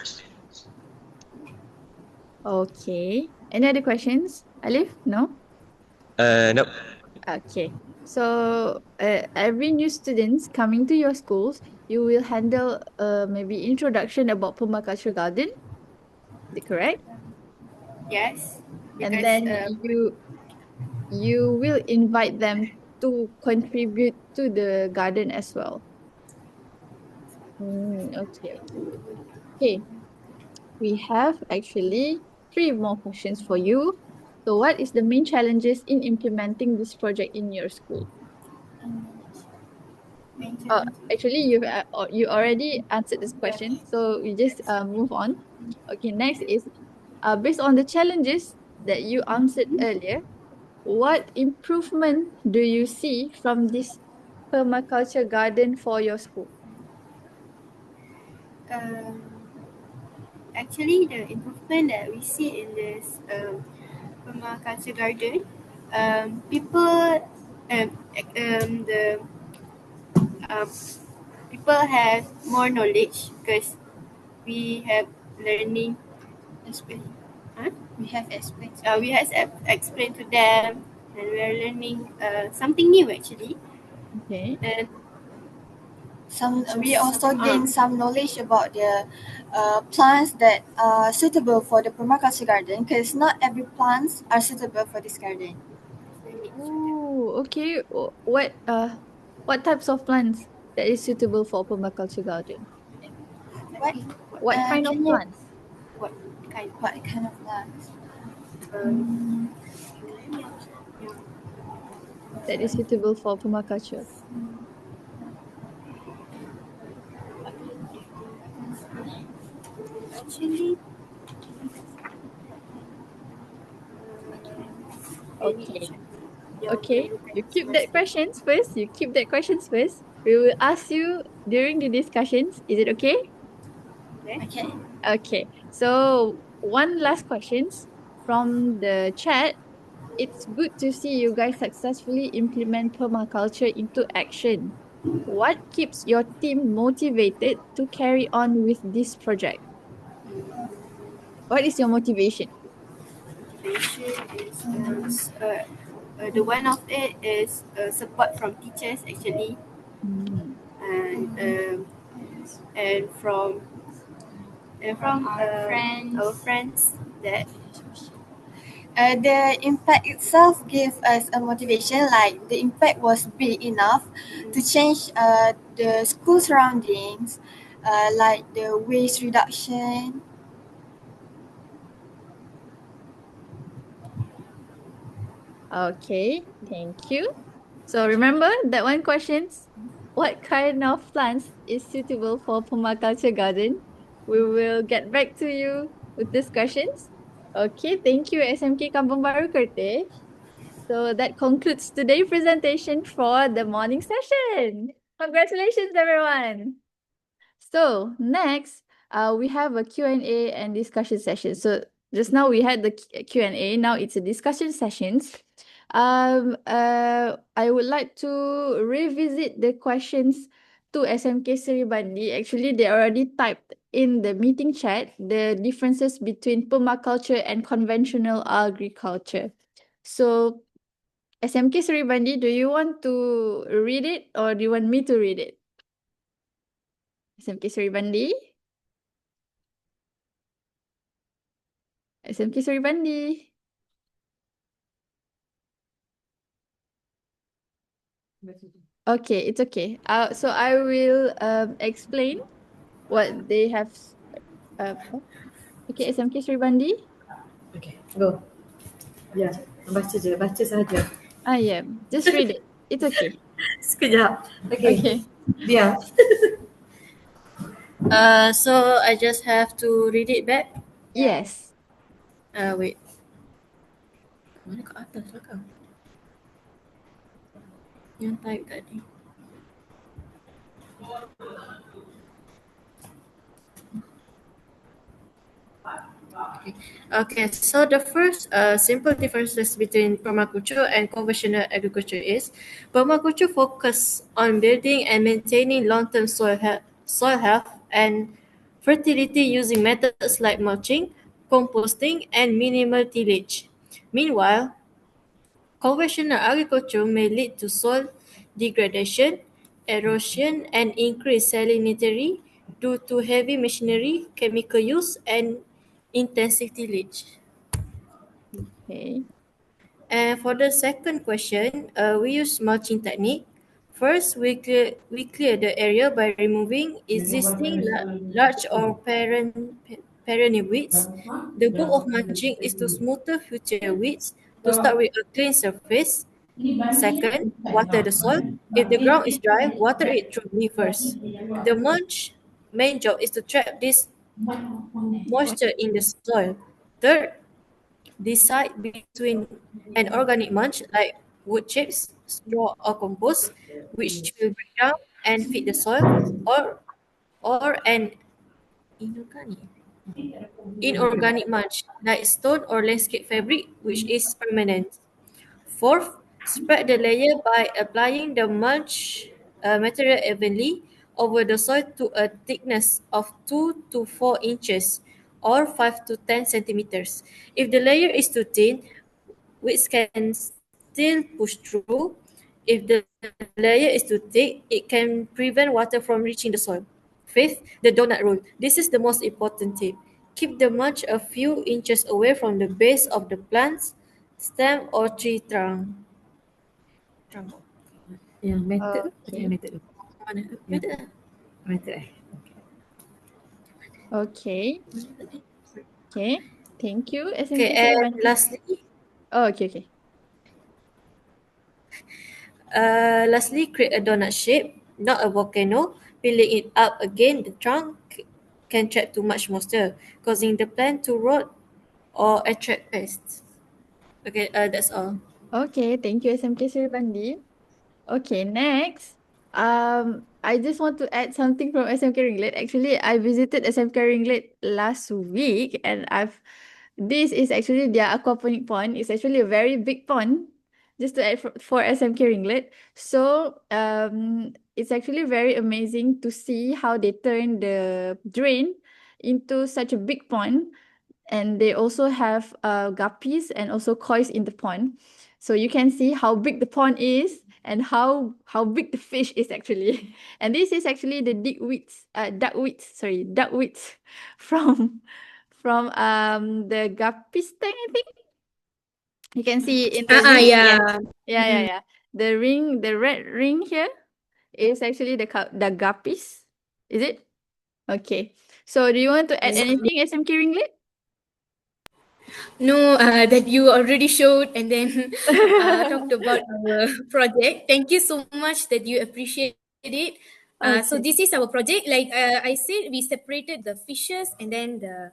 Okay. Any other questions? Alif? No? Nope. Okay. So every new students coming to your schools, you will handle maybe introduction about permaculture garden. Is it correct? Yes. And then you will invite them to contribute to the garden as well. Okay. Okay. We have actually three more questions for you. So what is the main challenges in implementing this project in your school? Actually, you already answered this question, so we just move on. Okay, next is based on the challenges that you answered earlier, what improvement do you see from this permaculture garden for your school? Actually, the improvement that we see in this permaculture garden, people, the um, people have more knowledge because we have learning. Explain. Huh? We have explained. We have explained to them, and we are learning something new actually. Okay. And We also gain some knowledge about the plants that are suitable for the permaculture garden, because not every plants are suitable for this garden. Oh, okay. What types of plants that is suitable for permaculture garden? What? What kind of Can you? plants what kind? What kind of plants? that is suitable for permaculture? Actually, Okay. Okay. You keep that questions first. You keep that questions first. We will ask you during the discussions. Is it okay? Okay. Okay. So one last questions from the chat. It's good to see you guys successfully implement permaculture into action. What keeps your team motivated to carry on with this project? What is your motivation? Motivation is the one of it is support from teachers actually, and and from our friends that The impact itself gave us a motivation, like the impact was big enough to change the school surroundings, like the waste reduction. Okay, thank you. So remember that one questions. What kind of plants is suitable for permaculture garden? We will get back to you with these questions. Okay, thank you SMK Kampung Baru Kerteh. So that concludes today's presentation for the morning session. Congratulations, everyone. So next, we have a Q&A and discussion session. So just now we had the Q&A. Now it's a discussion sessions. I would like to revisit the questions to SMK Seribandi. Actually, they already typed in the meeting chat the differences between permaculture and conventional agriculture. So SMK Seribandi, do you want to read it or do you want me to read it? SMK Seribandi? SMK Seribandi? Okay, it's okay. So I will explain what they have. Okay, SMK Seribandi? Okay, go. Ya, baca saja. Yeah, just read it. It's okay. Sekejap. Okay. Okay. Biar. So I just have to read it back. Yes. Wait. Mana kat atas lah kau? Yang type tadi. Okay, so the first simple differences between permaculture and conventional agriculture is permaculture focus on building and maintaining long-term soil health and fertility using methods like mulching, composting, and minimal tillage. Meanwhile, conventional agriculture may lead to soil degradation, erosion, and increased salinity due to heavy machinery, chemical use, and intensive tillage. Okay. And for the second question, we use mulching technique. First, we clear the area by removing existing large or perennial weeds. The goal of mulching is to smoother future weeds, to start with a clean surface. Second, water the soil. If the ground is dry, water it thoroughly first. The mulch main job is to trap this moisture in the soil. Third, decide between an organic mulch like wood chips, straw, or compost, which will break down and feed the soil, or an inorganic inorganic mulch like stone or landscape fabric, which is permanent. Fourth, spread the layer by applying the mulch material evenly over the soil to a thickness of 2 to 4 inches or 5 to 10 centimeters. If the layer is too thin, weeds can still push through. If the layer is too thick, it can prevent water from reaching the soil. Fifth, the donut rule. This is the most important tip. Keep the mulch a few inches away from the base of the plant's stem or tree trunk. Yang method tu? Okay. Yang method tu? Mana? Method lah. Method Okay. Okay. Thank you, Okay, SMK and Sarabandi. lastly, Oh, okay. lastly, create a donut shape, not a volcano. Peeling it up again, the trunk can trap too much moisture, causing the plant to rot or attract pests. Okay, that's all. Okay, thank you, SMK Sarabandi. Okay, next. I just want to add something from SMK Ringlet. Actually, I visited SMK Ringlet last week, and this is actually their aquaponic pond. It's actually a very big pond, just to add for SMK Ringlet. So, it's actually very amazing to see how they turn the drain into such a big pond. And they also have guppies and also koi in the pond. So you can see how big the pond is and how big the fish is actually. And this is actually the duckweeds from the guppies tank, I think. You can see in the ring. Yeah. Yeah. The red ring here is actually the guppies. Is it? Okay. So do you want to add anything, SMK Ringlet? No, that you already showed and then talked about our project. Thank you so much that you appreciate it. So Okay. this is our project. Like I said, we separated the fishes and then the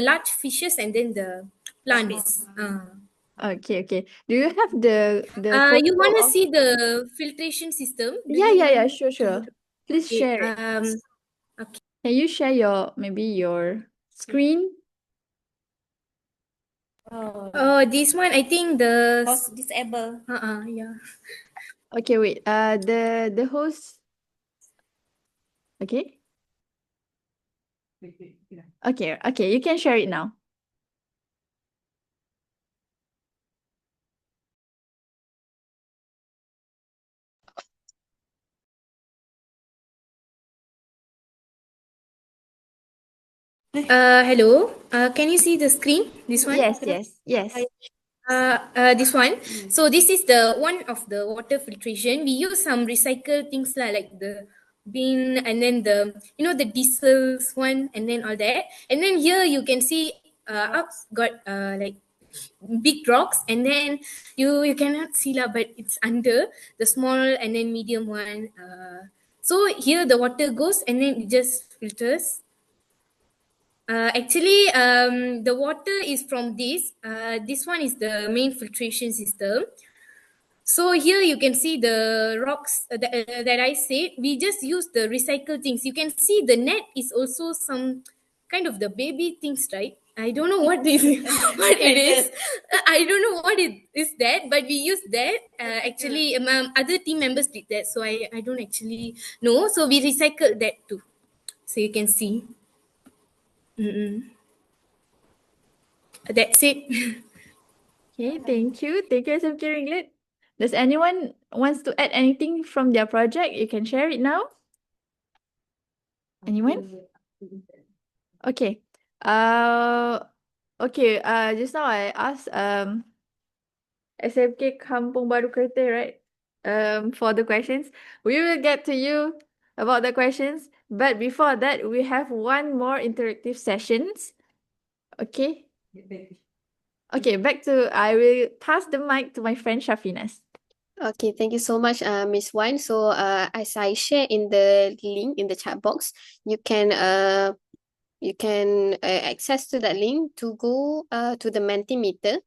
large fishes and then the plants. Okay. Do you have the You photo want to of? see the filtration system? Do Yeah, you yeah, yeah. want to Sure. look? Please Okay. share it. Okay. Can you share your screen? Oh, this one I think the Host disable. Yeah. Okay, wait. The host. Okay. Okay. You can share it now. Hello. Can you see the screen? This one? Yes. This one. So this is the one of the water filtration. We use some recycled things like the bin and then the diesels one and then all that. And then here you can see up got like big rocks and then you cannot see lah, but it's under the small and then medium one. So here the water goes and then it just filters. Actually, the water is from this. This one is the main filtration system. So here you can see the rocks that I said. We just use the recycled things. You can see the net is also some kind of the baby things, right? I don't know what this what it is. I don't know what it is that, but we use that. Actually, other team members did that, so I don't actually know. So we recycled that too. So you can see. That's it. Okay. Thank you. Thank you, SMK Ringlet. Does anyone wants to add anything from their project? You can share it now. Anyone? Okay. Okay. Just now I asked SMK Kampung Baru Kereta, right? For the questions, we will get to you about the questions. But before that, we have one more interactive sessions. Okay. Okay, I will pass the mic to my friend Shafinas. Okay, thank you so much, Miss Wan. So, as I share in the link in the chat box, you can access to that link to go to the Mentimeter.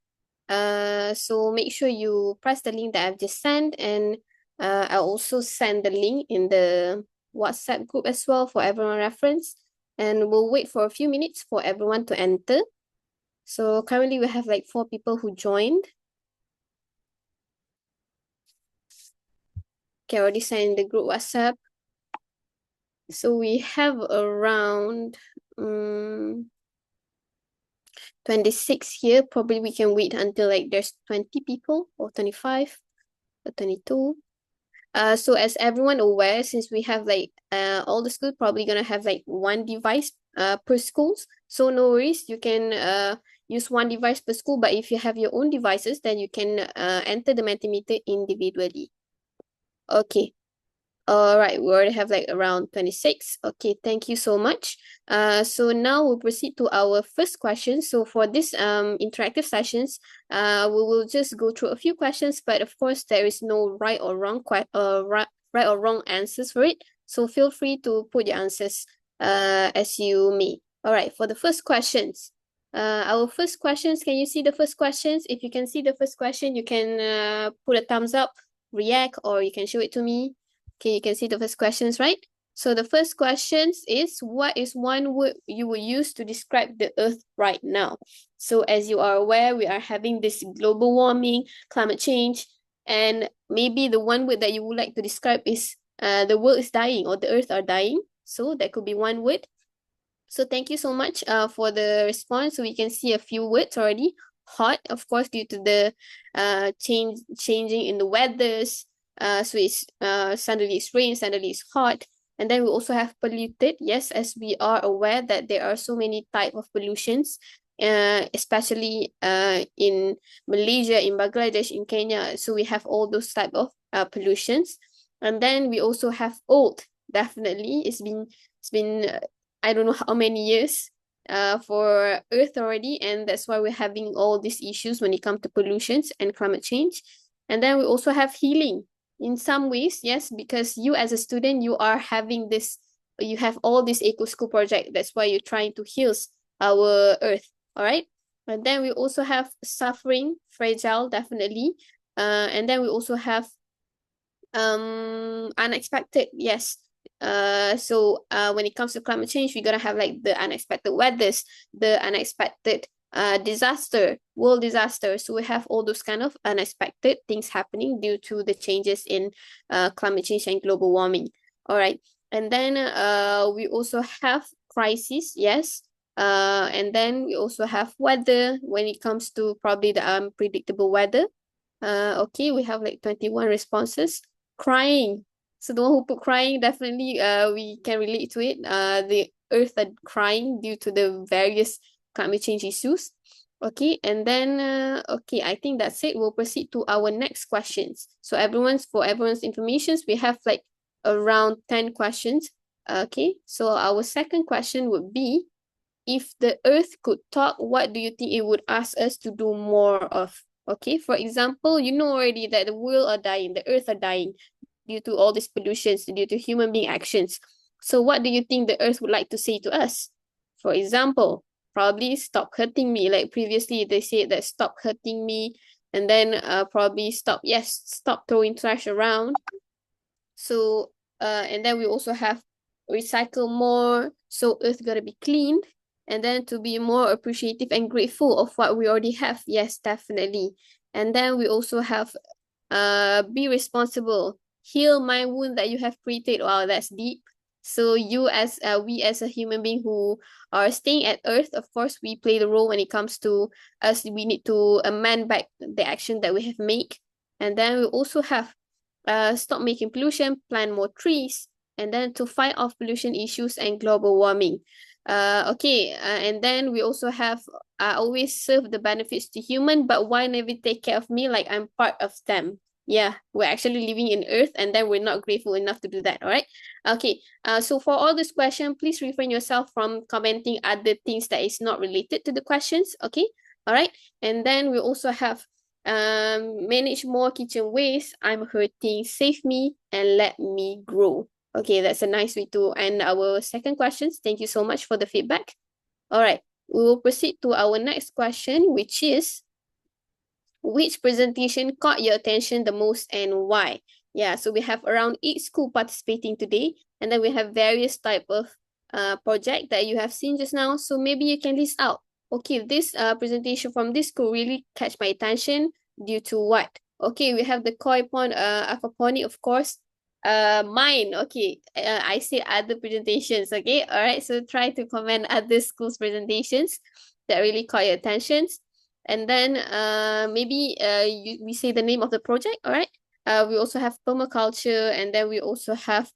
So make sure you press the link that I've just sent, and I'll also send the link in the WhatsApp group as well for everyone reference. And we'll wait for a few minutes for everyone to enter. So currently we have like 4 people who joined. Okay, I already sent in the group WhatsApp. So we have around 26 here. Probably we can wait until like there's 20 people or 25 or 22. So as everyone aware, since we have like all the schools probably gonna have like one device per schools. So no worries, you can use one device per school. But if you have your own devices, then you can enter the Mentimeter individually. Okay. All right, we already have like around 26. Okay, thank you so much. So now we'll proceed to our first question. So for this interactive sessions, we will just go through a few questions, but of course there is no right or wrong right or wrong answers for it. So feel free to put your answers as you may. All right, for the first questions. Our first questions, can you see the first questions? If you can see the first question, you can put a thumbs up, react, or you can show it to me. Okay, you can see the first questions, right? So the first questions is, what is one word you would use to describe the Earth right now? So as you are aware, we are having this global warming, climate change, and maybe the one word that you would like to describe is the world is dying or the Earth are dying. So that could be one word. So thank you so much for the response. So we can see a few words already. Hot, of course, due to the changing in the weathers. So it's suddenly it's rain, suddenly it's hot. And then we also have polluted. Yes, as we are aware that there are so many type of pollutions, especially in Malaysia, in Bangladesh, in Kenya. So we have all those type of pollutions. And then we also have old. Definitely, it's been I don't know how many years for Earth already, and that's why we're having all these issues when it comes to pollutions and climate change. And then we also have healing in some ways, yes, because you as a student, you are having this, you have all this eco school project. That's why you're trying to heal our Earth, all right? And then we also have suffering, fragile, definitely. And then we also have unexpected, yes. So when it comes to climate change, we're gonna have like the unexpected weathers, the unexpected disaster, world disaster. So we have all those kind of unexpected things happening due to the changes in climate change and global warming. All right. And then we also have crisis, yes. And then we also have weather when it comes to probably the unpredictable weather. Okay, we have like 21 responses. Crying. So the one who put crying, definitely we can relate to it. The earth are crying due to the various climate change issues. Okay, and then okay, I think that's it. We'll proceed to our next questions. So for everyone's information, we have like around 10 questions. Okay, so our second question would be, if the earth could talk, what do you think it would ask us to do more of? Okay, for example, you know already that the world are dying, the earth are dying due to all these pollutions, due to human being actions. So what do you think the earth would like to say to us? For example, probably stop hurting me. Like previously they said that stop hurting me, and then probably stop throwing trash around. So and then we also have recycle more, so earth gotta be cleaned. And then to be more appreciative and grateful of what we already have. Yes, definitely. And then we also have be responsible. Heal my wound that you have created. Wow, that's deep. So we as a human being who are staying at Earth, of course, we play the role when it comes to us. We need to amend back the action that we have made. And then we also have stop making pollution, plant more trees, and then to fight off pollution issues and global warming. And then we also have, I always serve the benefits to human, but why never take care of me like I'm part of them? Yeah, we're actually living in Earth, and then we're not grateful enough to do that. All right. Okay. So for all this question, please refrain yourself from commenting other things that is not related to the questions. Okay. All right. And then we also have manage more kitchen waste. I'm hurting. Save me and let me grow. Okay, that's a nice way to end our second questions. Thank you so much for the feedback. All right. We will proceed to our next question, which is, which presentation caught your attention the most and why? Yeah, so we have around 8 schools participating today, and then we have various type of project that you have seen just now. So maybe you can list out, okay, this presentation from this school really catch my attention due to what? Okay, we have the koi pond aquaponic, of course. Mine, okay, I say other presentations, okay, all right, so try to comment other schools' presentations that really caught your attention. And then maybe we say the name of the project, all right? We also have permaculture, and then we also have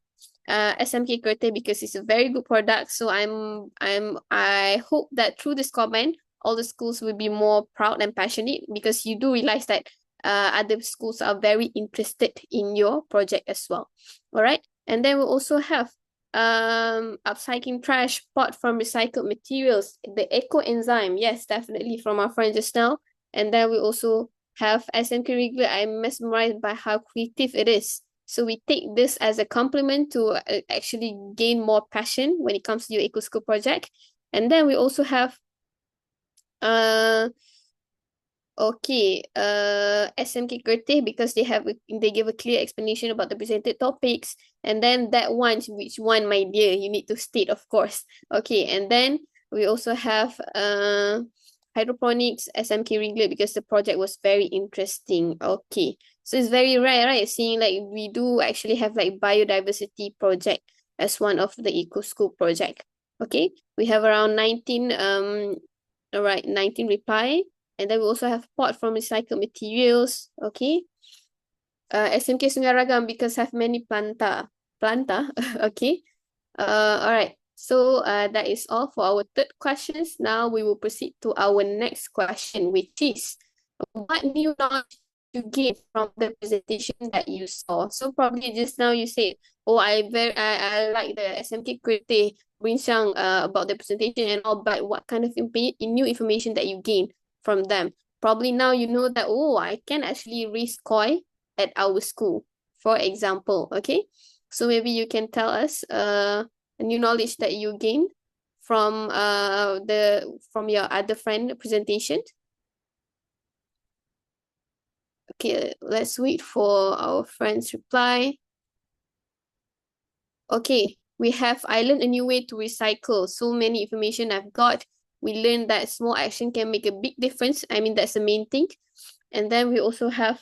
SMK Kerteh, because it's a very good product. So I hope that through this comment, all the schools will be more proud and passionate, because you do realize that other schools are very interested in your project as well. All right. And then we also have upcycling trash pot from recycled materials, the eco enzyme, yes, definitely, from our friend just now. And then we also have SMK Regular. I'm mesmerized by how creative it is. So we take this as a compliment to actually gain more passion when it comes to your eco school project. And then we also have okay, SMK Kerteh, because they give a clear explanation about the presented topics. And then that one, which one, my dear, you need to state, of course. Okay, and then we also have hydroponics, SMK Regular, because the project was very interesting. Okay, so it's very rare, right? Seeing like we do actually have like biodiversity project as one of the eco school project. Okay, we have around 19 all right, 19 reply. And then we also have pot from recycled materials. Okay. SMK Sungai Ragam, because have many planta. Okay. All right. So that is all for our third questions. Now we will proceed to our next question, which is, what new knowledge you gain from the presentation that you saw? So probably just now you said, oh, I like the SMK Kerteh bincang about the presentation and all, but what kind of new information that you gain from them? Probably now you know that, oh, I can actually raise koi at our school, for example. Okay, so maybe you can tell us a new knowledge that you gained from your other friend presentation. Okay, let's wait for our friend's reply. Okay, we have, I learned a new way to recycle. So many information I've got. We learned that small action can make a big difference. I mean, that's the main thing. And then we also have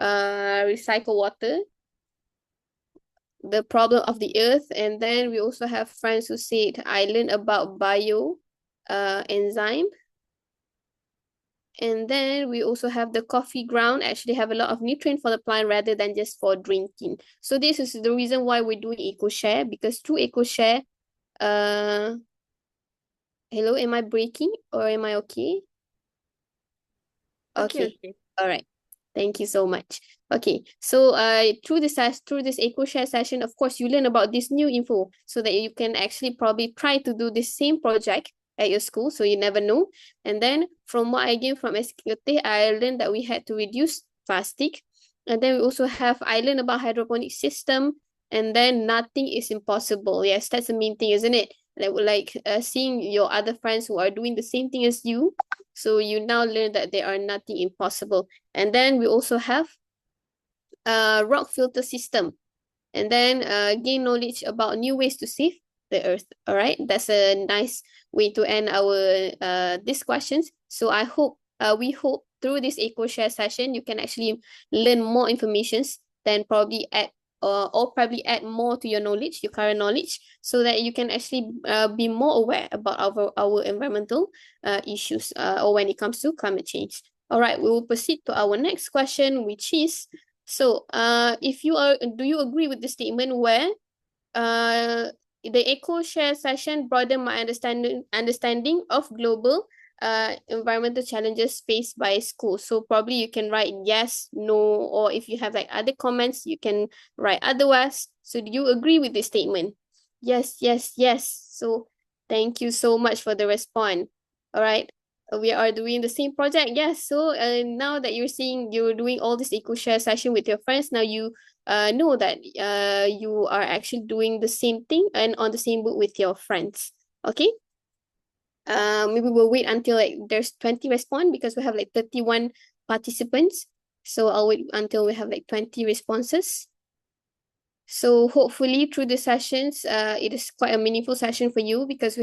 recycle water, the problem of the earth. And then we also have friends who said, I learned about bio enzyme. And then we also have the coffee ground actually have a lot of nutrient for the plant rather than just for drinking. So this is the reason why we're doing EcoShare, because through EcoShare, hello, am I breaking or am I okay? Okay. All right. Thank you so much. Okay, so through this EcoShare session, of course, you learn about this new info so that you can actually probably try to do the same project at your school, so you never know. And then from what I gained from SKT, I learned that we had to reduce plastic. And then we also have, I learned about hydroponic system, and then nothing is impossible. Yes, that's the main thing, isn't it? Like seeing your other friends who are doing the same thing as you. So you now learn that there are nothing impossible. And then we also have rock filter system. And then gain knowledge about new ways to save the earth. All right, that's a nice way to end our these questions. So we hope through this EcoShare session you can actually learn more informations, then probably add or probably add more to your knowledge, your current knowledge, so that you can actually be more aware about our environmental issues or when it comes to climate change. All right, we will proceed to our next question, which is, so do you agree with the statement where the EcoShare session broadened my understanding of global environmental challenges faced by schools. So probably you can write yes, no, or if you have like other comments, you can write otherwise. So do you agree with this statement? Yes, yes, yes. So thank you so much for the response. All right. We are doing the same project. Yes. So now that you're seeing you're doing all this EcoShare session with your friends, now you know that you are actually doing the same thing and on the same book with your friends. Okay. Maybe we'll wait until like there's 20 respond because we have like 31 participants. So I'll wait until we have like 20 responses. So hopefully through the sessions, it is quite a meaningful session for you because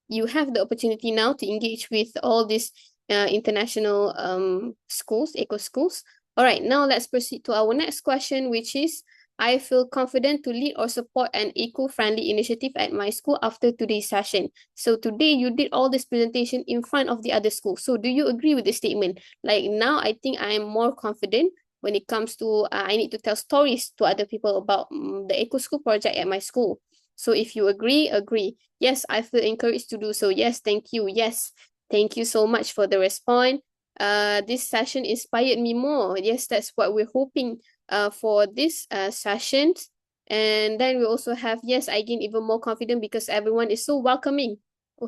you have the opportunity now to engage with all these international schools, eco schools. All right, now let's proceed to our next question, which is, I feel confident to lead or support an eco-friendly initiative at my school after today's session. So today you did all this presentation in front of the other school. So do you agree with this statement? Like now I think I am more confident when it comes to I need to tell stories to other people about the eco school project at my school. So if you agree, agree. Yes, I feel encouraged to do so. Yes, thank you. Yes, thank you so much for the response. This session inspired me more. Yes, that's what we're hoping for this session. And then we also have, yes, I gain even more confident because everyone is so welcoming.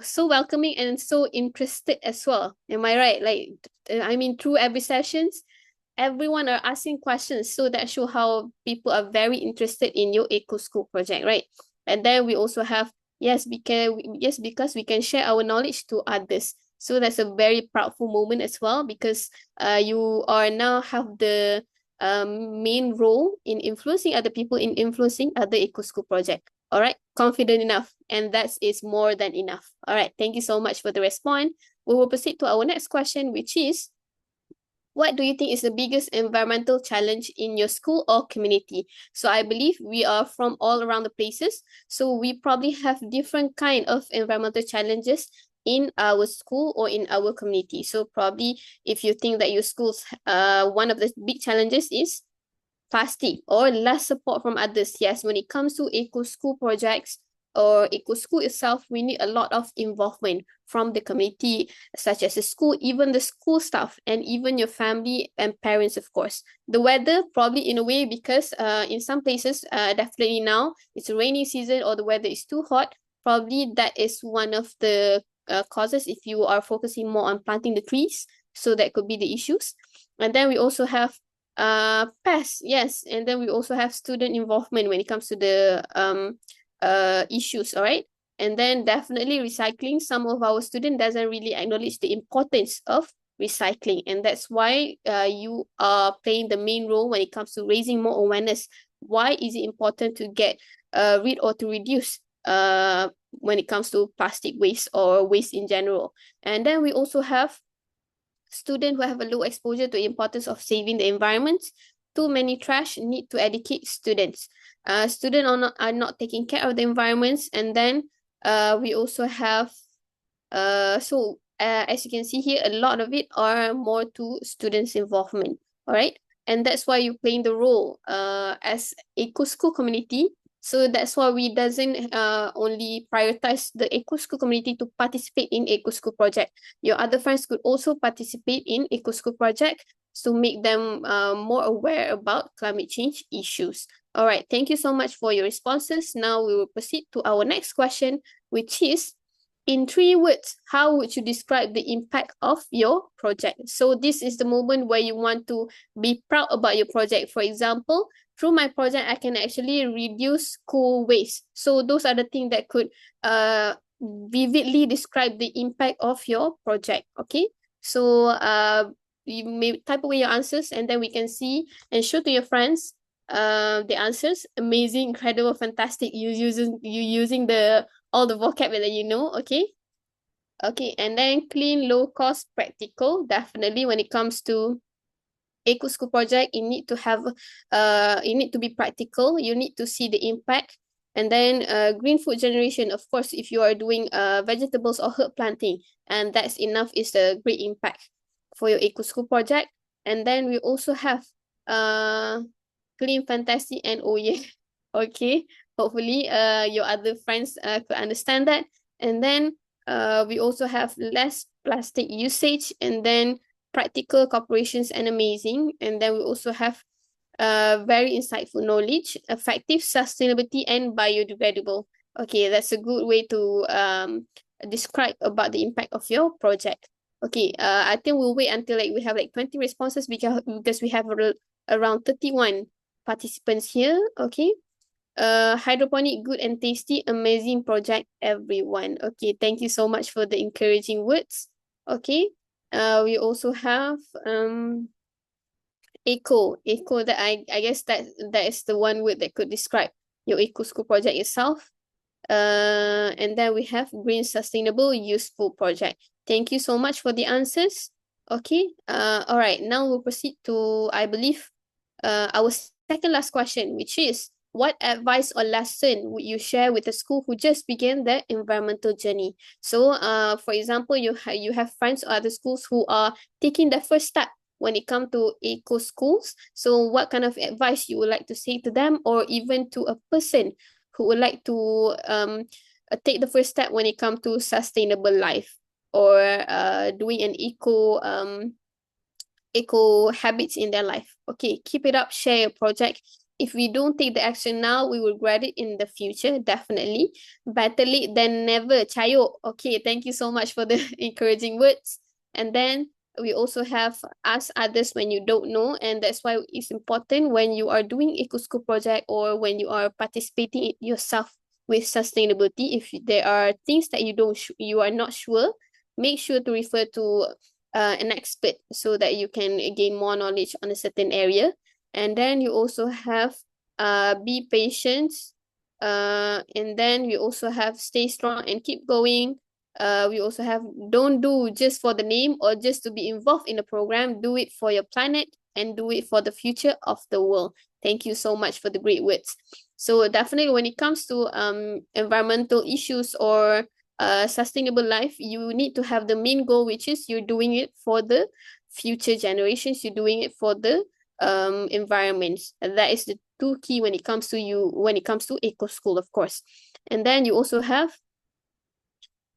So welcoming and so interested as well. Am I right? Like, I mean, through every sessions, everyone are asking questions, so that show how people are very interested in your eco school project, right? And then we also have yes, because we can share our knowledge to others. So that's a very proudful moment as well because you are now have the main role in influencing other people, in influencing other eco school project. All right, confident enough, and that is more than enough. All right, thank you so much for the response. We will proceed to our next question, which is, what do you think is the biggest environmental challenge in your school or community? So I believe we are from all around the places. So we probably have different kind of environmental challenges in our school or in our community. So probably if you think that your school's one of the big challenges is plastic or less support from others. Yes, when it comes to eco school projects or eco school itself, we need a lot of involvement from the community, such as the school, even the school staff, and even your family and parents, of course. The weather, probably in a way, because in some places, definitely now, it's a rainy season or the weather is too hot. Probably that is one of the causes if you are focusing more on planting the trees. So that could be the issues. And then we also have pests, yes, and then we also have student involvement when it comes to the issues, all right. And then definitely recycling. Some of our student doesn't really acknowledge the importance of recycling, and that's why you are playing the main role when it comes to raising more awareness. Why is it important to get rid or to reduce when it comes to plastic waste or waste in general? And then we also have students who have a low exposure to the importance of saving the environment. Too many trash, need to educate students. Students are not taking care of the environments. And then we also have, as you can see here, a lot of it are more to students' involvement. All right. And that's why you're playing the role as eco school community. So that's why we doesn't only prioritize the eco school community to participate in eco school project. Your other friends could also participate in eco school project to make them more aware about climate change issues. All right, thank you so much for your responses. Now we will proceed to our next question, which is, in 3 words, how would you describe the impact of your project? So this is the moment where you want to be proud about your project. For example, through my project, I can actually reduce school waste. So those are the things that could vividly describe the impact of your project. Okay, so you may type away your answers and then we can see and show to your friends the answers. Amazing, incredible, fantastic. You using the all the vocab that you know. Okay, okay. And then clean, low cost, practical. Definitely when it comes to eco school project, you need to have you need to be practical, you need to see the impact. And then green food generation, of course, if you are doing vegetables or herb planting, and that's enough, is a great impact for your eco school project. And then we also have clean, fantastic, and oh yeah. Okay, hopefully your other friends could understand that. And then we also have less plastic usage, and then practical corporations and amazing. And then we also have very insightful knowledge, effective sustainability, and biodegradable. Okay, that's a good way to describe about the impact of your project. Okay, I think we'll wait until like we have like 20 responses because we have around 31 participants here. Okay. Hydroponic, good and tasty, amazing project, everyone. Okay, thank you so much for the encouraging words. Okay. We also have eco that I guess that is the one word that could describe your eco school project itself. And then we have green, sustainable, useful project. Thank you so much for the answers. Okay. All right. Now we'll proceed to, I believe, our second last question, which is, what advice or lesson would you share with a school who just began their environmental journey? So, for example, you have friends or other schools who are taking the first step when it comes to eco schools. So, what kind of advice you would like to say to them, or even to a person who would like to take the first step when it comes to sustainable life, or doing an eco habits in their life? Okay, keep it up, share your project. If we don't take the action now, we will regret it in the future, definitely. Better late than never, Chayo. Okay, thank you so much for the encouraging words. And then we also have ask others when you don't know, and that's why it's important when you are doing eco school project or when you are participating in yourself with sustainability. If there are things that you are not sure, make sure to refer to an expert so that you can gain more knowledge on a certain area. And then you also have be patient. And then we also have stay strong and keep going. We also have don't do just for the name or just to be involved in the program. Do it for your planet and do it for the future of the world. Thank you so much for the great words. So definitely when it comes to environmental issues or sustainable life, you need to have the main goal, which is you're doing it for the future generations. You're doing it for the environments. And that is the two key when it comes to eco school, of course. And then you also have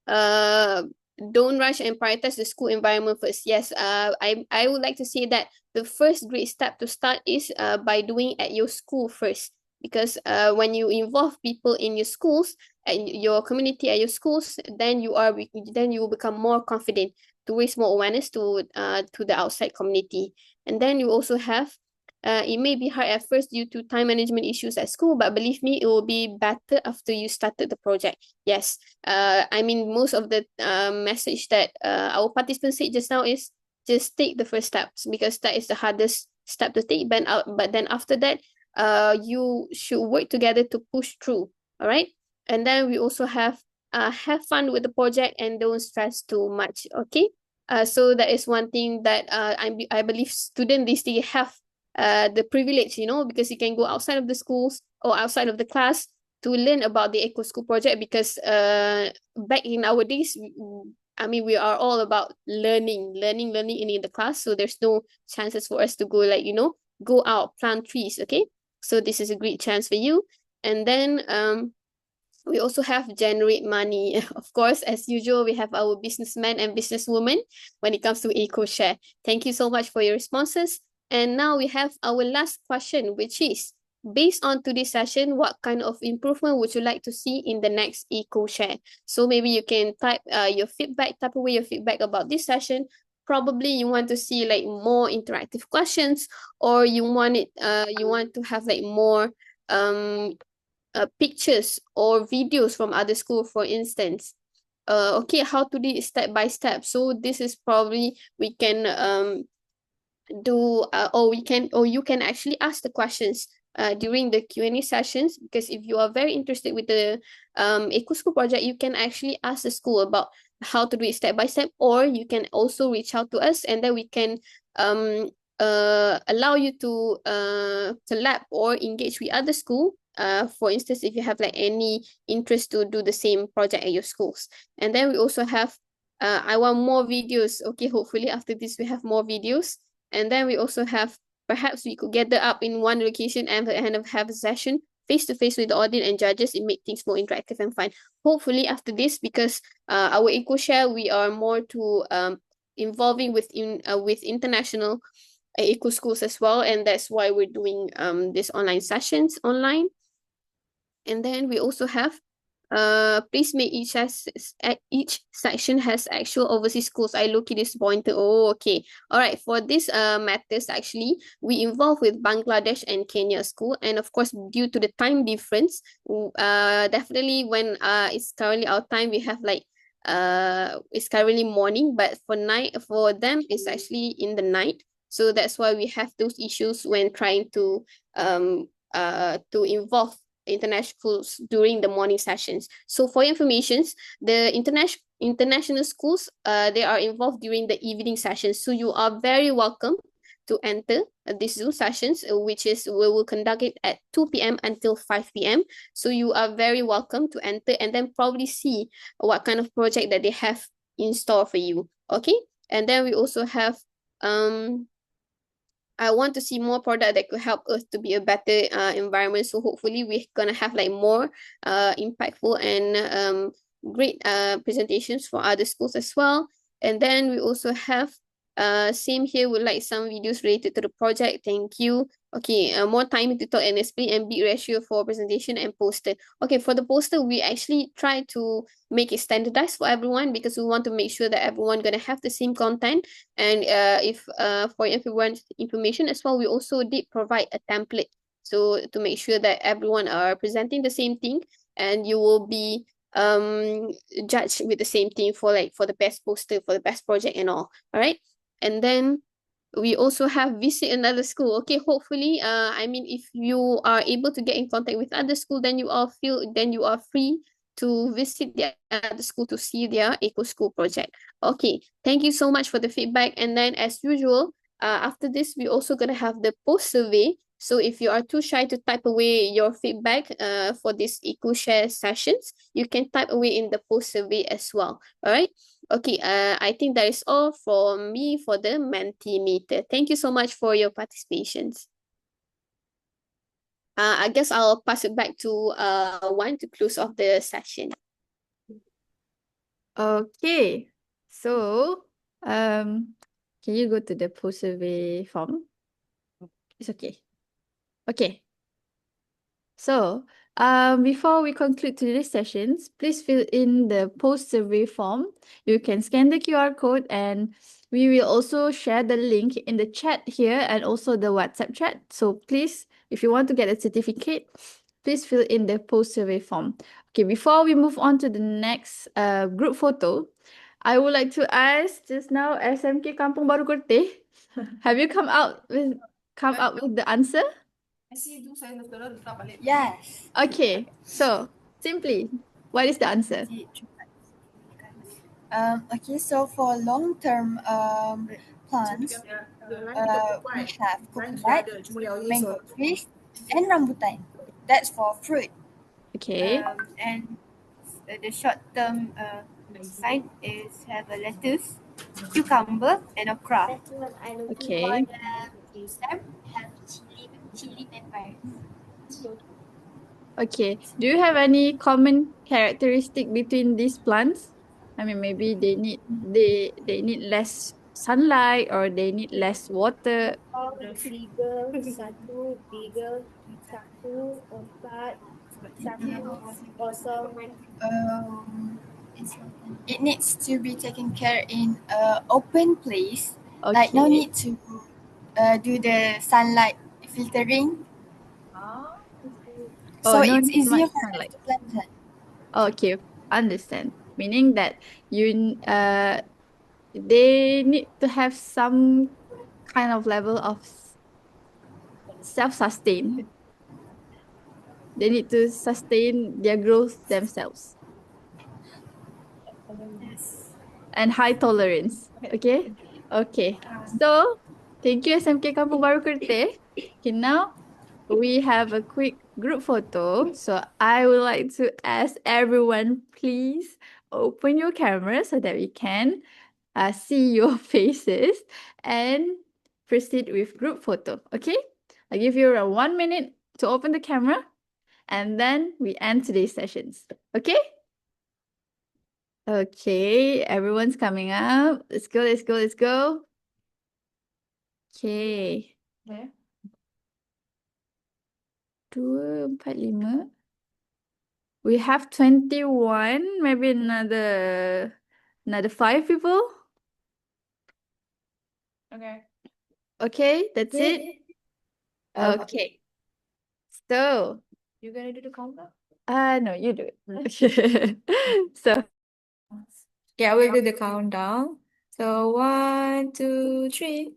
don't rush and prioritize the school environment first. Yes, I would like to say that the first great step to start is by doing at your school first, because when you involve people in your schools and your community at your schools, then you will become more confident to raise more awareness to the outside community. And then you also have it may be hard at first due to time management issues at school, but believe me, it will be better after you started the project. Yes, I mean, most of the message that our participants said just now is just take the first steps, because that is the hardest step to take. But then after that, you should work together to push through. All right. And then we also have fun with the project and don't stress too much. Okay. So that is one thing that I believe students these days have the privilege, because you can go outside of the schools or outside of the class to learn about the eco school project, because back in our days, we are all about learning in the class. So there's no chances for us to go go out, plant trees. Okay. So this is a great chance for you. And then we also have generate money. Of course, as usual, we have our businessmen and businesswomen when it comes to EcoShare. Thank you so much for your responses. And now we have our last question, which is, based on today's session, what kind of improvement would you like to see in the next EcoShare? So maybe you can type type away your feedback about this session. Probably you want to see like more interactive questions, or you want to have like more pictures or videos from other school, for instance. Okay, how to do it step by step. So this is probably we can do or you can actually ask the questions during the Q&A sessions, because if you are very interested with the eco school project, you can actually ask the school about how to do it step by step, or you can also reach out to us, and then we can allow you to collab or engage with other school. For instance, if you have like any interest to do the same project at your schools. And then we also have I want more videos. Okay, hopefully after this we have more videos. And then we also have, perhaps we could gather up in one location and have a session face-to-face with the audience and judges, it makes things more interactive and fun. Hopefully after this, because our EcoShare, we are more to involving with international eco schools as well, and that's why we're doing this online sessions online. And then we also have please make each section has actual overseas schools. I look at this pointer. Oh, okay. All right. For this matters, actually, we involve with Bangladesh and Kenya school, and of course, due to the time difference, definitely when it's currently our time, we have like it's currently morning, but for them it's actually in the night. So that's why we have those issues when trying to involve international schools during the morning sessions. So for your informations, the international schools, they are involved during the evening sessions. So you are very welcome to enter these Zoom sessions, which is we will conduct it at 2 p.m. until 5 p.m. So you are very welcome to enter and then probably see what kind of project that they have in store for you. Okay. And then we also have I want to see more product that could help us to be a better environment. So hopefully we're gonna have like more impactful and great presentations for other schools as well. And then we also have same here with like some videos related to the project. Thank you. Okay, more time to talk and explain and big ratio for presentation and poster. Okay, for the poster, we actually try to make it standardized for everyone because we want to make sure that everyone gonna have the same content. And if for everyone's information as well, we also did provide a template. So to make sure that everyone are presenting the same thing and you will be judged with the same thing for the best poster, for the best project and all. All right. And then we also have visit another school. Okay, hopefully, I mean, if you are able to get in contact with other school, then you are free to visit the other school to see their eco school project. Okay, thank you so much for the feedback. And then as usual, after this, we're also gonna have the post survey. So if you are too shy to type away your feedback for this EcoShare sessions, you can type away in the post survey as well. All right. Okay, I think that is all from me for the Mentimeter. Thank you so much for your participations. I guess I'll pass it back to Wan to close off the session. Okay, so can you go to the post survey form? It's okay. Okay. So, before we conclude today's sessions, please fill in the post survey form. You can scan the QR code and we will also share the link in the chat here and also the WhatsApp chat. So please, if you want to get a certificate, please fill in the post survey form. Okay, before we move on to the next group photo, I would like to ask just now SMK Kampung Baru Kerteh, have you come up with the answer? Yes. Okay, so simply, what is the answer? Okay, so for long-term plants, we have coconut, mango trees, and rambutan. That's for fruit. Okay. And the short-term sign is have a lettuce, cucumber, and okra. Okay. Stem have chili peppers. Okay. Do you have any common characteristic between these plants? I mean, maybe they need less sunlight or they need less water. Bigger, satu, bigger, satu, empat, satu, kosong. It needs to be taken care in an open place. Like no need to do the sunlight filtering. So no it's need easier much for us sunlight. to plant it. Okay, understand. Meaning that they need to have some kind of level of self-sustain. They need to sustain their growth themselves. And high tolerance. Okay? Okay. So, thank you SMK Kampung Baru Kerteh. Okay, now we have a quick group photo. So, I would like to ask everyone, please open your camera so that we can see your faces and proceed with group photo. Okay? I give you around 1 minute to open the camera And then we end today's sessions. Okay? Okay, everyone's coming up. Let's go, let's go, let's go. Okay. 2, 4, 5. We have 21, maybe another 5 people. Okay. Okay, that's it. Okay. So, You gonna do the countdown? no, you do it. So, Yeah, we'll do the countdown. So 1, 2, 3.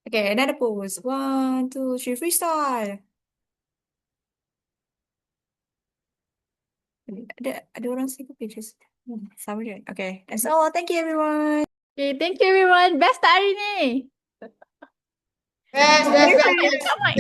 Okay, another pose. 1, 2, 3, freestyle. Ada orang single pages. Sama je. Okay, that's all. Thank you, everyone. okay, thank you everyone. Best hari ni. Best, best, best, best.